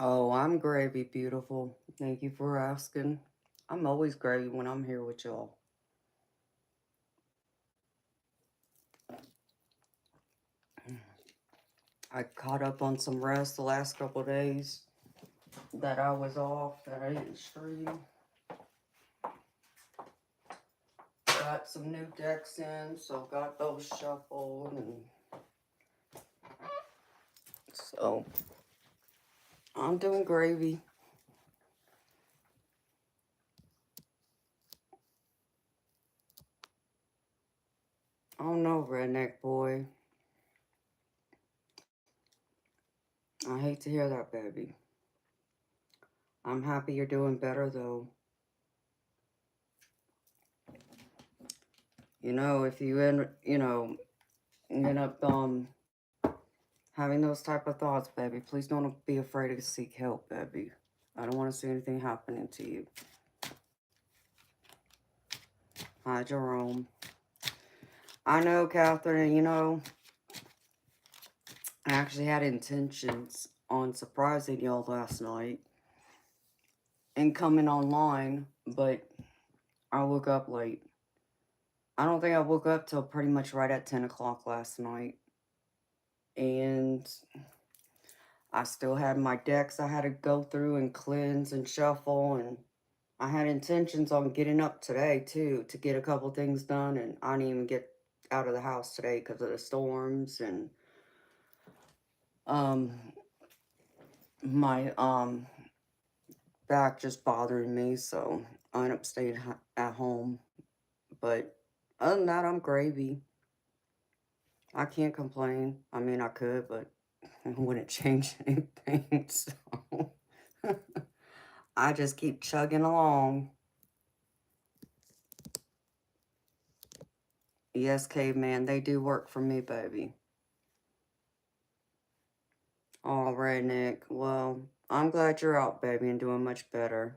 Oh, I'm gravy, beautiful. Thank you for asking. I'm always gravy when I'm here with y'all. I caught up on some rest the last couple days that I was off, that I didn't stream. Got some new decks in, so got those shuffled, and so I'm doing gravy. Oh no, Redneck Boy. I hate to hear that, baby. I'm happy you're doing better, though. You know, if you end up having those type of thoughts, baby, please don't be afraid to seek help, baby. I don't want to see anything happening to you. Hi, Jerome. I know, Catherine, you know, I actually had intentions on surprising y'all last night and coming online, but I woke up late. I don't think I woke up till pretty much right at 10 o'clock last night. And I still had my decks I had to go through and cleanse and shuffle, and I had intentions on getting up today too to get a couple things done, and I didn't even get out of the house today because of the storms, and my back just bothering me, so I ended up staying at home. But other than that, I'm gravy. I can't complain. I mean, I could, but it wouldn't change anything, so I just keep chugging along. Yes, caveman, they do work for me, baby. All right, Nick. Well, I'm glad you're out, baby, and doing much better.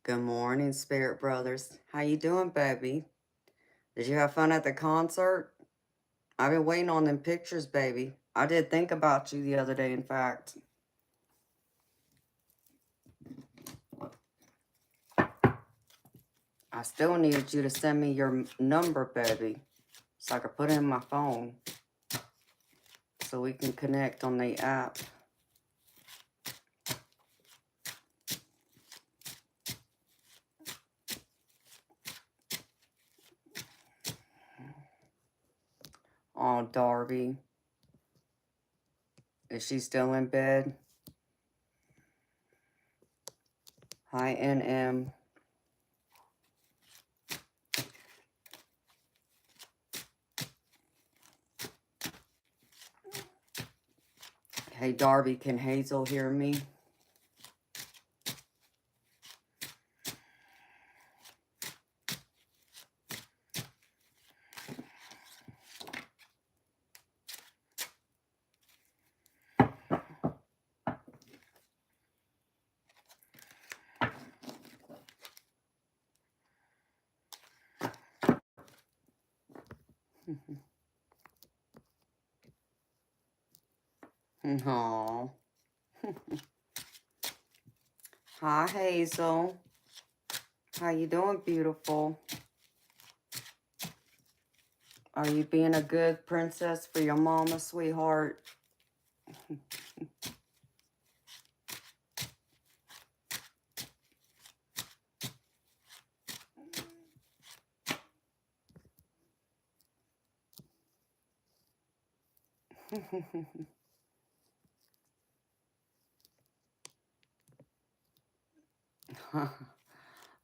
Good morning, Spirit Brothers. How you doing, baby? Did you have fun at the concert? I've been waiting on them pictures, baby. I did think about you the other day, in fact. I still needed you to send me your number, baby, so I could put it in my phone so we can connect on the app. Oh, Darby. Is she still in bed? Hi, NM. Hey, Darby, can Hazel hear me? Aww. Hi, Hazel. How you doing, beautiful? Are you being a good princess for your mama, sweetheart?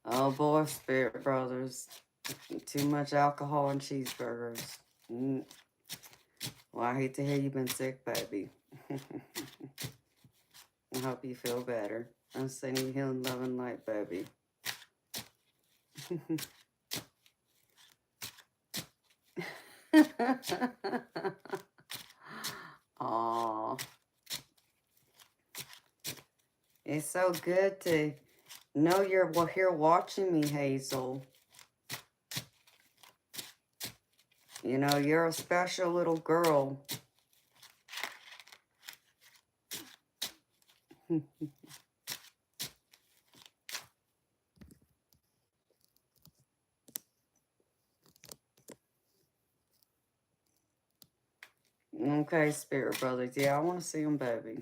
Oh boy, Spirit Brothers. Too much alcohol and cheeseburgers. Mm. Well, I hate to hear you've been sick, baby. I hope you feel better. I'm sending you healing, love, and light, baby. Aw. It's so good to know you're here watching me, Hazel. You know, you're a special little girl. Okay, Spirit Brothers. Yeah, I want to see them, baby.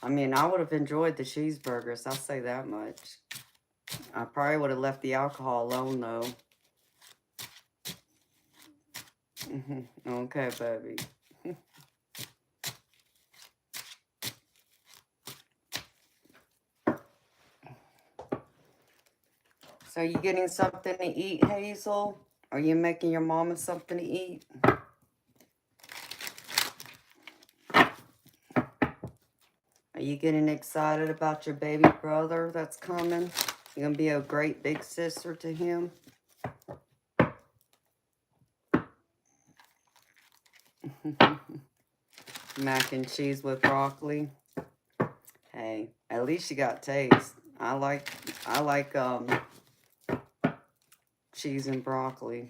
I mean, I would have enjoyed the cheeseburgers. I'll say that much. I probably would have left the alcohol alone, though. Okay, baby. So, you getting something to eat, Hazel? Are you making your mama something to eat? Are you getting excited about your baby brother that's coming? You're going to be a great big sister to him? Mac and cheese with broccoli. Hey, at least you got taste. I like cheese and broccoli.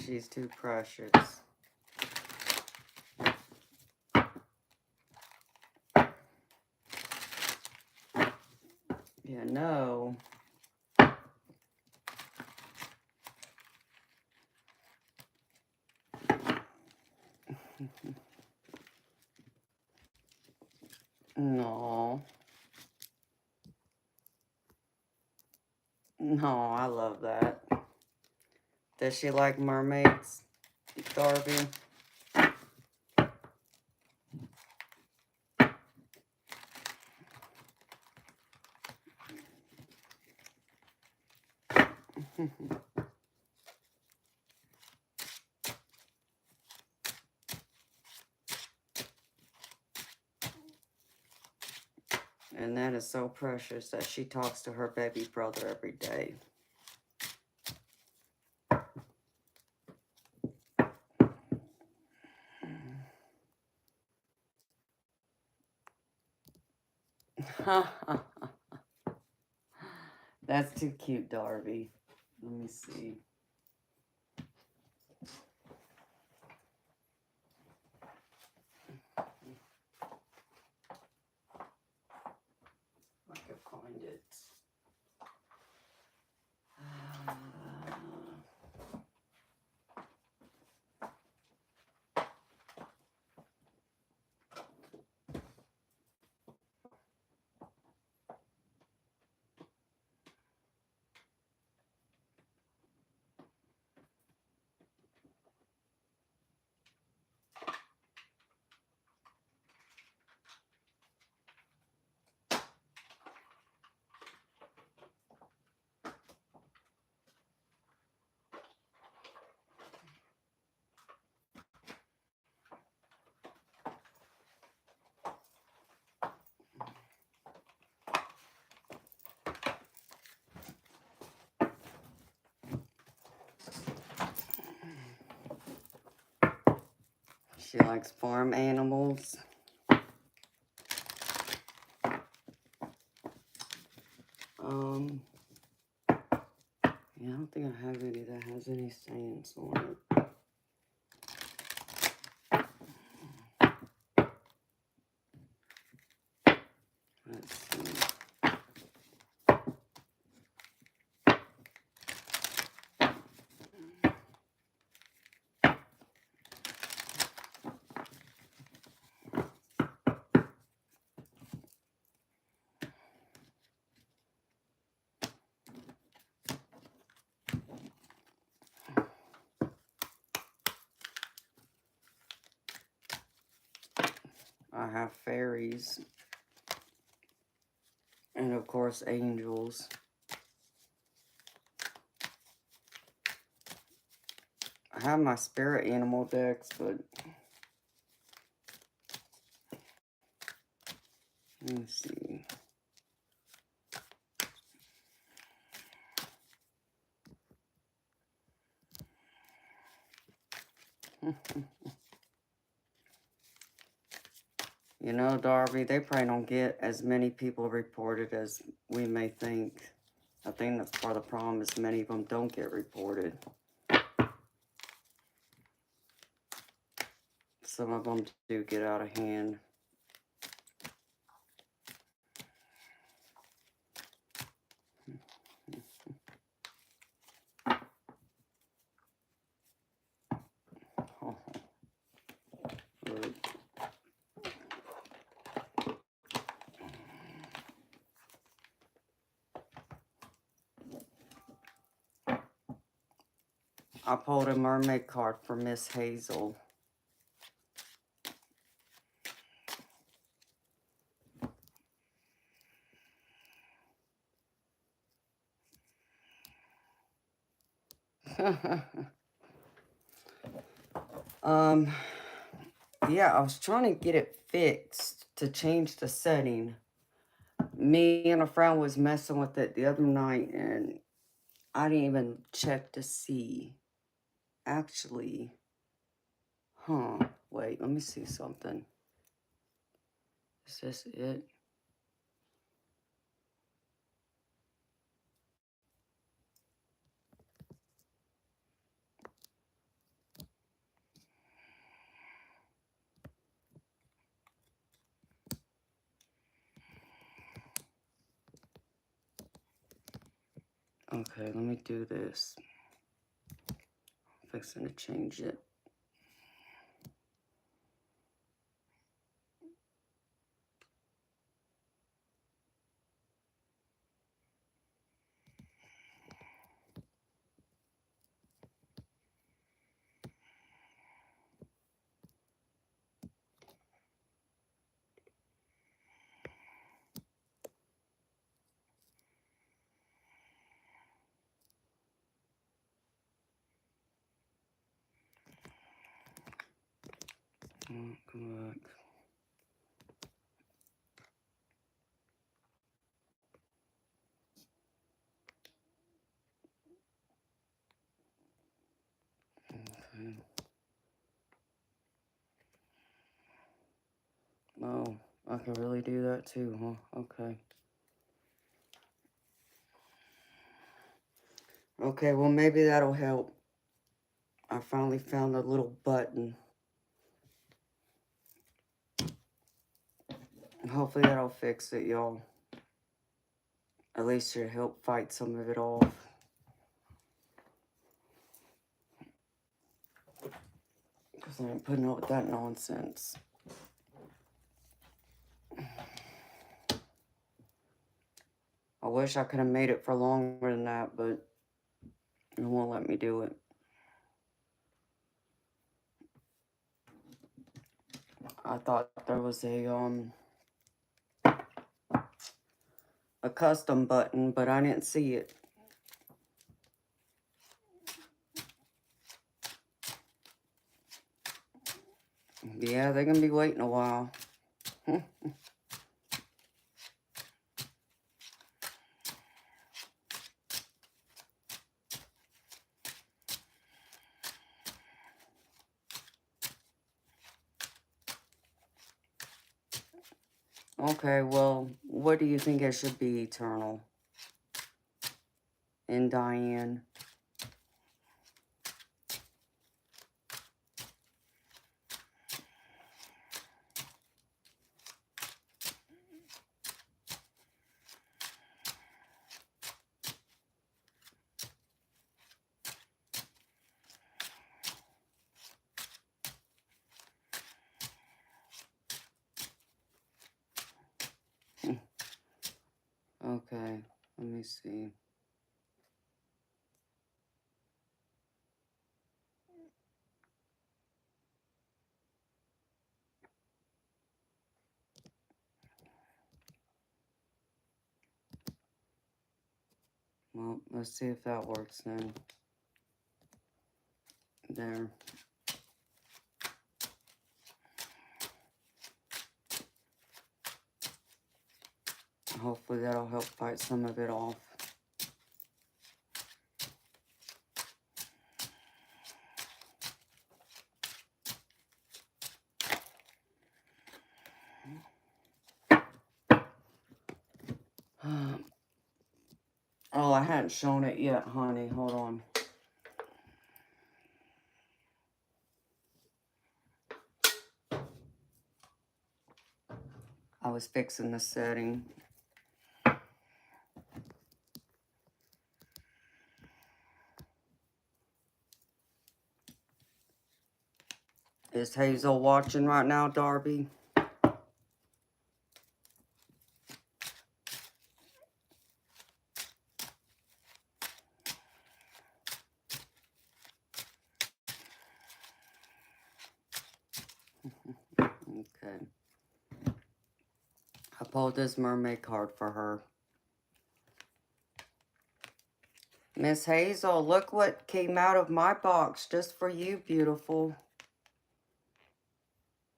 She's too precious. Yeah, no. No. No, I love that. Does she like mermaids, Darby? And that is so precious that she talks to her baby brother every day. That's too cute, Darby. Let me see. I can find it. She likes farm animals. Yeah, I don't think I have any that has any sayings on it. Let's see. I have fairies. And of course, angels. I have my spirit animal decks, but let me see. You know, Darby, they probably don't get as many people reported as we may think. I think that's part of the problem is many of them don't get reported. Some of them do get out of hand. Oh, good. I pulled a mermaid card for Miss Hazel. Yeah, I was trying to get it fixed to change the setting. Me and a friend was messing with it the other night, and I didn't even check to see. Actually, wait, let me see something. Is this it? Okay, let me do this. I'm fixing to change it. Oh, come back. Okay. Oh, I can really do that too, huh? Okay. Okay, well, maybe that'll help. I finally found a little button. Hopefully that'll fix it, y'all. At least it'll help fight some of it off. Because I ain't putting up with that nonsense. I wish I could have made it for longer than that, but it won't let me do it. I thought there was a custom button, but I didn't see it. Yeah, they're gonna be waiting a while. Okay, well, what do you think it should be, Eternal? and Diane. Okay, let me see. Well, let's see if that works then. There. Hopefully that'll help fight some of it off. Oh, I hadn't shown it yet, honey. Hold on. I was fixing the setting. Is Hazel watching right now, Darby? Okay. I pulled this mermaid card for her. Miss Hazel, look what came out of my box just for you, beautiful.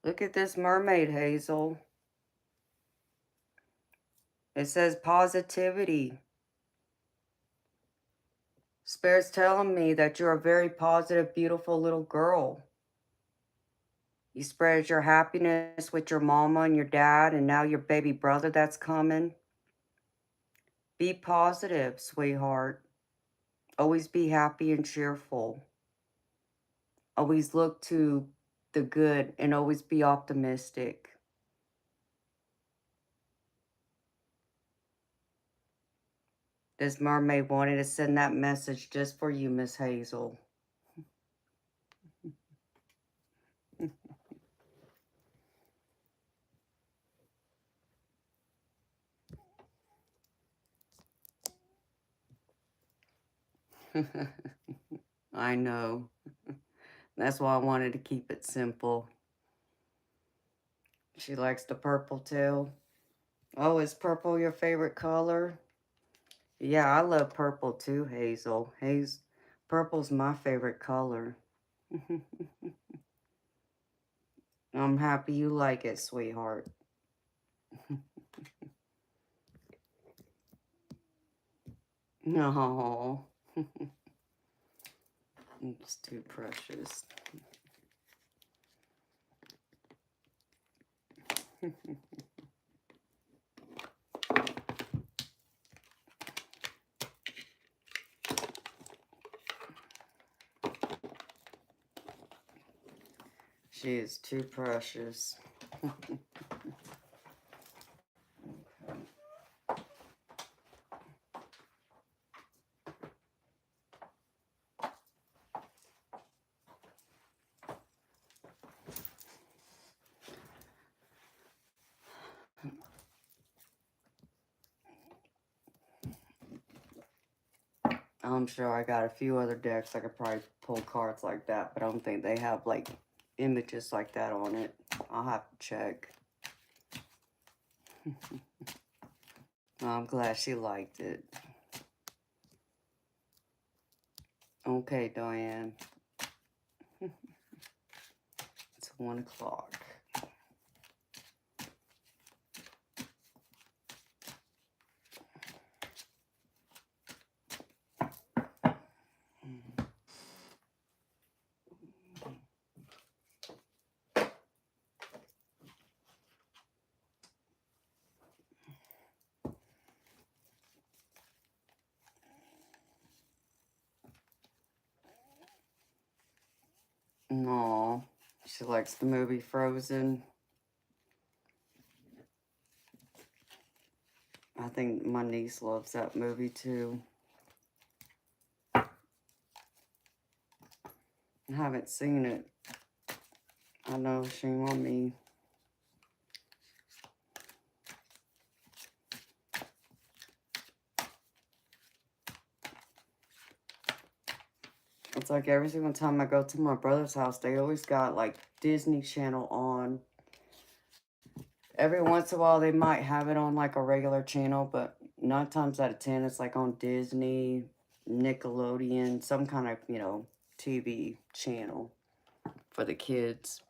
Look at this mermaid, Hazel. It says positivity. Spirit's telling me that you're a very positive, beautiful little girl. You spread your happiness with your mama and your dad and now your baby brother that's coming. Be positive, sweetheart. Always be happy and cheerful. Always look to the good and always be optimistic. This mermaid wanted to send that message just for you, Miss Hazel. I know. That's why I wanted to keep it simple. She likes the purple too. Oh, is purple your favorite color? Yeah, I love purple too, Hazel. Purple's my favorite color. I'm happy you like it, sweetheart. No. It's too precious. She is too precious. I'm sure I got a few other decks I could probably pull cards like that, but I don't think they have like images like that on it. I'll have to check. I'm glad she liked it. Okay, Diane. It's 1 o'clock. No, she likes the movie Frozen. I think my niece loves that movie too. I haven't seen it. I know, shame on me. It's like every single time I go to my brother's house, they always got like Disney Channel on. Every once in a while, they might have it on like a regular channel, but 9 times out of 10, it's like on Disney, Nickelodeon, some kind of, you know, TV channel for the kids.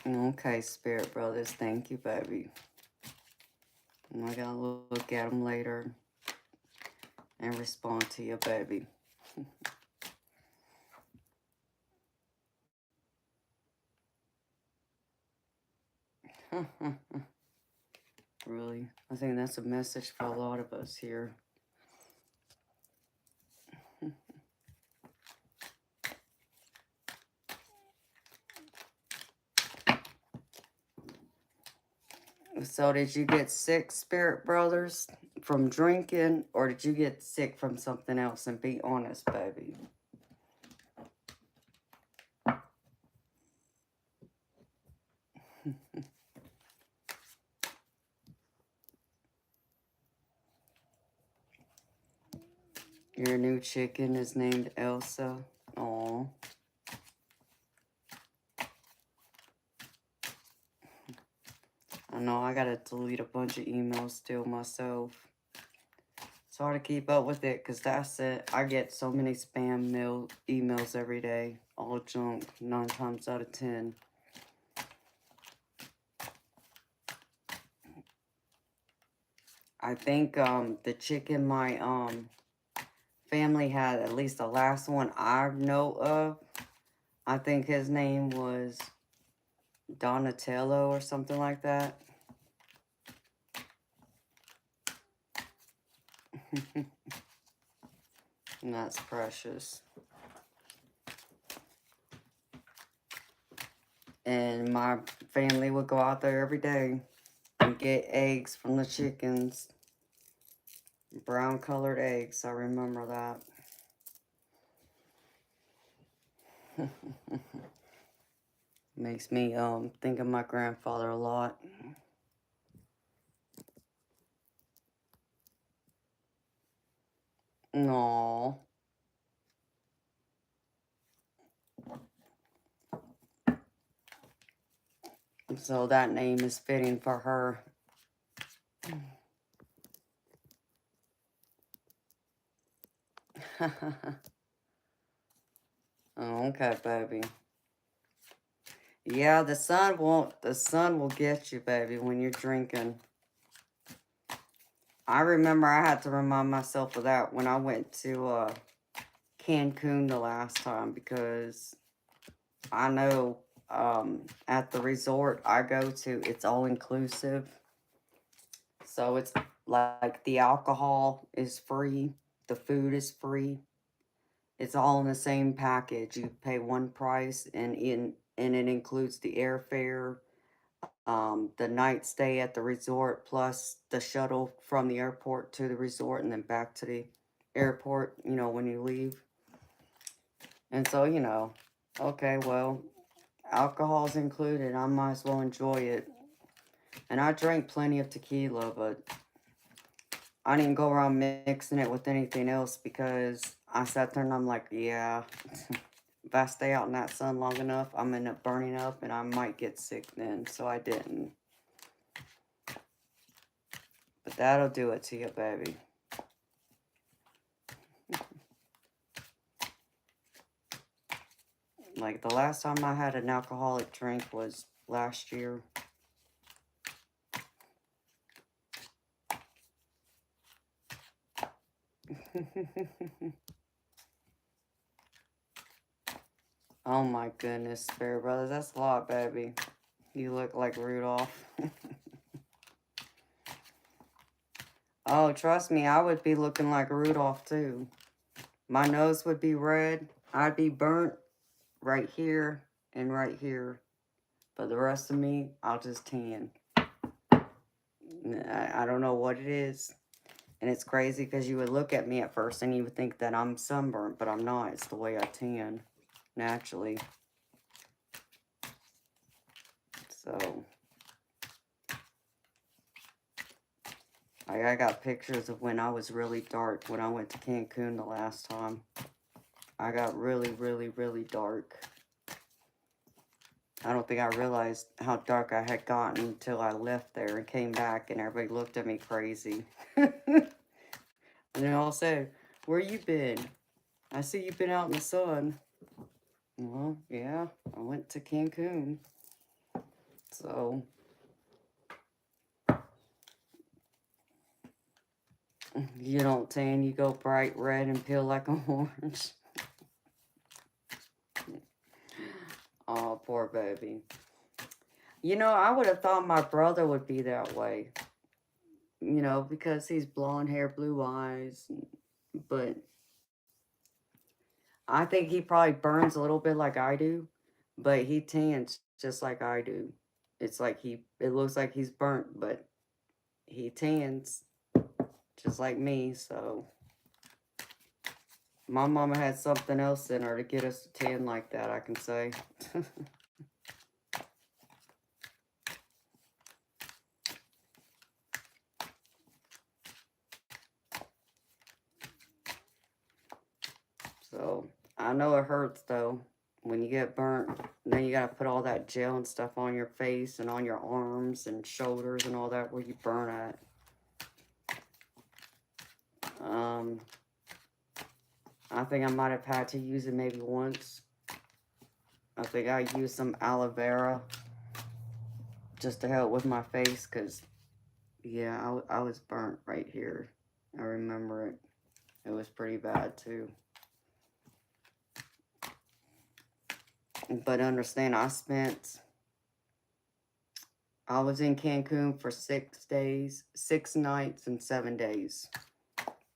Okay, Spirit Brothers, thank you, baby. And I gotta look at them later and respond to you, baby. Really, I think that's a message for a lot of us here. So did you get sick, Spirit Brothers, from drinking, or did you get sick from something else? And be honest, baby. Your new chicken is named Elsa. Aw. I know, I gotta delete a bunch of emails still myself. It's hard to keep up with it, because that's it. I get so many spam emails every day. All junk, 9 times out of 10. I think the chicken my family had, at least the last one I know of, I think his name was Donatello or something like that. And that's precious. And my family would go out there every day and get eggs from the chickens. Brown colored eggs, I remember that. Makes me think of my grandfather a lot. No. So that name is fitting for her. Okay, baby. Yeah, the sun will get you, baby, when you're drinking. I remember I had to remind myself of that when I went to Cancun the last time, because I know at the resort I go to, it's all inclusive. So it's like the alcohol is free, the food is free. It's all in the same package. You pay one price, and it includes the airfare, the night stay at the resort, plus the shuttle from the airport to the resort and then back to the airport, you know, when you leave. And so, you know, okay, well, alcohol's included. I might as well enjoy it. And I drank plenty of tequila, but I didn't go around mixing it with anything else, because I sat there and I'm like, yeah, if I stay out in that sun long enough, I'm going to end up burning up and I might get sick then. So I didn't. But that'll do it to you, baby. Like, the last time I had an alcoholic drink was last year. Oh my goodness, Spirit Brothers, that's a lot, baby. You look like Rudolph. Oh, trust me, I would be looking like Rudolph too. My nose would be red. I'd be burnt right here and right here. But the rest of me, I'll just tan. I don't know what it is. And it's crazy because you would look at me at first and you would think that I'm sunburnt, but I'm not. It's the way I tan naturally. So, I got pictures of when I was really dark when I went to Cancun the last time. I got really, really, really dark. I don't think I realized how dark I had gotten until I left there and came back and everybody looked at me crazy. And they all said, "Where you been? I see you've been out in the sun." Well, yeah, I went to Cancun. So, you don't tan, you go bright red and peel like an orange. Oh, poor baby. You know, I would have thought my brother would be that way. You know, because he's blonde hair, blue eyes. But I think he probably burns a little bit like I do. But he tans just like I do. It's like it looks like he's burnt, but he tans just like me. So my mama had something else in her to get us to tan like that, I can say. So, I know it hurts, though, when you get burnt. Then you gotta put all that gel and stuff on your face and on your arms and shoulders and all that where you burn at. I think I might have had to use it maybe once. I think I used some aloe vera just to help with my face, because, yeah, I was burnt right here. I remember it. It was pretty bad, too. But understand, I was in Cancun for 6 days, 6 nights, and 7 days.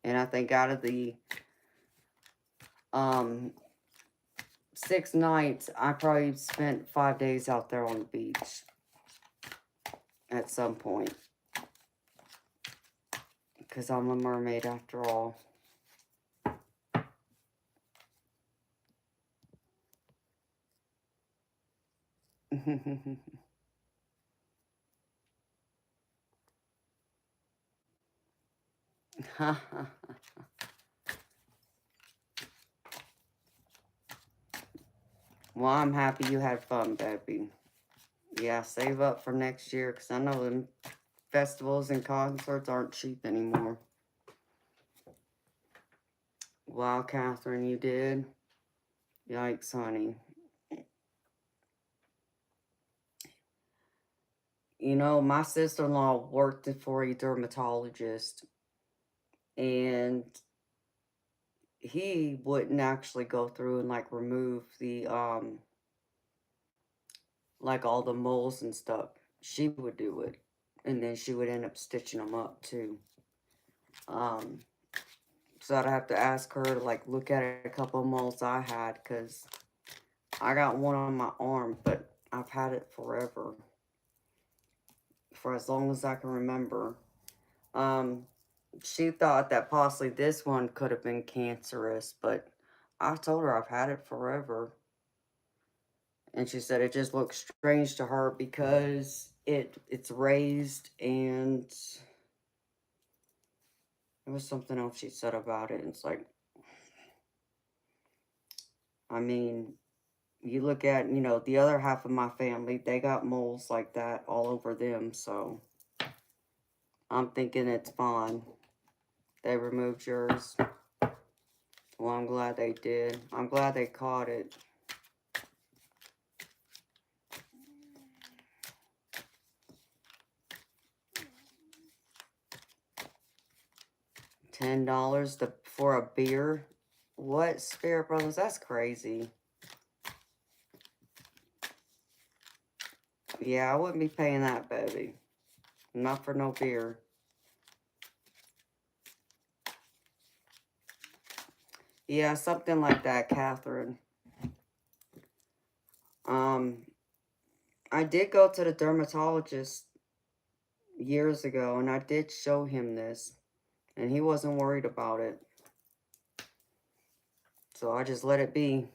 And I think out of the 6 nights, I probably spent 5 days out there on the beach at some point. Because I'm a mermaid after all. Well, I'm happy you had fun, baby. Yeah, save up for next year, because I know them festivals and concerts aren't cheap anymore. Wow, Catherine, you did? Yikes, honey. You know, my sister-in-law worked for a dermatologist, and he wouldn't actually go through and, like, remove the, like, all the moles and stuff. She would do it, and then she would end up stitching them up, too. So I'd have to ask her to, like, look at a couple of moles I had, because I got one on my arm, but I've had it forever. For as long as I can remember. She thought that possibly this one could have been cancerous, but I told her I've had it forever. And she said it just looks strange to her because it's raised, and there was something else she said about it. And it's like, I mean, you look at, you know, the other half of my family, they got moles like that all over them, so I'm thinking it's fine. They removed yours. Well, I'm glad they did. I'm glad they caught it. $10 for a beer? What, Spirit Brothers? That's crazy. Yeah, I wouldn't be paying that, baby. Not for no beer. Yeah, something like that, Catherine. I did go to the dermatologist years ago, and I did show him this, and he wasn't worried about it. So I just let it be.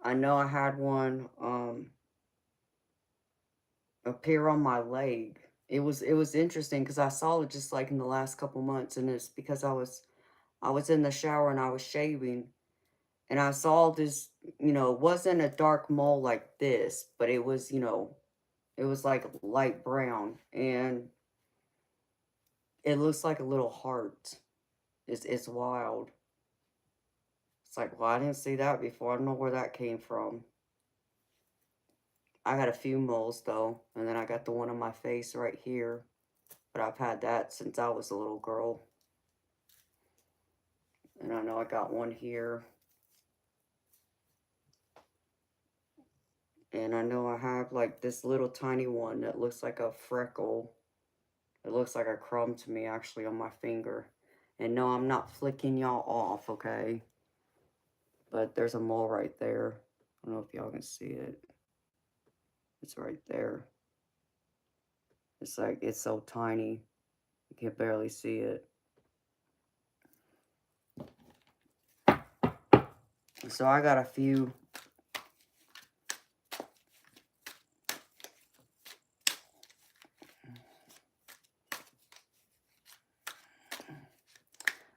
I know I had one appear on my leg. It was interesting because I saw it just like in the last couple months, and it's because I was in the shower and I was shaving, and I saw this, it wasn't a dark mole like this, but it was, it was like light brown, and it looks like a little heart. It's wild. It's like, well, I didn't see that before. I don't know where that came from. I got a few moles though, and then I got the one on my face right here. But I've had that since I was a little girl. And I know I got one here. And I know I have like this little tiny one that looks like a freckle. It looks like a crumb to me actually on my finger. And no, I'm not flicking y'all off, okay? But there's a mole right there. I don't know if y'all can see it. It's right there. It's like, it's so tiny. You can barely see it. So I got a few.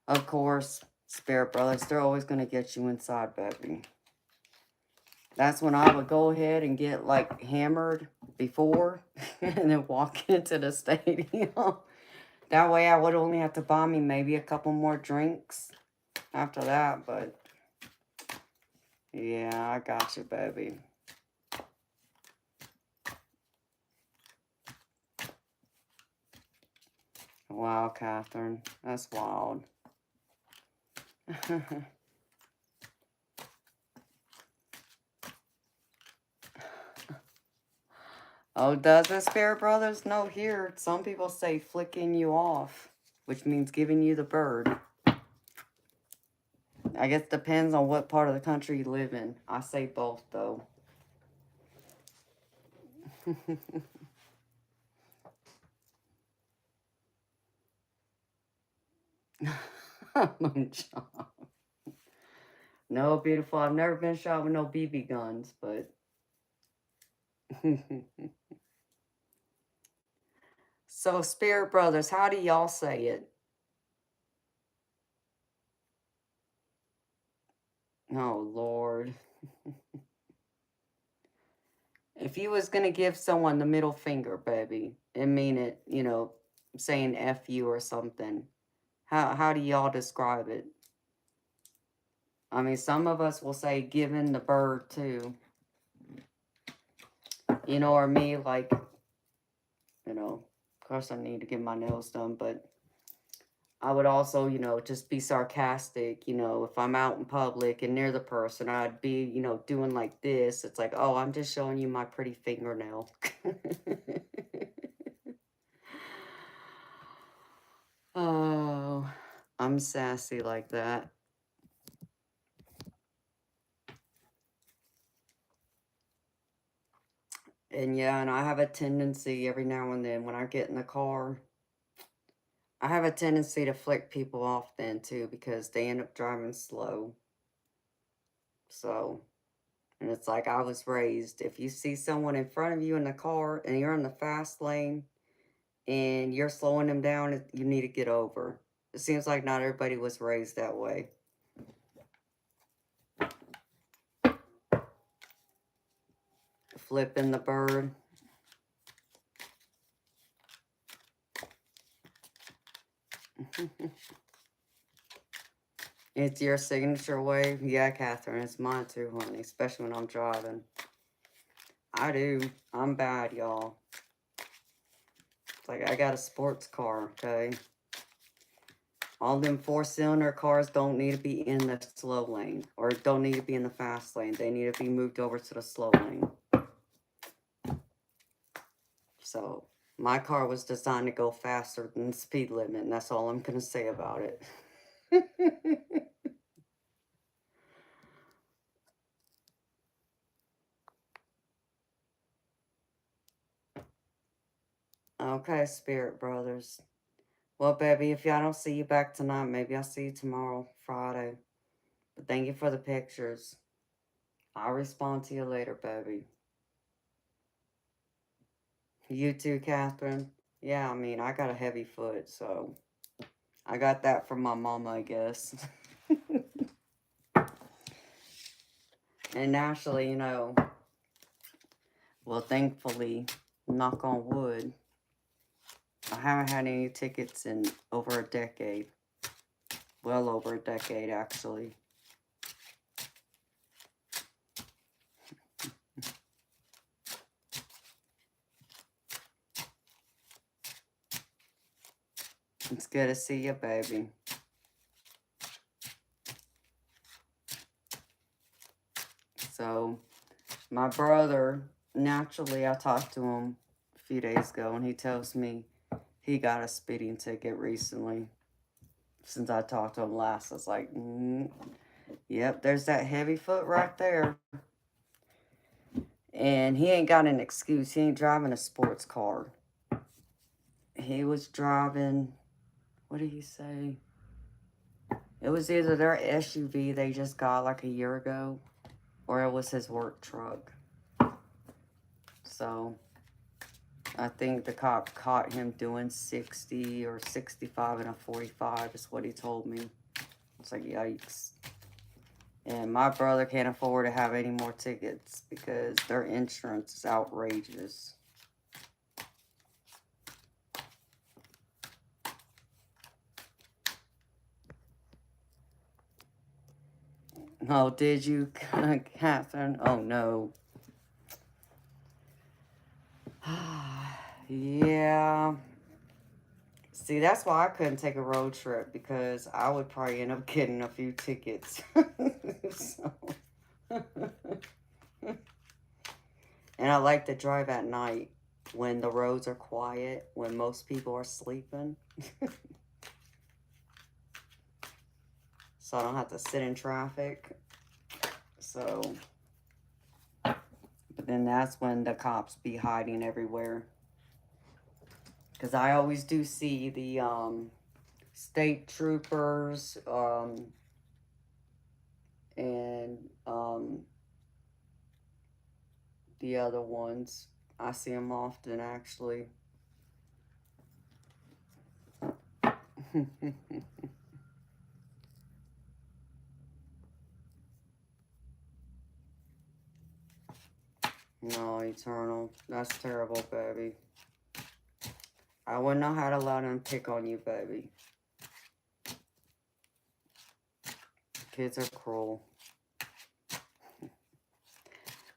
Of course, spirit brothers, they're always going to get you inside, baby. That's when I would go ahead and get like hammered before and then walk into the stadium. That way I would only have to buy me maybe a couple more drinks after that, but yeah, I got you, baby. Wow, Catherine, that's wild. Oh, does the spirit brothers? No, here, some people say flicking you off, which means giving you the bird. I guess it depends on what part of the country you live in. I say both, though. No, beautiful. I've never been shot with no BB guns, but... So, spirit brothers, how do y'all say it? Oh, Lord. If you was going to give someone the middle finger, baby, and mean it, saying F you or something, how do y'all describe it? I mean, some of us will say giving the bird, too. Or me, like, of course I need to get my nails done, but I would also, just be sarcastic, if I'm out in public and near the person, I'd be, doing like this. It's like, oh, I'm just showing you my pretty fingernail. Oh, I'm sassy like that. And yeah, and I have a tendency every now and then when I get in the car, I have a tendency to flick people off then too because they end up driving slow. So, and it's like I was raised, if you see someone in front of you in the car and you're in the fast lane and you're slowing them down, you need to get over. It seems like not everybody was raised that way. Flipping the bird. It's your signature wave? Yeah, Catherine, it's mine too, honey, especially when I'm driving. I do. I'm bad, y'all. It's like I got a sports car, okay? All them 4-cylinder cars don't need to be in the slow lane or don't need to be in the fast lane. They need to be moved over to the slow lane. So, My car was designed to go faster than the speed limit, and that's all I'm going to say about it. Okay, spirit brothers. Well, baby, if y'all don't see you back tonight, maybe I'll see you tomorrow, Friday. But thank you for the pictures. I'll respond to you later, baby. You too, Catherine. Yeah, I mean, I got a heavy foot, so I got that from my mama, I guess. And actually, you know, well, thankfully, knock on wood, I haven't had any tickets in over a decade. Well over a decade, actually. It's good to see you, baby. So, my brother, naturally, I talked to him a few days ago, and he tells me he got a speeding ticket recently. Since I talked to him last, I was like, yep, there's that heavy foot right there. And he ain't got an excuse. He ain't driving a sports car. He was driving, what did he say? It was either their SUV they just got like a year ago, or it was his work truck. So, I think the cop caught him doing 60 or 65 and a 45 is what he told me. It's like, yikes. And my brother can't afford to have any more tickets because their insurance is outrageous. Oh, did you, Catherine? Oh, no. Yeah. See, that's why I couldn't take a road trip, because I would probably end up getting a few tickets. So. And I like to drive at night when the roads are quiet, when most people are sleeping. So I don't have to sit in traffic. So, but then that's when the cops be hiding everywhere. Because I always do see the state troopers and the other ones. I see them often, actually. No, Eternal. That's terrible, baby. I wouldn't know how to let them pick on you, baby. Kids are cruel.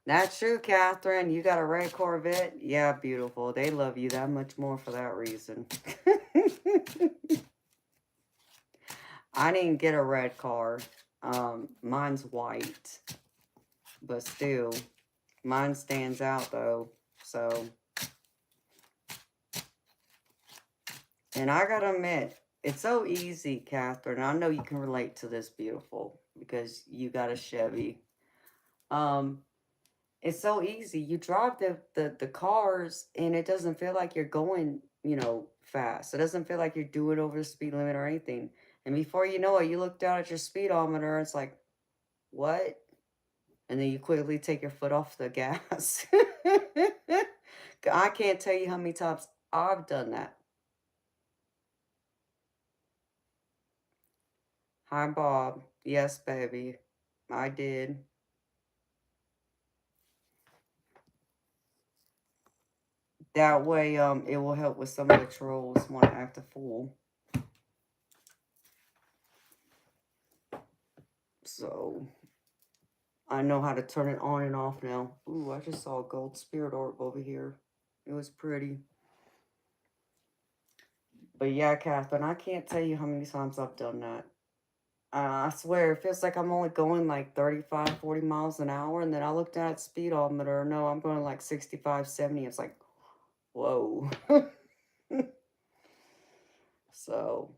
That's true, Catherine. You got a red Corvette? Yeah, beautiful. They love you that much more for that reason. I didn't get a red car. Mine's white. But still, mine stands out, though. So, and I gotta admit, it's so easy, Catherine. I know you can relate to this, beautiful, because you got a Chevy. It's so easy. You drive the cars, and it doesn't feel like you're going, you know, fast. It doesn't feel like you're doing over the speed limit or anything. And before you know it, you look down at your speedometer, and it's like, what? And then you quickly take your foot off the gas. I can't tell you how many times I've done that. Hi, Bob. Yes, baby. I did. That way, it will help with some of the trolls want to act a fool. So, I know how to turn it on and off now. Ooh, I just saw a gold spirit orb over here. It was pretty. But yeah, Catherine, I can't tell you how many times I've done that. I swear, it feels like I'm only going like 35, 40 miles an hour. And then I look down at speedometer. No, I'm going like 65, 70. It's like, Whoa. So,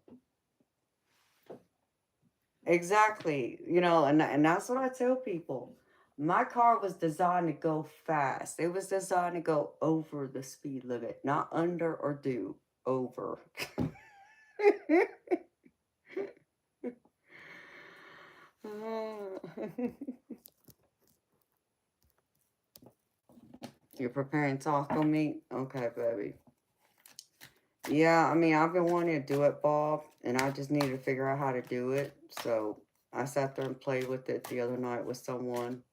exactly. You know, and that's what I tell people. My car was designed to go fast. It was designed to go over the speed limit, not under or do, over. You're preparing taco meat? Okay, baby. Yeah, I mean, I've been wanting to do it, Bob, and I just needed to figure out how to do it. So I sat there and played with it the other night with someone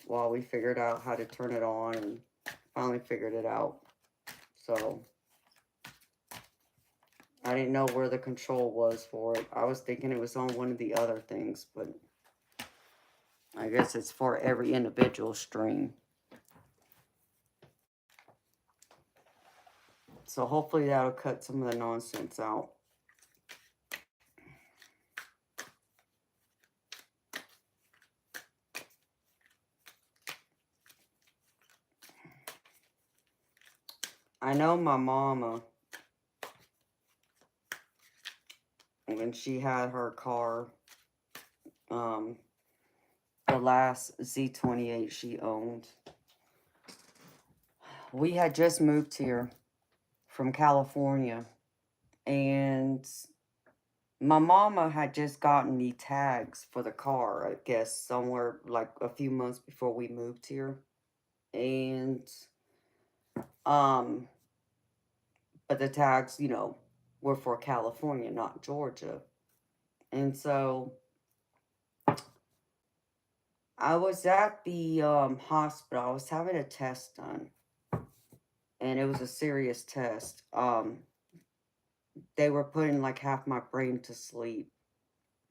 while we figured out how to turn it on, and finally figured it out. So I didn't know where the control was for it. I was thinking it was on one of the other things, but I guess it's for every individual stream. So hopefully that'll cut some of the nonsense out. I know my mama, when she had her car, the last Z28 she owned, we had just moved here from California, and my mama had just gotten the tags for the car, I guess, somewhere like a few months before we moved here. And, but the tags, you know, were for California, not Georgia. And so I was at the hospital. I was having a test done, and it was a serious test. They were putting like half my brain to sleep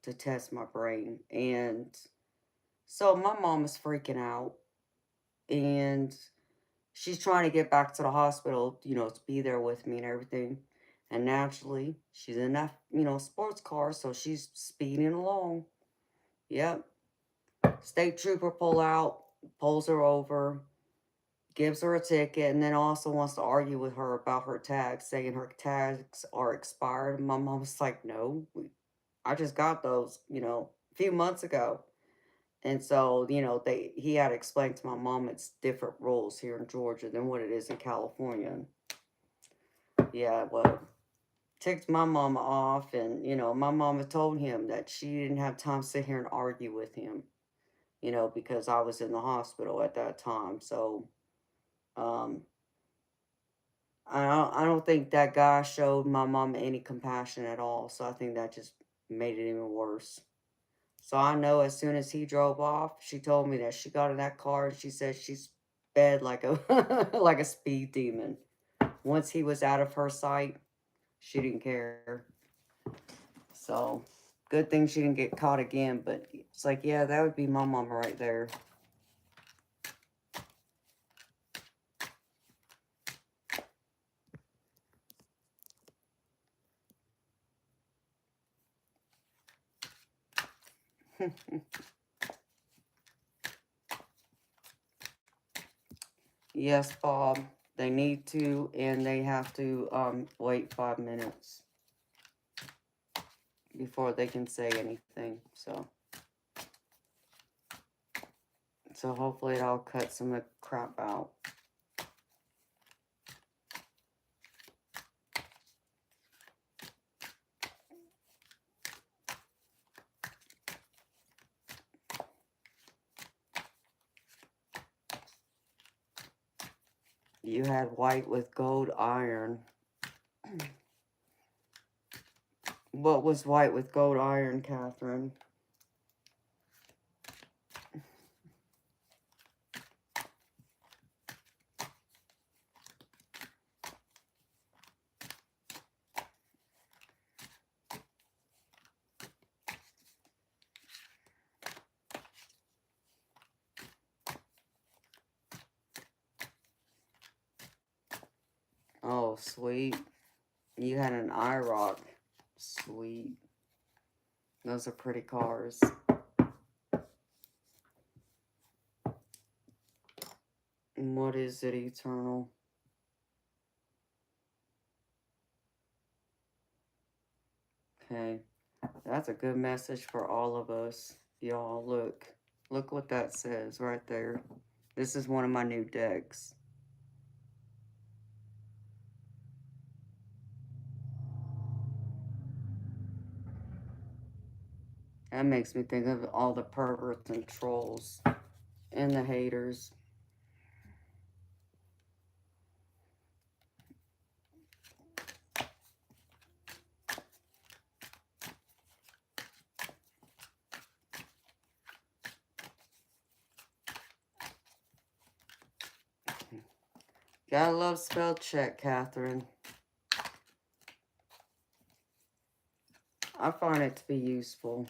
to test my brain. And so my mom is freaking out, and she's trying to get back to the hospital, you know, to be there with me and everything. And naturally, she's in that, you know, sports car, so she's speeding along. Yep. State trooper pulls her over, gives her a ticket, and then also wants to argue with her about her tags, saying her tags are expired. And my mom's like, no, I just got those, you know, a few months ago. And so, you know, he had to explain to my mom it's different rules here in Georgia than what it is in California. Yeah, well, ticked my mama off, and, you know, my mama told him that she didn't have time to sit here and argue with him, you know, because I was in the hospital at that time. So, um, I don't think that guy showed my mom any compassion at all. So I think that just made it even worse. So I know as soon as he drove off, she told me that she got in that car and she said she sped like a like a speed demon. Once he was out of her sight, she didn't care. So good thing she didn't get caught again. But it's like, yeah, that would be my mama right there. Yes, Bob. They need to, and they have to wait 5 minutes before they can say anything. So hopefully it'll cut some of the crap out. You had white with gold iron. What was white with gold iron, Catherine? Oh, sweet. You had an IROC. Sweet. Those are pretty cars. And what is it, Eternal? Okay. That's a good message for all of us. Y'all, look what that says right there. This is one of my new decks. That makes me think of all the perverts and trolls and the haters. Gotta love spell check, Catherine. I find it to be useful.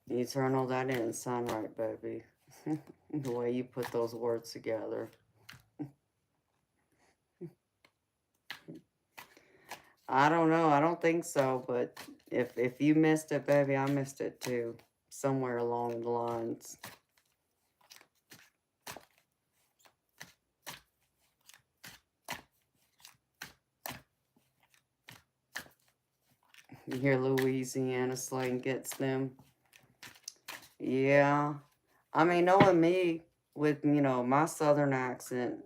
You turn all that in and sound right, baby. The way you put those words together. I don't know. I don't think so, but if you missed it, baby, I missed it too. Somewhere along the lines. You hear Louisiana slang gets them. Yeah. I mean, knowing me with, you know, my southern accent,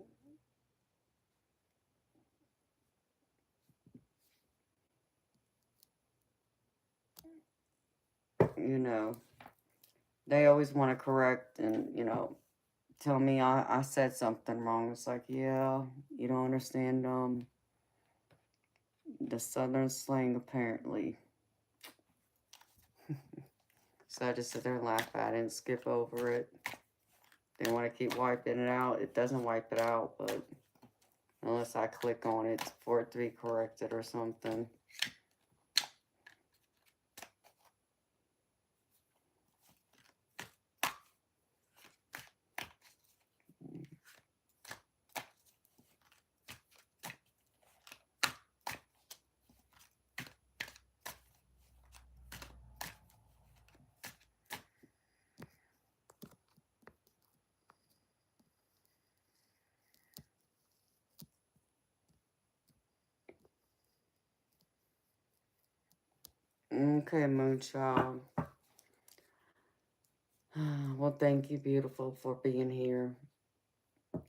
you know, they always want to correct and, you know, tell me I said something wrong. It's like, yeah, you don't understand the southern slang apparently. So I just sit there and laugh at it and skip over it. They want to keep wiping it out. It doesn't wipe it out, but unless I click on it for it to be corrected or something. Okay, Moonchild. Well, thank you, beautiful, for being here.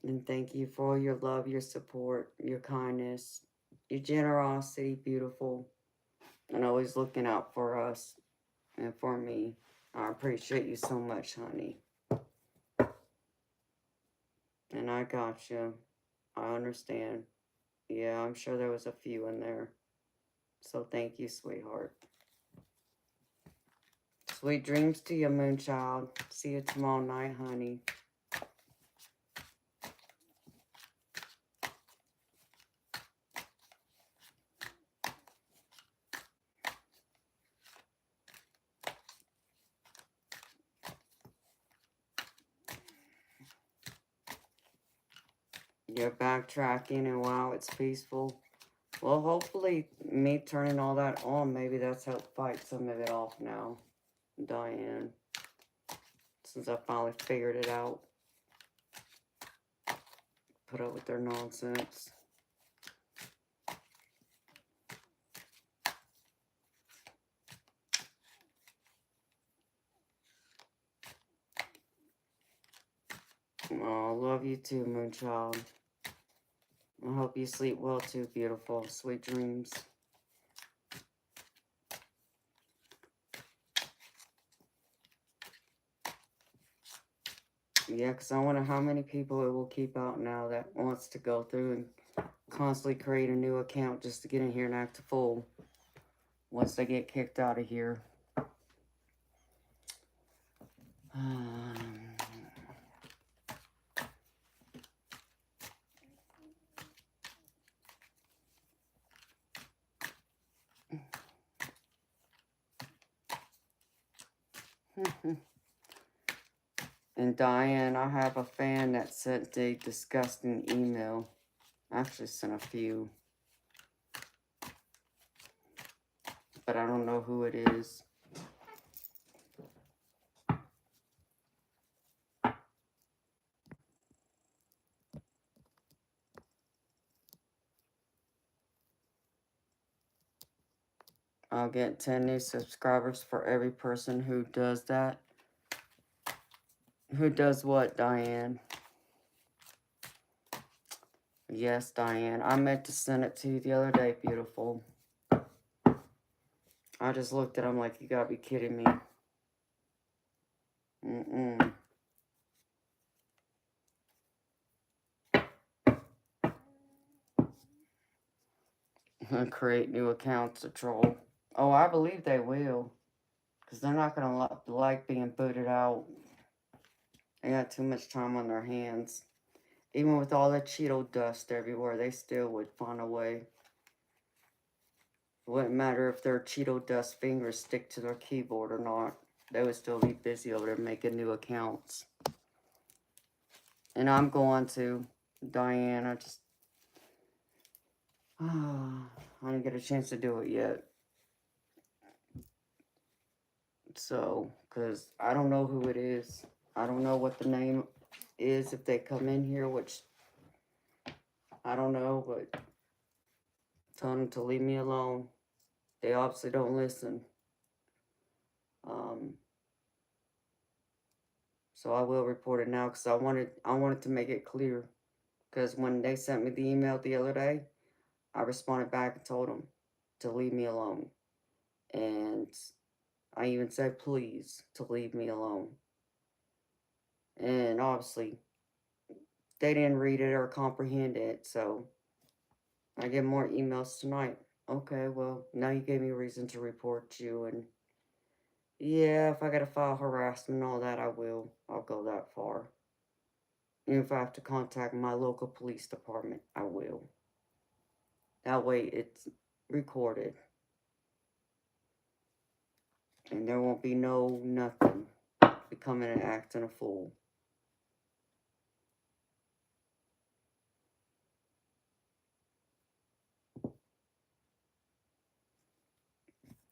And thank you for all your love, your support, your kindness, your generosity, beautiful. And always looking out for us and for me. I appreciate you so much, honey. And I got you. I understand. Yeah, I'm sure there was a few in there. So thank you, sweetheart. Sweet dreams to you, Moonchild. See you tomorrow night, honey. You're backtracking and wow, it's peaceful. Well, hopefully me turning all that on, maybe that's helped fight some of it off now, Diane. Since I finally figured it out. Put up with their nonsense. Oh, love you too, Moonchild. I hope you sleep well too, beautiful. Sweet dreams. Yeah, because I wonder how many people it will keep out now that wants to go through and constantly create a new account just to get in here and act a fool once they get kicked out of here. And Diane, I have a fan that sent a disgusting email. I actually sent a few. But I don't know who it is. I'll get 10 new subscribers for every person who does that. Who does what, Diane? Yes, Diane. I meant to send it to you the other day, beautiful. I just looked at him like, you gotta be kidding me. Create new accounts to troll. Oh, I believe they will. Because they're not going to like being booted out. They got too much time on their hands. Even with all that Cheeto dust everywhere, they still would find a way. It wouldn't matter if their Cheeto dust fingers stick to their keyboard or not. They would still be busy over there making new accounts. And I'm going to, Diane, I didn't get a chance to do it yet. So, because I don't know who it is. I don't know what the name is if they come in here, which I don't know, but tell them to leave me alone. They obviously don't listen. So I will report it now because I wanted to make it clear. Because when they sent me the email the other day, I responded back and told them to leave me alone. And I even said, please, to leave me alone. And obviously, they didn't read it or comprehend it, so I get more emails tonight. Okay, well, now you gave me a reason to report you, and yeah, if I gotta file harassment and all that, I will. I'll go that far. And if I have to contact my local police department, I will. That way it's recorded. And there won't be no nothing becoming and acting a fool.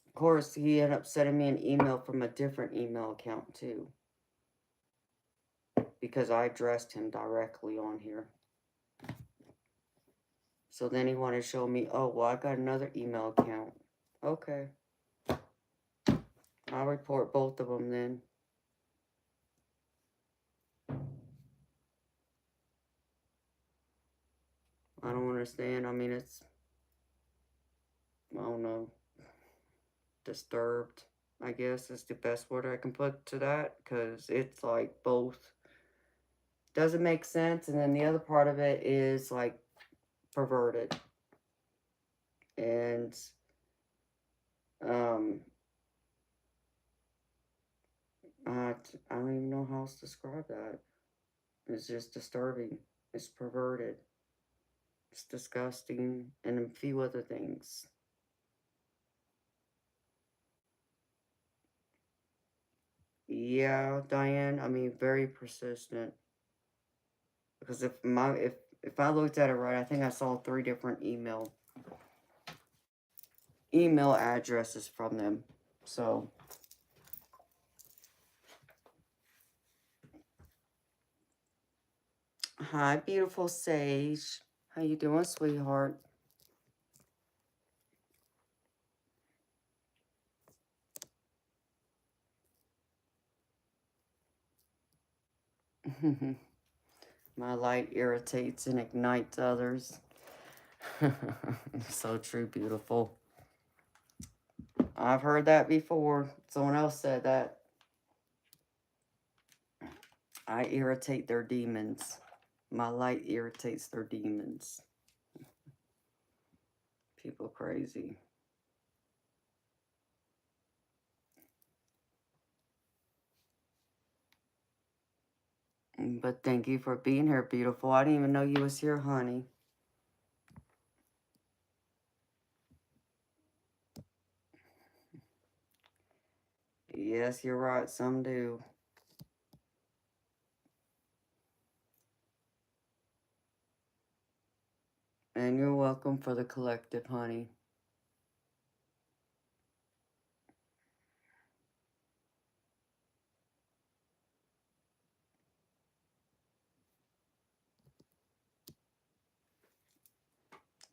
Of course, he ended up sending me an email from a different email account, too. Because I addressed him directly on here. So then he wanted to show me, oh, well, I got another email account. Okay. I'll report both of them then. I don't understand. I mean, it's, I don't know, disturbed, I guess is the best word I can put to that. Because it's like both doesn't make sense. And then the other part of it is like perverted. And, I don't even know how else to describe that. It's just disturbing. It's perverted. It's disgusting. And a few other things. Yeah, Diane, I mean, very persistent. Because if I looked at it right, I think I saw 3 different email addresses from them. So hi, beautiful Sage. How you doing, sweetheart? My light irritates and ignites others. So true, beautiful. I've heard that before. Someone else said that. I irritate their demons. My light irritates their demons. People crazy. But thank you for being here, beautiful. I didn't even know you was here, honey. Yes, you're right. Some do. And you're welcome for the collective, honey.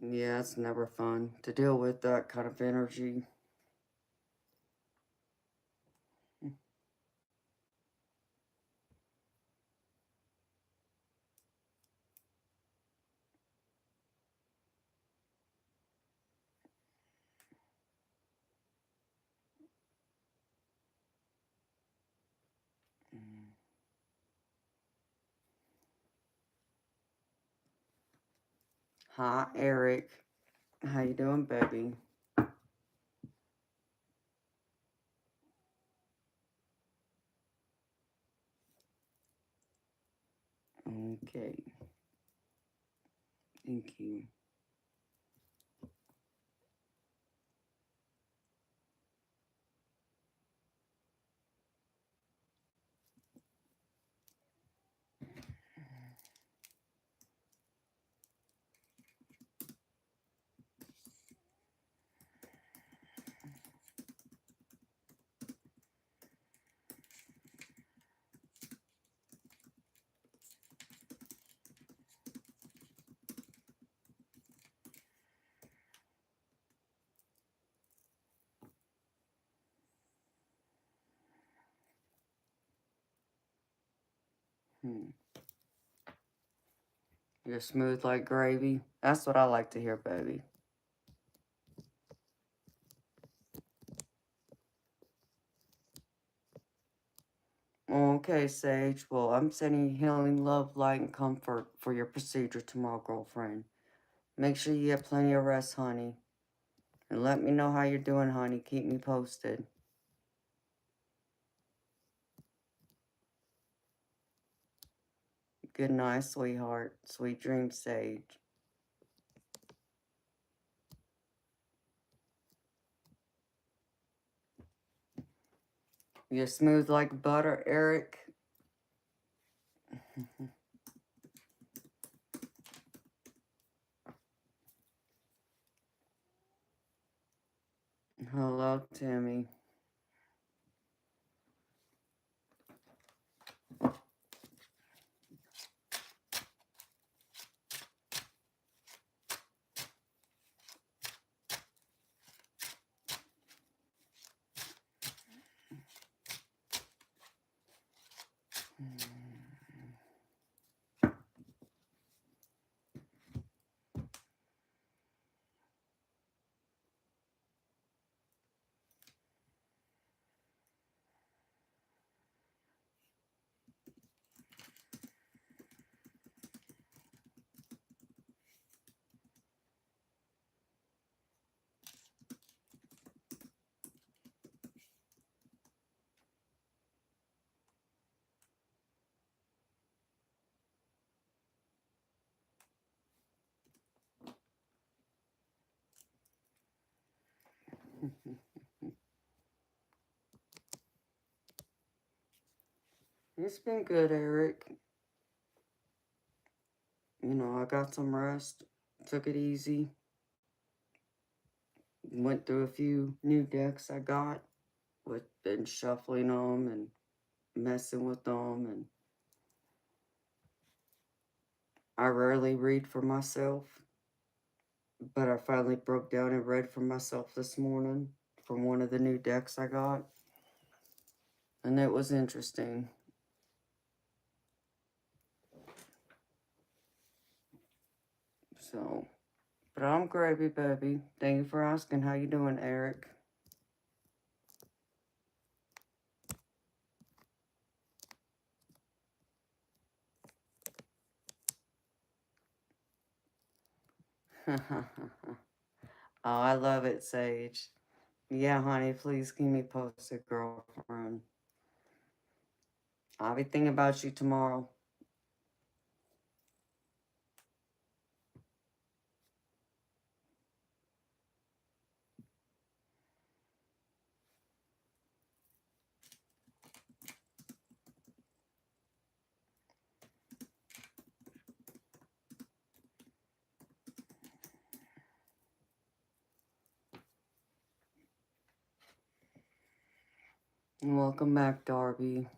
Yeah, it's never fun to deal with that kind of energy. Hi, Eric. How you doing, baby? Okay. Thank you. You're smooth like gravy. That's what I like to hear, baby. Okay, Sage. Well, I'm sending healing, love, light, and comfort for your procedure tomorrow, girlfriend. Make sure you get plenty of rest, honey. And let me know how you're doing, honey. Keep me posted. Good night, sweetheart. Sweet dreams, Sage. You're smooth like butter, Eric. Hello, Timmy. It's been good, Eric. You know, I got some rest. Took it easy. Went through a few new decks I got. With been shuffling them and messing with them. And I rarely read for myself. But I finally broke down and read for myself this morning from one of the new decks I got. And it was interesting. So, but I'm gravy, baby. Thank you for asking. How you doing, Eric? Oh, I love it, Sage. Yeah, honey, please keep me posted, girlfriend. I'll be thinking about you tomorrow. And welcome back, Darby.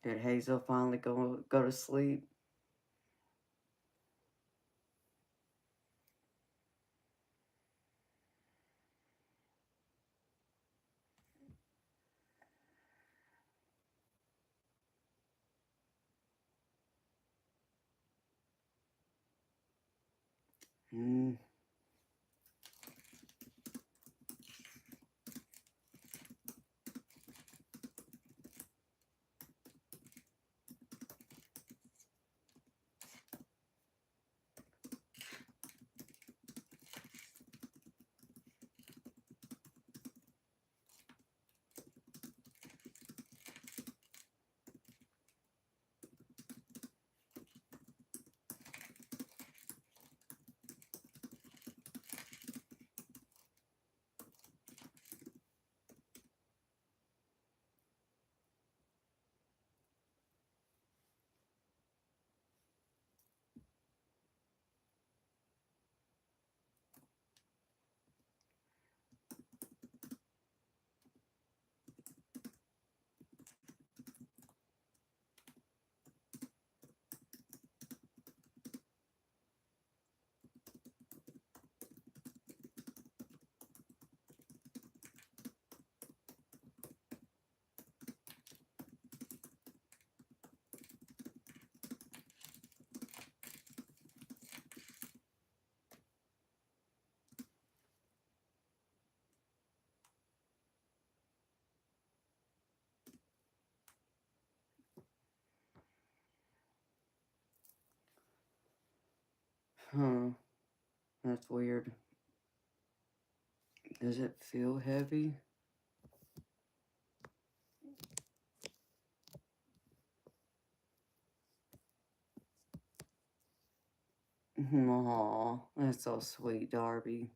Did Hazel finally go to sleep? Mm. Huh. That's weird. Does it feel heavy? Aw, that's so sweet, Darby.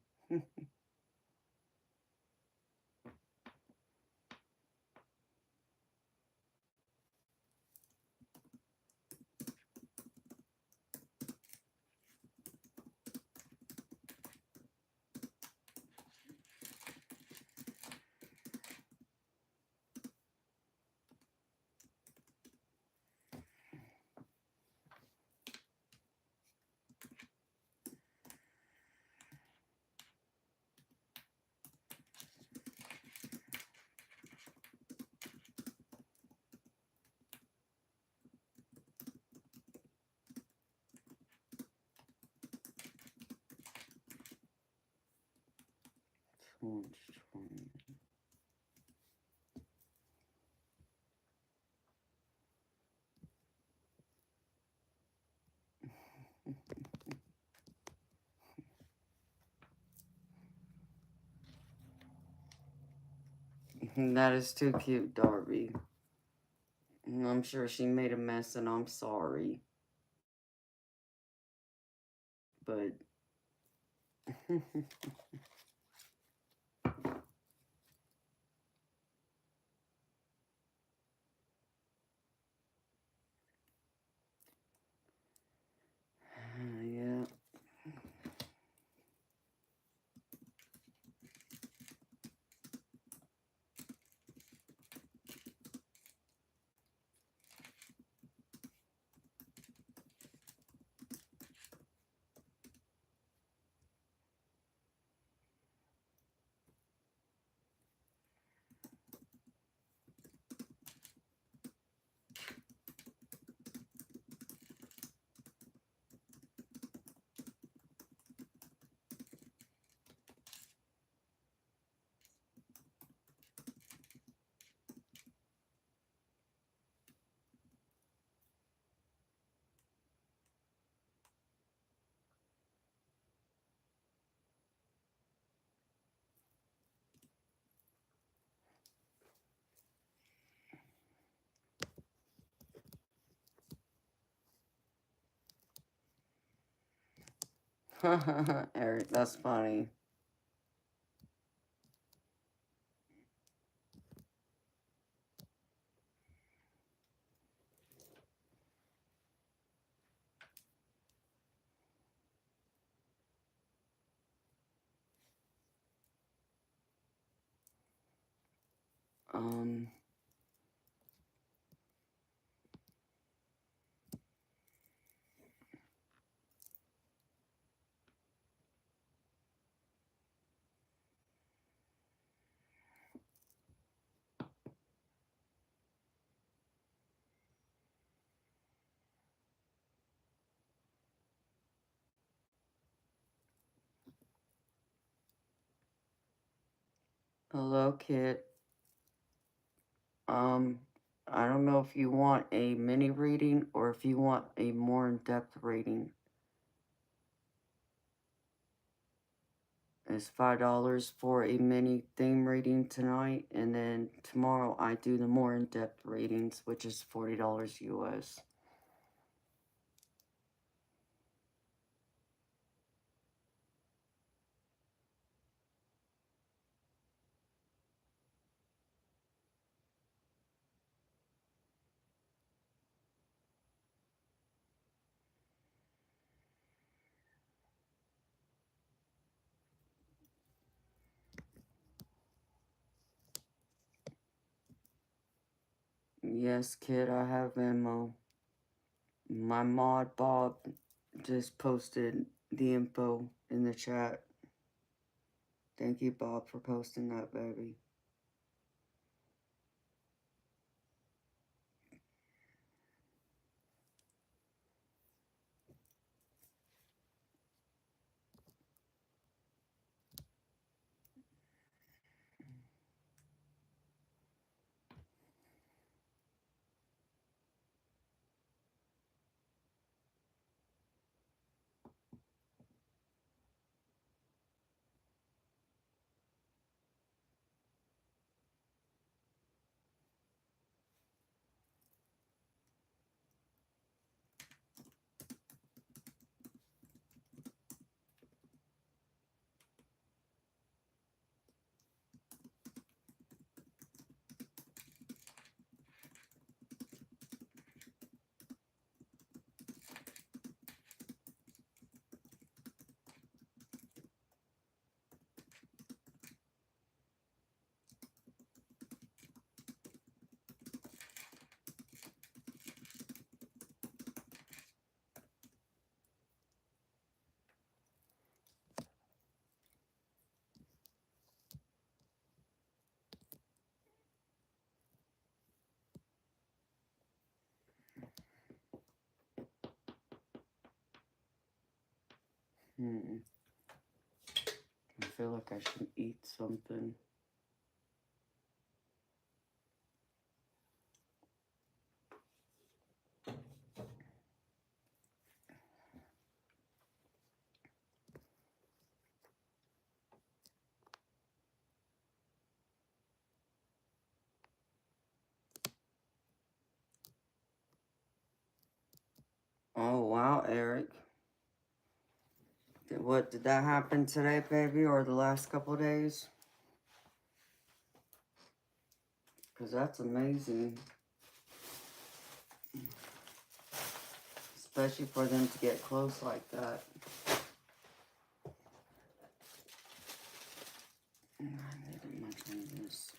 That is too cute, Darby. I'm sure she made a mess and I'm sorry. But yeah. Eric, that's funny. Um, hello, Kit. Um, I don't know if you want a mini reading or if you want a more in-depth reading. It's $5 for a mini theme reading tonight, and then tomorrow I do the more in-depth readings, which is $40 US. Yes, Kit, I have ammo. My mod Bob just posted the info in the chat. Thank you, Bob, for posting that, baby. I feel like I should eat something. Oh, wow, Eric. Did that happen today, baby, or the last couple days? Because that's amazing. Especially for them to get close like that. I need to mention this.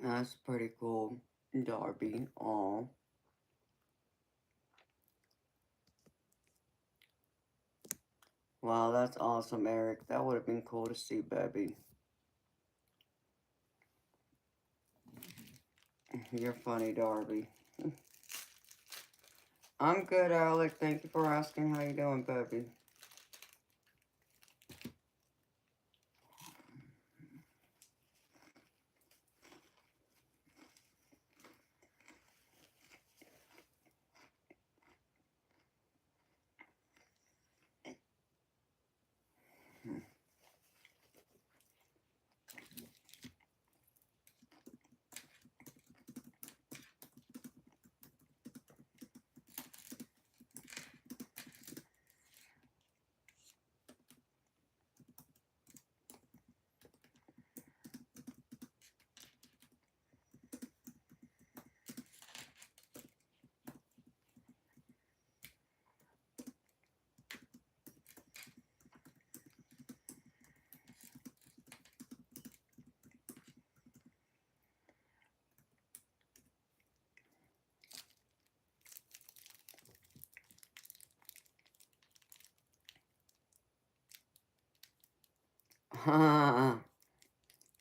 That's pretty cool, Darby. Aw. Wow, that's awesome, Eric. That would have been cool to see, baby. You're funny, Darby. I'm good, Alec. Thank you for asking. How you doing, baby?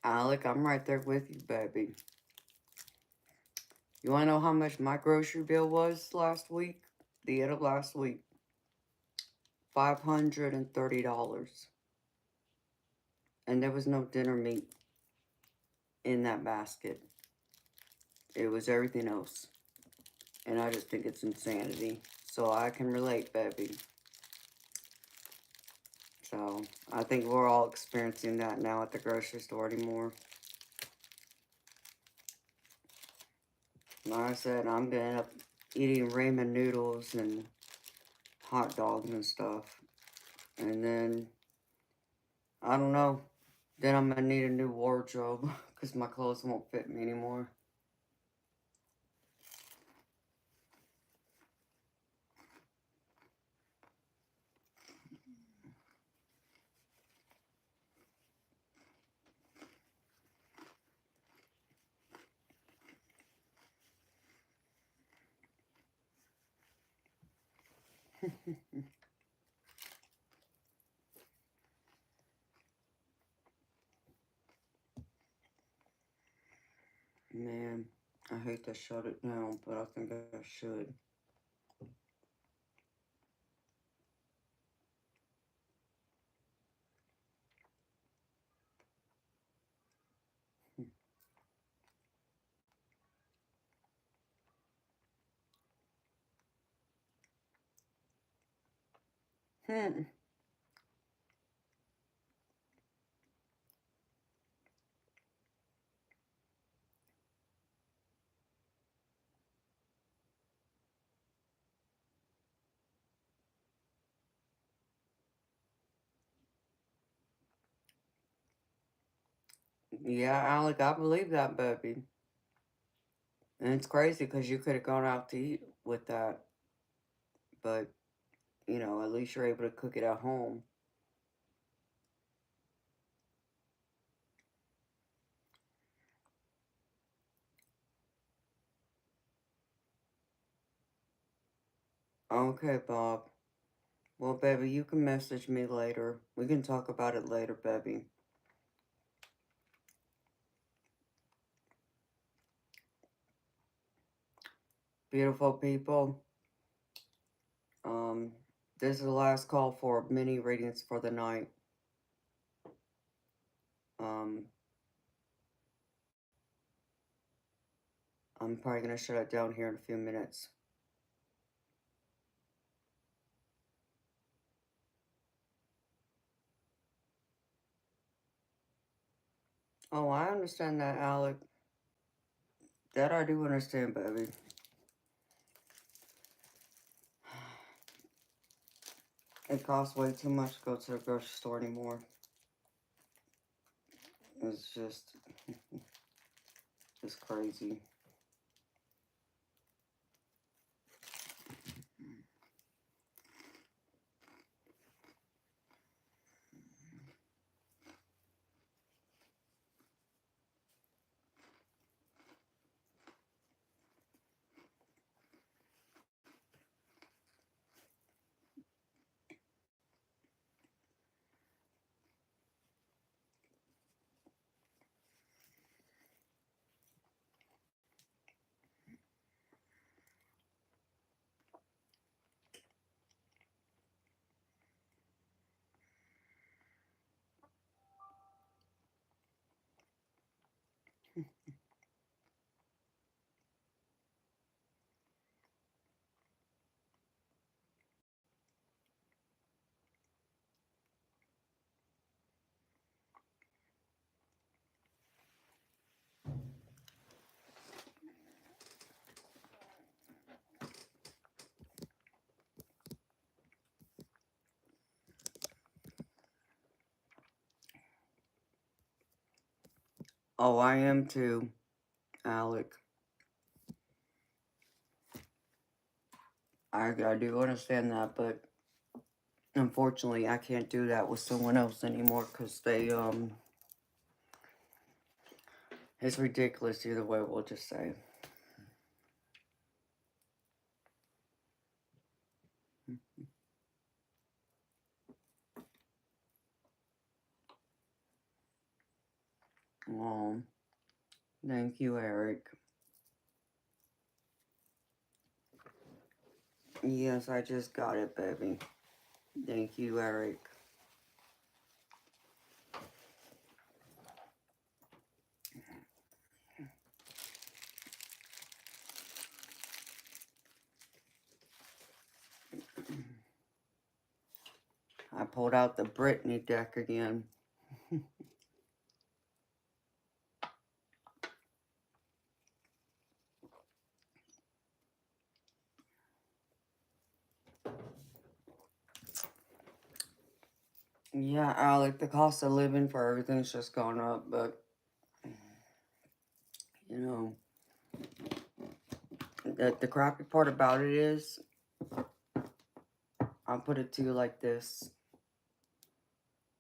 Alec, I'm right there with you, baby. You want to know how much my grocery bill was last week? The end of last week. $530. And there was no dinner meat in that basket. It was everything else. And I just think it's insanity. So I can relate, baby. So I think we're all experiencing that now at the grocery store anymore. Like I said, I'm going to end up eating ramen noodles and hot dogs and stuff. And then, I don't know. Then I'm going to need a new wardrobe because my clothes won't fit me anymore. Man, I hate to shut it down, but I think I should. Hmm. Yeah, Alec, I believe that, baby. And it's crazy because you could have gone out to eat with that, but, you know, at least you're able to cook it at home. Okay, Bob. Well, baby, you can message me later. We can talk about it later, baby. Beautiful people. Um, this is the last call for mini readings for the night. Um, I'm probably gonna shut it down here in a few minutes. Oh, I understand that, Alec. That I do understand, baby. It costs way too much to go to the grocery store anymore. It's just crazy. Oh, I am too, Alec. I do understand that, but unfortunately, I can't do that with someone else anymore because it's ridiculous either way, we'll just say. Oh, thank you, Eric. Yes, I just got it, baby. Thank you, Eric. I pulled out the Brittany deck again. Yeah, Alec, the cost of living for everything's just gone up, but, you know, the crappy part about it is, I'll put it to you like this.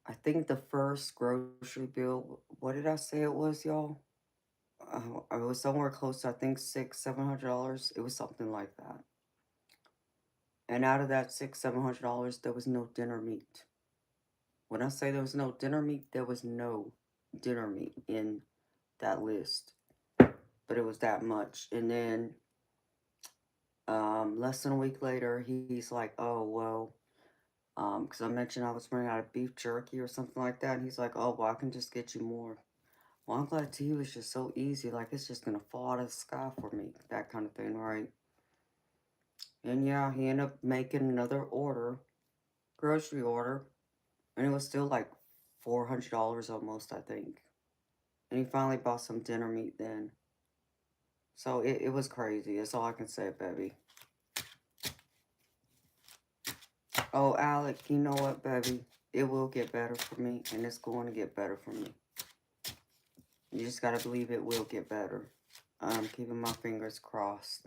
I think the first grocery bill, what did I say it was, y'all? It was somewhere close to, I think, $700. It was something like that. And out of that $700, there was no dinner meat. When I say there was no dinner meat, there was no dinner meat in that list. But it was that much. And then less than a week later, he's like, oh, well, because I mentioned I was running out of beef jerky or something like that. And he's like, oh, well, I can just get you more. Well, I'm glad to you it's just so easy. Like, it's just going to fall out of the sky for me. That kind of thing, right? And yeah, he ended up making another order. grocery order, and it was still like $400 almost, I think. And he finally bought some dinner meat then. So it was crazy. That's all I can say, baby. Oh, Alec, you know what, baby? It will get better for me, and it's going to get better for me. You just got to believe it will get better. I'm keeping my fingers crossed.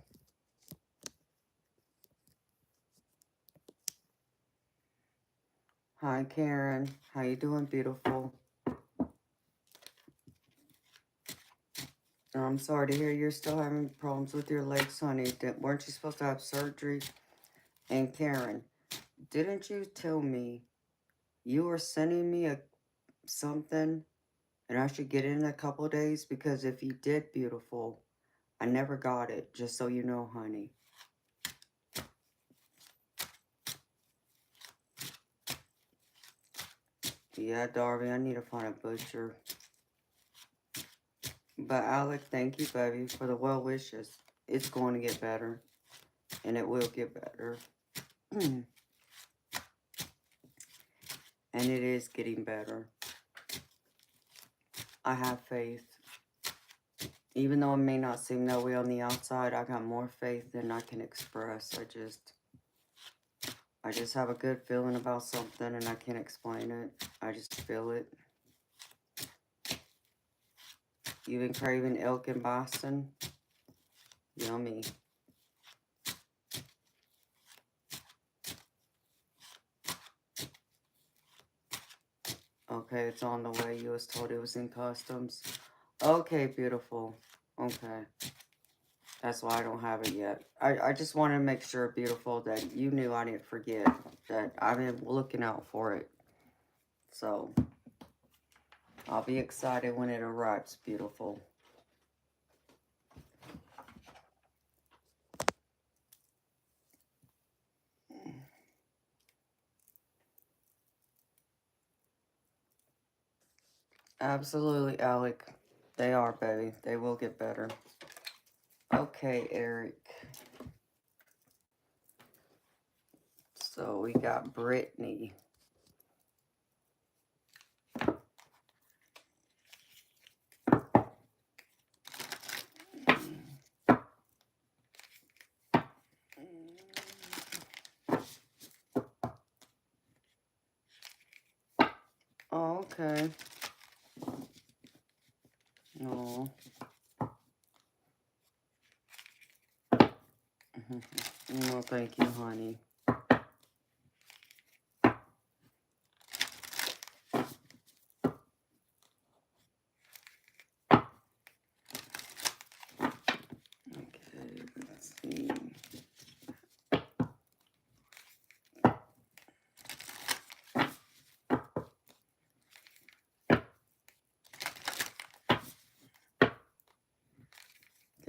Hi, Karen. How you doing, beautiful? I'm sorry to hear you're still having problems with your legs, honey. Weren't you supposed to have surgery? And Karen, didn't you tell me you were sending me something and I should get it in a couple of days? Because if you did, beautiful, I never got it, just so you know, honey. Yeah, Darby, I need to find a butcher. But Alec, thank you, baby, for the well wishes. It's going to get better, and it will get better. And it is getting better. I have faith. Even though it may not seem that way on the outside, I got more faith than I can express. I just have a good feeling about something, and I can't explain it. I just feel it. You've been craving elk in Boston? Yummy. Okay, it's on the way. You was told it was in customs. Okay, beautiful. Okay. That's why I don't have it yet. I just wanted to make sure, beautiful, that you knew I didn't forget. That I've been looking out for it. So, I'll be excited when it arrives, beautiful. Absolutely, Alec. They are, baby. They will get better. Okay, Eric. So we got Brittany. Oh, okay. Oh. No, thank you, honey. Okay, let's see.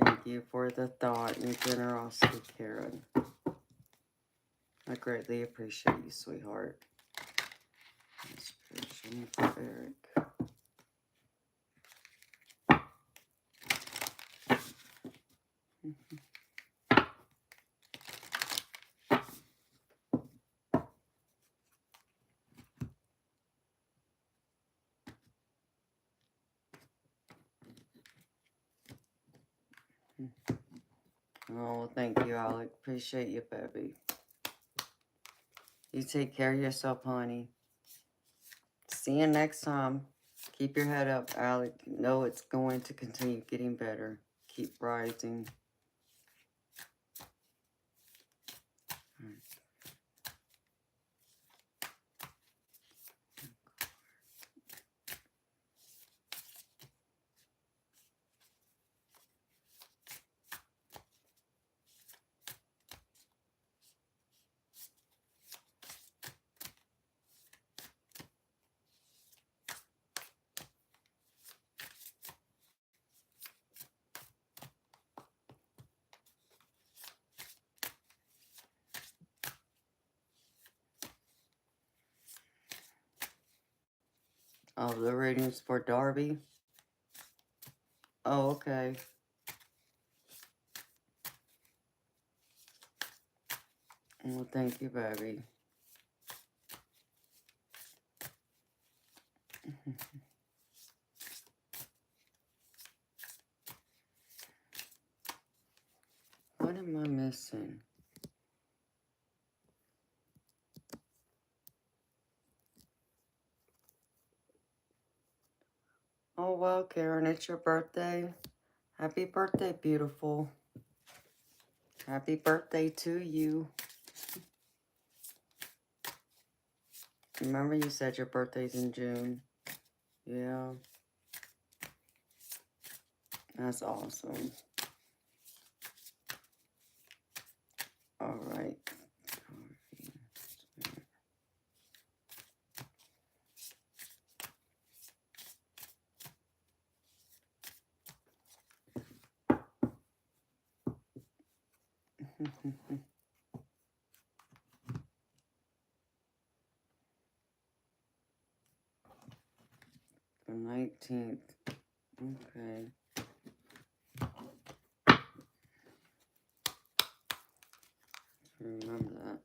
Thank you for the thought and generosity, Karen. I greatly appreciate you, sweetheart. Inspiration for Eric. Oh, thank you, Alec. Appreciate you, baby. You take care of yourself, honey. See you next time. Keep your head up, Alec. Know it's going to continue getting better. Keep rising. Oh, the ratings for Darby? Oh, okay. Well, thank you, baby. What am I missing? Oh, well, Karen, it's your birthday. Happy birthday, beautiful. Happy birthday to you. Remember you said your birthday's in June? Yeah. That's awesome. All right. 19th. Okay. Remember that.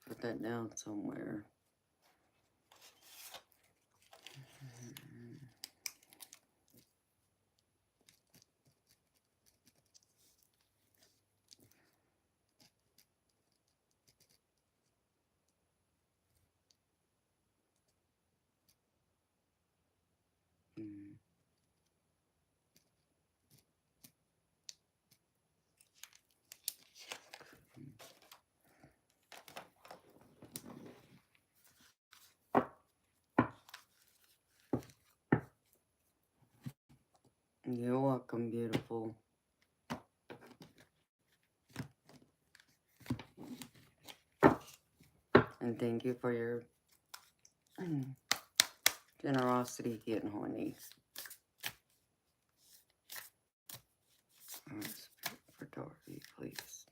Put that down somewhere. You're welcome, beautiful. And thank you for your generosity getting horny. For Darby, please.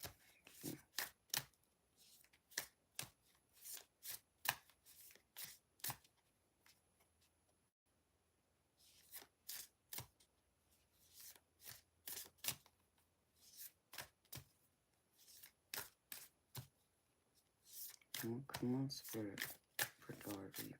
Oh, come on, Spirit, for Darby.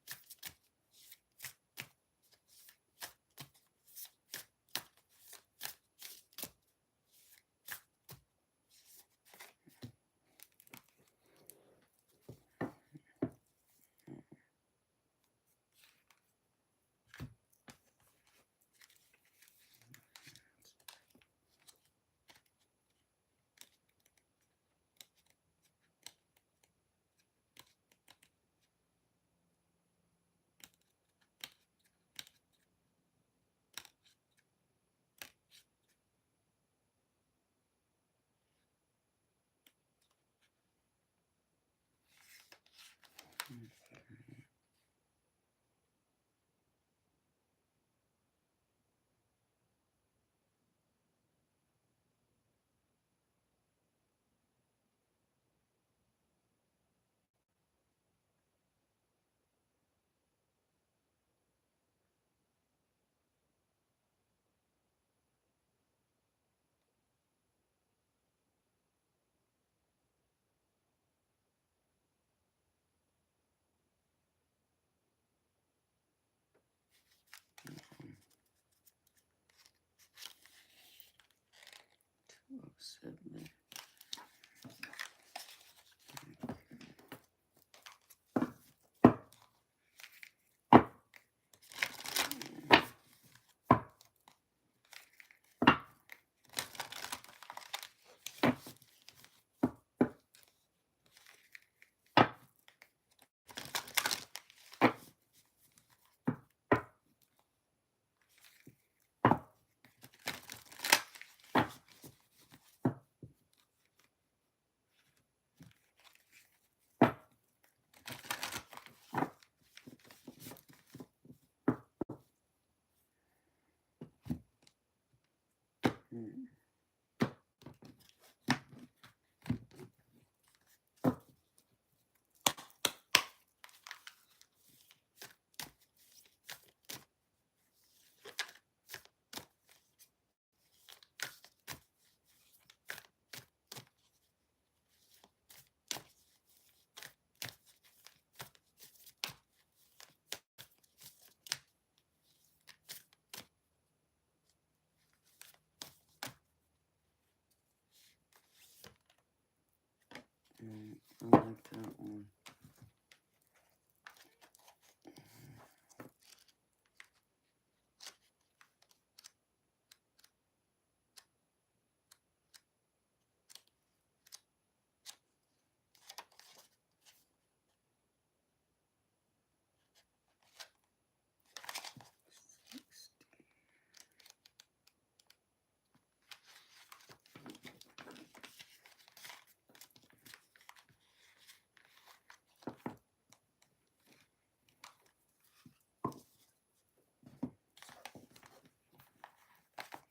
Submit.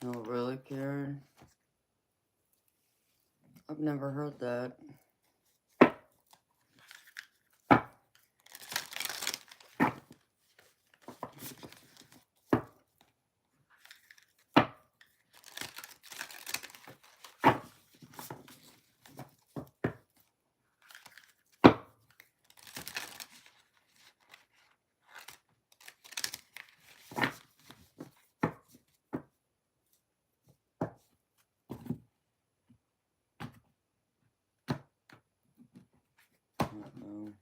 Oh, really, Karen? I've never heard that. Uh-oh.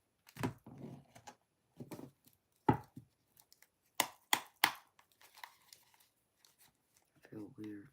I feel weird.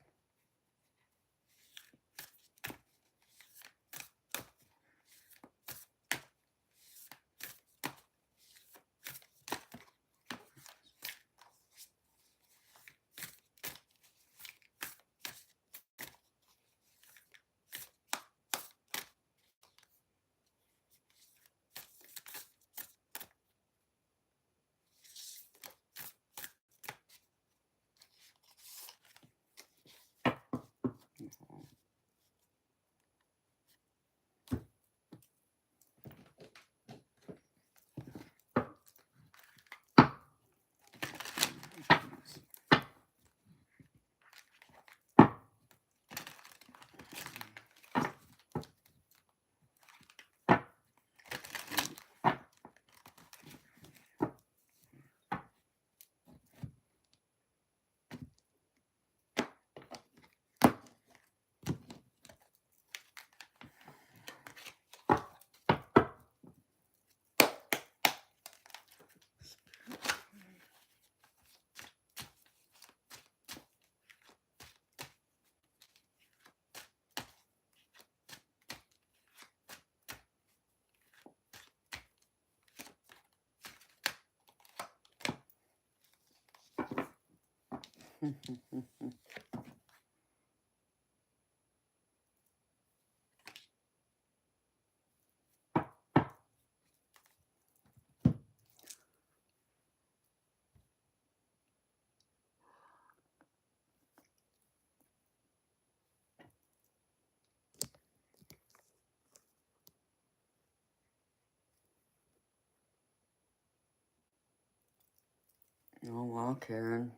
Oh, wow, Karen.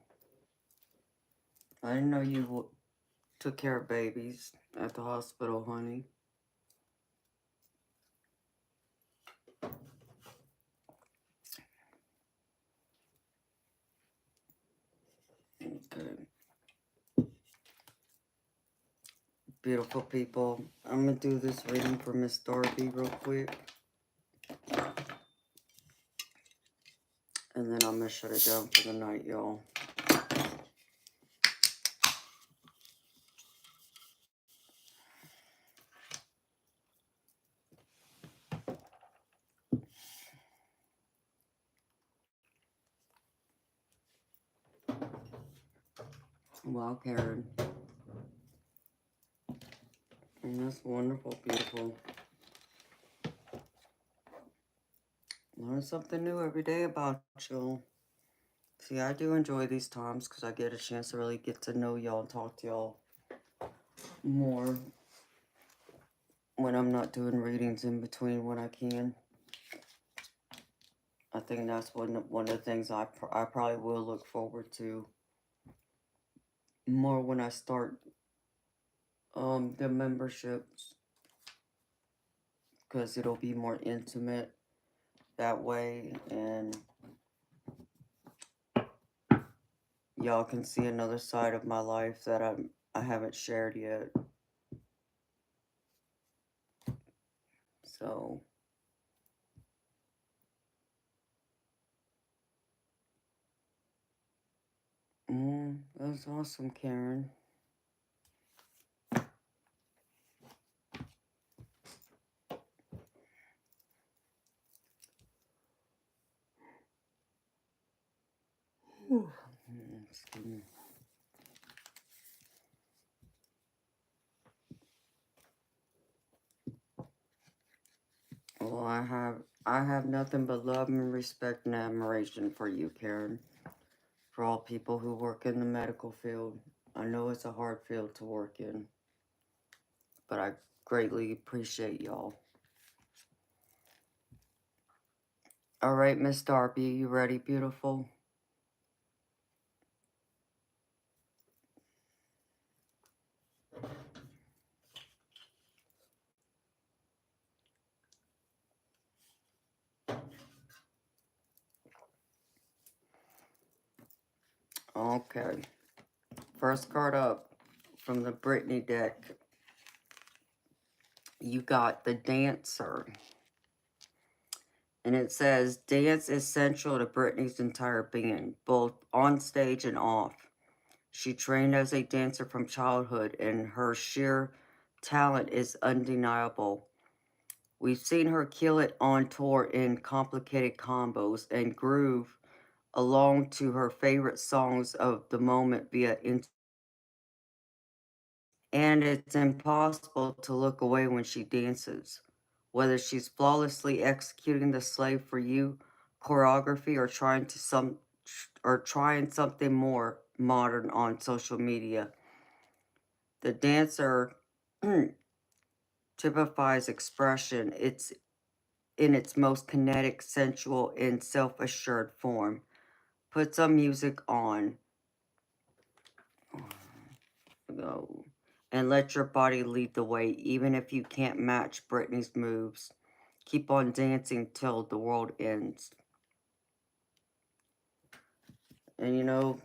I didn't know you took care of babies at the hospital, honey. Okay. Beautiful people. I'm going to do this reading for Miss Darby real quick. And then I'm going to shut it down for the night, y'all. Wow, Karen. And that's wonderful, beautiful. Learn something new every day about you. See, I do enjoy these times because I get a chance to really get to know y'all and talk to y'all more when I'm not doing readings in between when I can. I think that's one of the things I probably will look forward to more when I start the memberships, because it'll be more intimate that way, and y'all can see another side of my life that I haven't shared yet. So that's awesome, Karen. Excuse me. Well, I have nothing but love and respect and admiration for you, Karen. For all people who work in the medical field. I know it's a hard field to work in, but I greatly appreciate y'all. All right, Miss Darby, you ready, beautiful? Okay. First card up from the Brittany deck. You got the Dancer. And it says, dance is central to Britney's entire being, both on stage and off. She trained as a dancer from childhood, and her sheer talent is undeniable. We've seen her kill it on tour in complicated combos and groove along to her favorite songs of the moment via and it's impossible to look away when she dances. Whether she's flawlessly executing the Slave for You choreography or trying something more modern on social media, the dancer typifies expression. It's in its most kinetic, sensual, and self-assured form. Put some music on. Go. And let your body lead the way, even if you can't match Britney's moves. Keep on dancing till the world ends. And you know,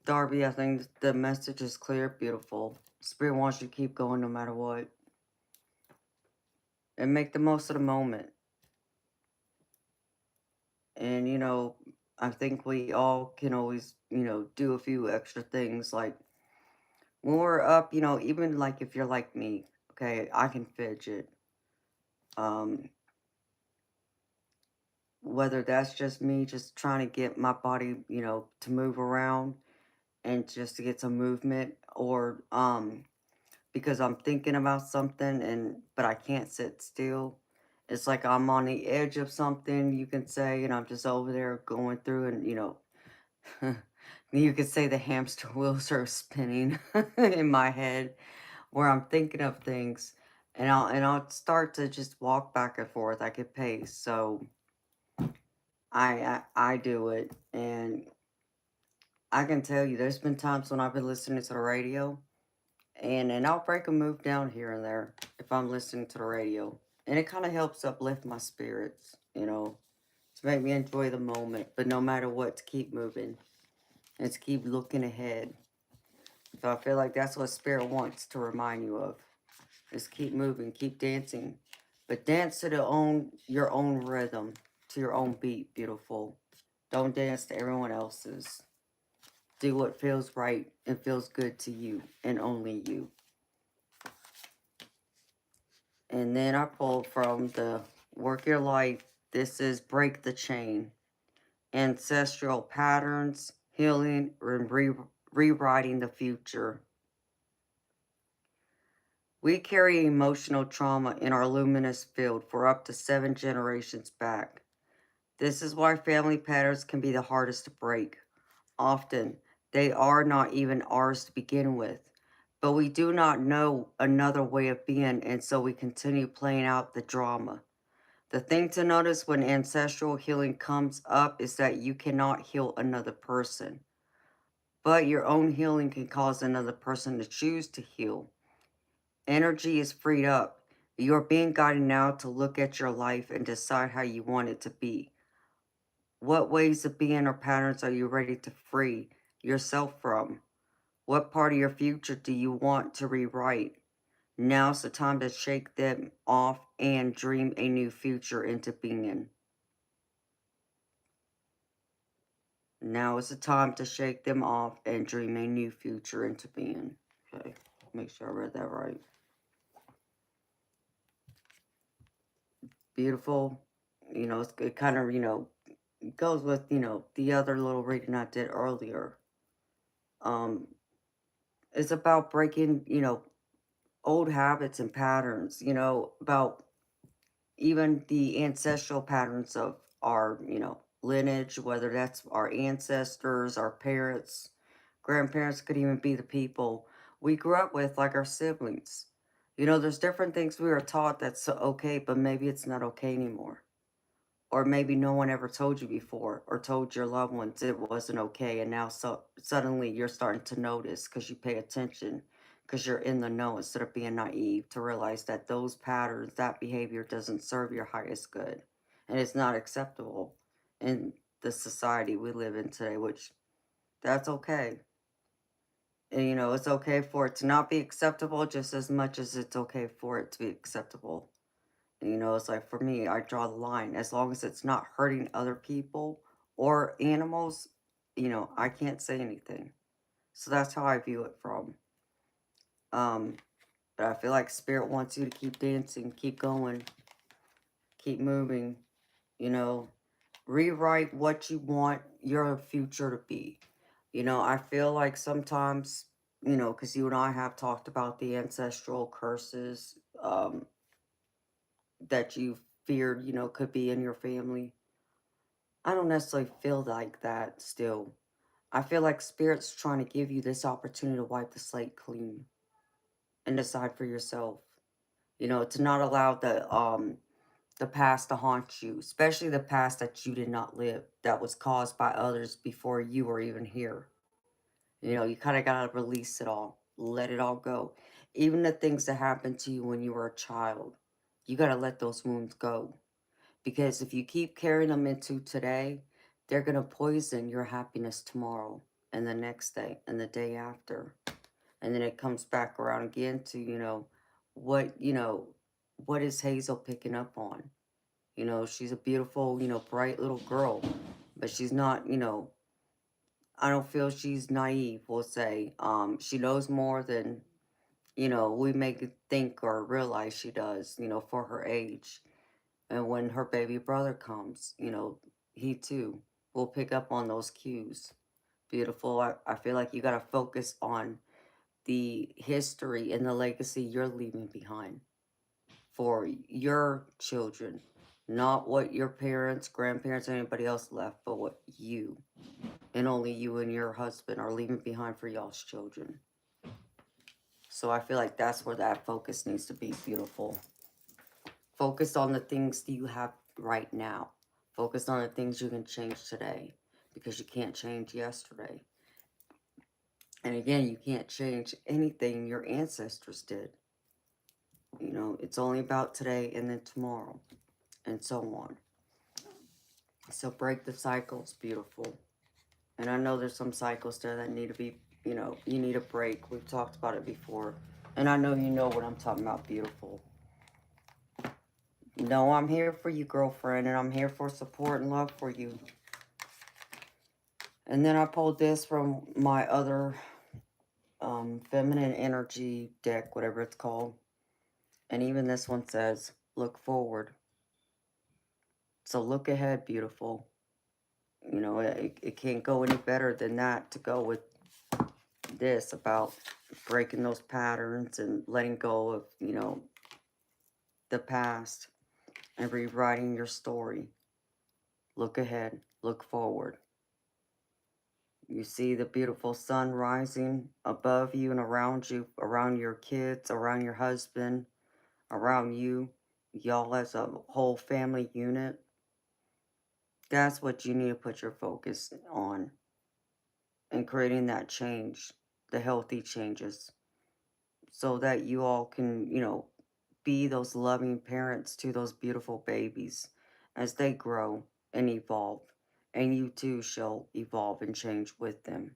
Darby, I think the message is clear, beautiful. Spirit wants you to keep going no matter what. And make the most of the moment. And you know, I think we all can always, you know, do a few extra things. Like, when we're up, you know, even like if you're like me, okay, I can fidget. Whether that's just me just trying to get my body, you know, to move around and just to get some movement, or because I'm thinking about something but I can't sit still. It's like I'm on the edge of something, you can say, and I'm just over there going through, and you know, you could say the hamster wheels are spinning in my head where I'm thinking of things, and I'll start to just walk back and forth. I could pace, so I do it, and I can tell you, there's been times when I've been listening to the radio, and I'll break a move down here and there if I'm listening to the radio, and it kind of helps uplift my spirits, you know, to make me enjoy the moment. But no matter what, to keep moving and to keep looking ahead. So I feel like that's what Spirit wants to remind you of: is keep moving, keep dancing, but dance to your own rhythm, to your own beat, beautiful. Don't dance to everyone else's. Do what feels right and feels good to you, and only you. And then I pulled from the Work Your Life. This is Break the Chain. Ancestral Patterns, Healing, and Rewriting the Future. We carry emotional trauma in our luminous field for up to 7 generations back. This is why family patterns can be the hardest to break. Often, they are not even ours to begin with, but we do not know another way of being, and so we continue playing out the drama. The thing to notice when ancestral healing comes up is that you cannot heal another person, but your own healing can cause another person to choose to heal. Energy is freed up. You're being guided now to look at your life and decide how you want it to be. What ways of being or patterns are you ready to free yourself from? What part of your future do you want to rewrite? Now's the time to shake them off and dream a new future into being. Now is the time to shake them off and dream a new future into being. Okay, make sure I read that right. Beautiful. You know, it kind of, you know, goes with, you know, the other little reading I did earlier. Um, it's about breaking, you know, old habits and patterns, you know, about even the ancestral patterns of our, you know, lineage, whether that's our ancestors, our parents, Grandparents could even be the people we grew up with, like our siblings. You know, there's different things we were taught that's okay, but maybe it's not okay anymore. Or maybe no one ever told you before or told your loved ones it wasn't okay. And now suddenly you're starting to notice because you pay attention, because you're in the know instead of being naive to realize that those patterns, that behavior doesn't serve your highest good. And it's not acceptable in the society we live in today, which that's okay. And, you know, it's okay for it to not be acceptable just as much as it's okay for it to be acceptable. And, you know, it's like for me, I draw the line. As long as it's not hurting other people or animals, you know, I can't say anything. So that's how I view it from. Um, but I feel like Spirit wants you to keep dancing, keep going, keep moving, you know, rewrite what you want your future to be. You know, I feel like sometimes, you know, because you and I have talked about the ancestral curses that you feared, you know, could be in your family. I don't necessarily feel like that still. I feel like Spirit's trying to give you this opportunity to wipe the slate clean and decide for yourself. You know, to not allow the past to haunt you, especially the past that you did not live, that was caused by others before you were even here. You know, you kind of got to release it all, let it all go. Even the things that happened to you when you were a child, you got to let those wounds go. Because if you keep carrying them into today, they're going to poison your happiness tomorrow and the next day and the day after. And then it comes back around again to, you know, what is Hazel picking up on? You know, she's a beautiful, you know, bright little girl, but she's not, you know, I don't feel she's naive, we'll say. She knows more than, you know, we make it think or realize she does, you know, for her age. And when her baby brother comes, you know, he too will pick up on those cues. Beautiful. I feel like you got to focus on the history and the legacy you're leaving behind for your children. Not what your parents, grandparents, or anybody else left, but what you and only you and your husband are leaving behind for y'all's children. So I feel like that's where that focus needs to be, beautiful. Focus on the things that you have right now. Focus on the things you can change today, because you can't change yesterday. And again, you can't change anything your ancestors did. You know, it's only about today and then tomorrow and so on. So break the cycles, beautiful. And I know there's some cycles there that need to be, you know, you need a break. We've talked about it before. And I know you know what I'm talking about, beautiful. No, I'm here for you, girlfriend, and I'm here for support and love for you. And then I pulled this from my other feminine energy deck, whatever it's called. And even this one says, look forward. So look ahead, beautiful. You know, it can't go any better than that to go with this about breaking those patterns and letting go of, you know, the past and rewriting your story. Look ahead, look forward. You see the beautiful sun rising above you and around you, around your kids, around your husband, around you, y'all as a whole family unit. That's what you need to put your focus on, and creating that change, the healthy changes, so that you all can, you know, be those loving parents to those beautiful babies as they grow and evolve. And you too shall evolve and change with them.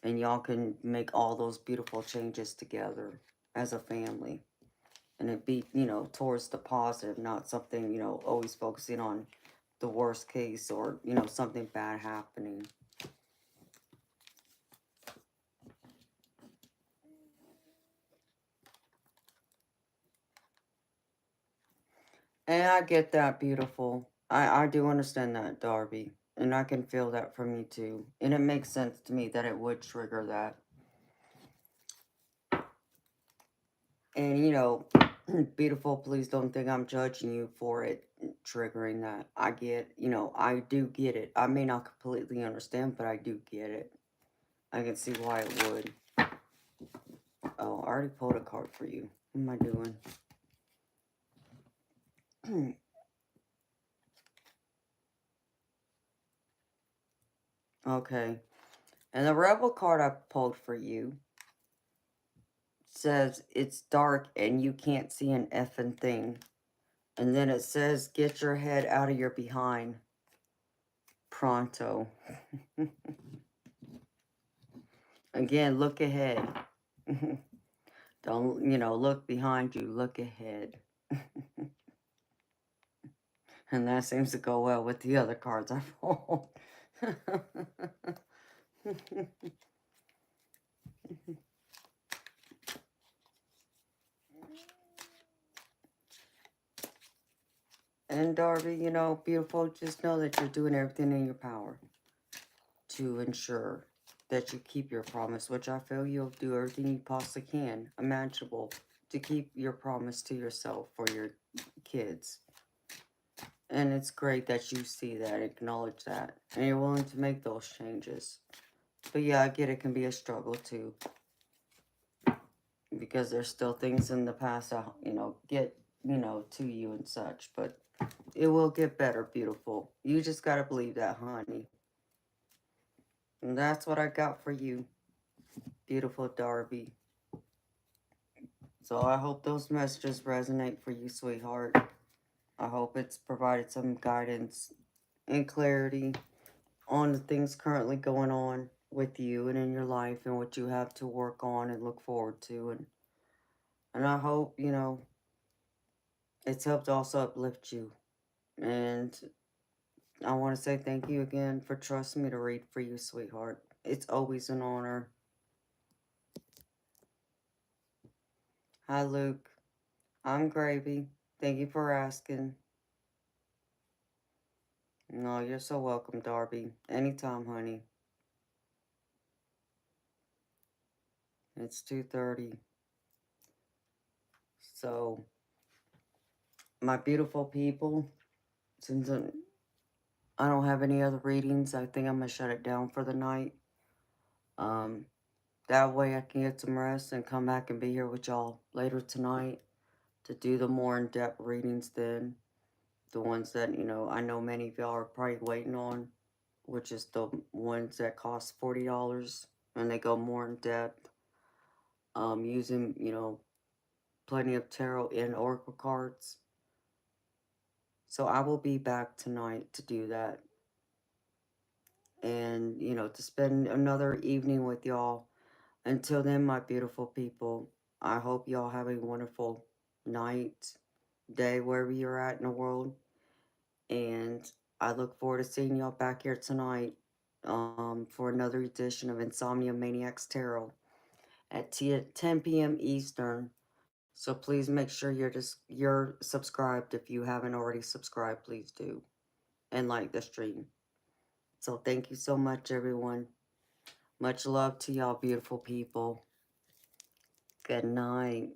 And y'all can make all those beautiful changes together as a family. And it be, you know, towards the positive, not something, you know, always focusing on the worst case or, you know, something bad happening. And I get that, beautiful. I do understand that, Darby. And I can feel that from you too. And it makes sense to me that it would trigger that. And, you know, beautiful, please don't think I'm judging you for it triggering that. I get, you know, I do get it. I may not completely understand, but I do get it. I can see why it would. Oh, I already pulled a card for you. What am I doing? Okay. And the Rebel card I pulled for you says it's dark and you can't see an effing thing. And then it says, get your head out of your behind. Pronto. Again, look ahead. Don't, look behind you. Look ahead. And that seems to go well with the other cards I pulled. And Darby, beautiful, just know that you're doing everything in your power to ensure that you keep your promise, which I feel you'll do everything you possibly can, imaginable, to keep your promise to yourself for your kids. And it's great that you see that, acknowledge that, and you're willing to make those changes. But yeah, I get it can be a struggle too, because there's still things in the past that, get, to you and such. But it will get better, beautiful. You just got to believe that, honey. And that's what I got for you, beautiful Darby. So I hope those messages resonate for you, sweetheart. I hope it's provided some guidance and clarity on the things currently going on with you and in your life and what you have to work on and look forward to. And I hope, it's helped also uplift you. And I want to say thank you again for trusting me to read for you, sweetheart. It's always an honor. Hi, Luke. I'm Gravy. Thank you for asking. No, you're so welcome, Darby. Anytime, honey. It's 2:30. So, my beautiful people, since I don't have any other readings, I think I'm going to shut it down for the night. That way I can get some rest and come back and be here with y'all later tonight to do the more in-depth readings then. The ones that, I know many of y'all are probably waiting on, which is the ones that cost $40 and they go more in depth. Using, plenty of tarot and oracle cards. So I will be back tonight to do that. And, to spend another evening with y'all. Until then, my beautiful people, I hope y'all have a wonderful night, day, wherever you're at in the world. And I look forward to seeing y'all back here tonight for another edition of Insomnia Maniacs Tarot at 10 p.m. Eastern. So please make sure you're subscribed. If you haven't already subscribed, please do. And like the stream. So thank you so much, everyone. Much love to y'all beautiful people. Good night.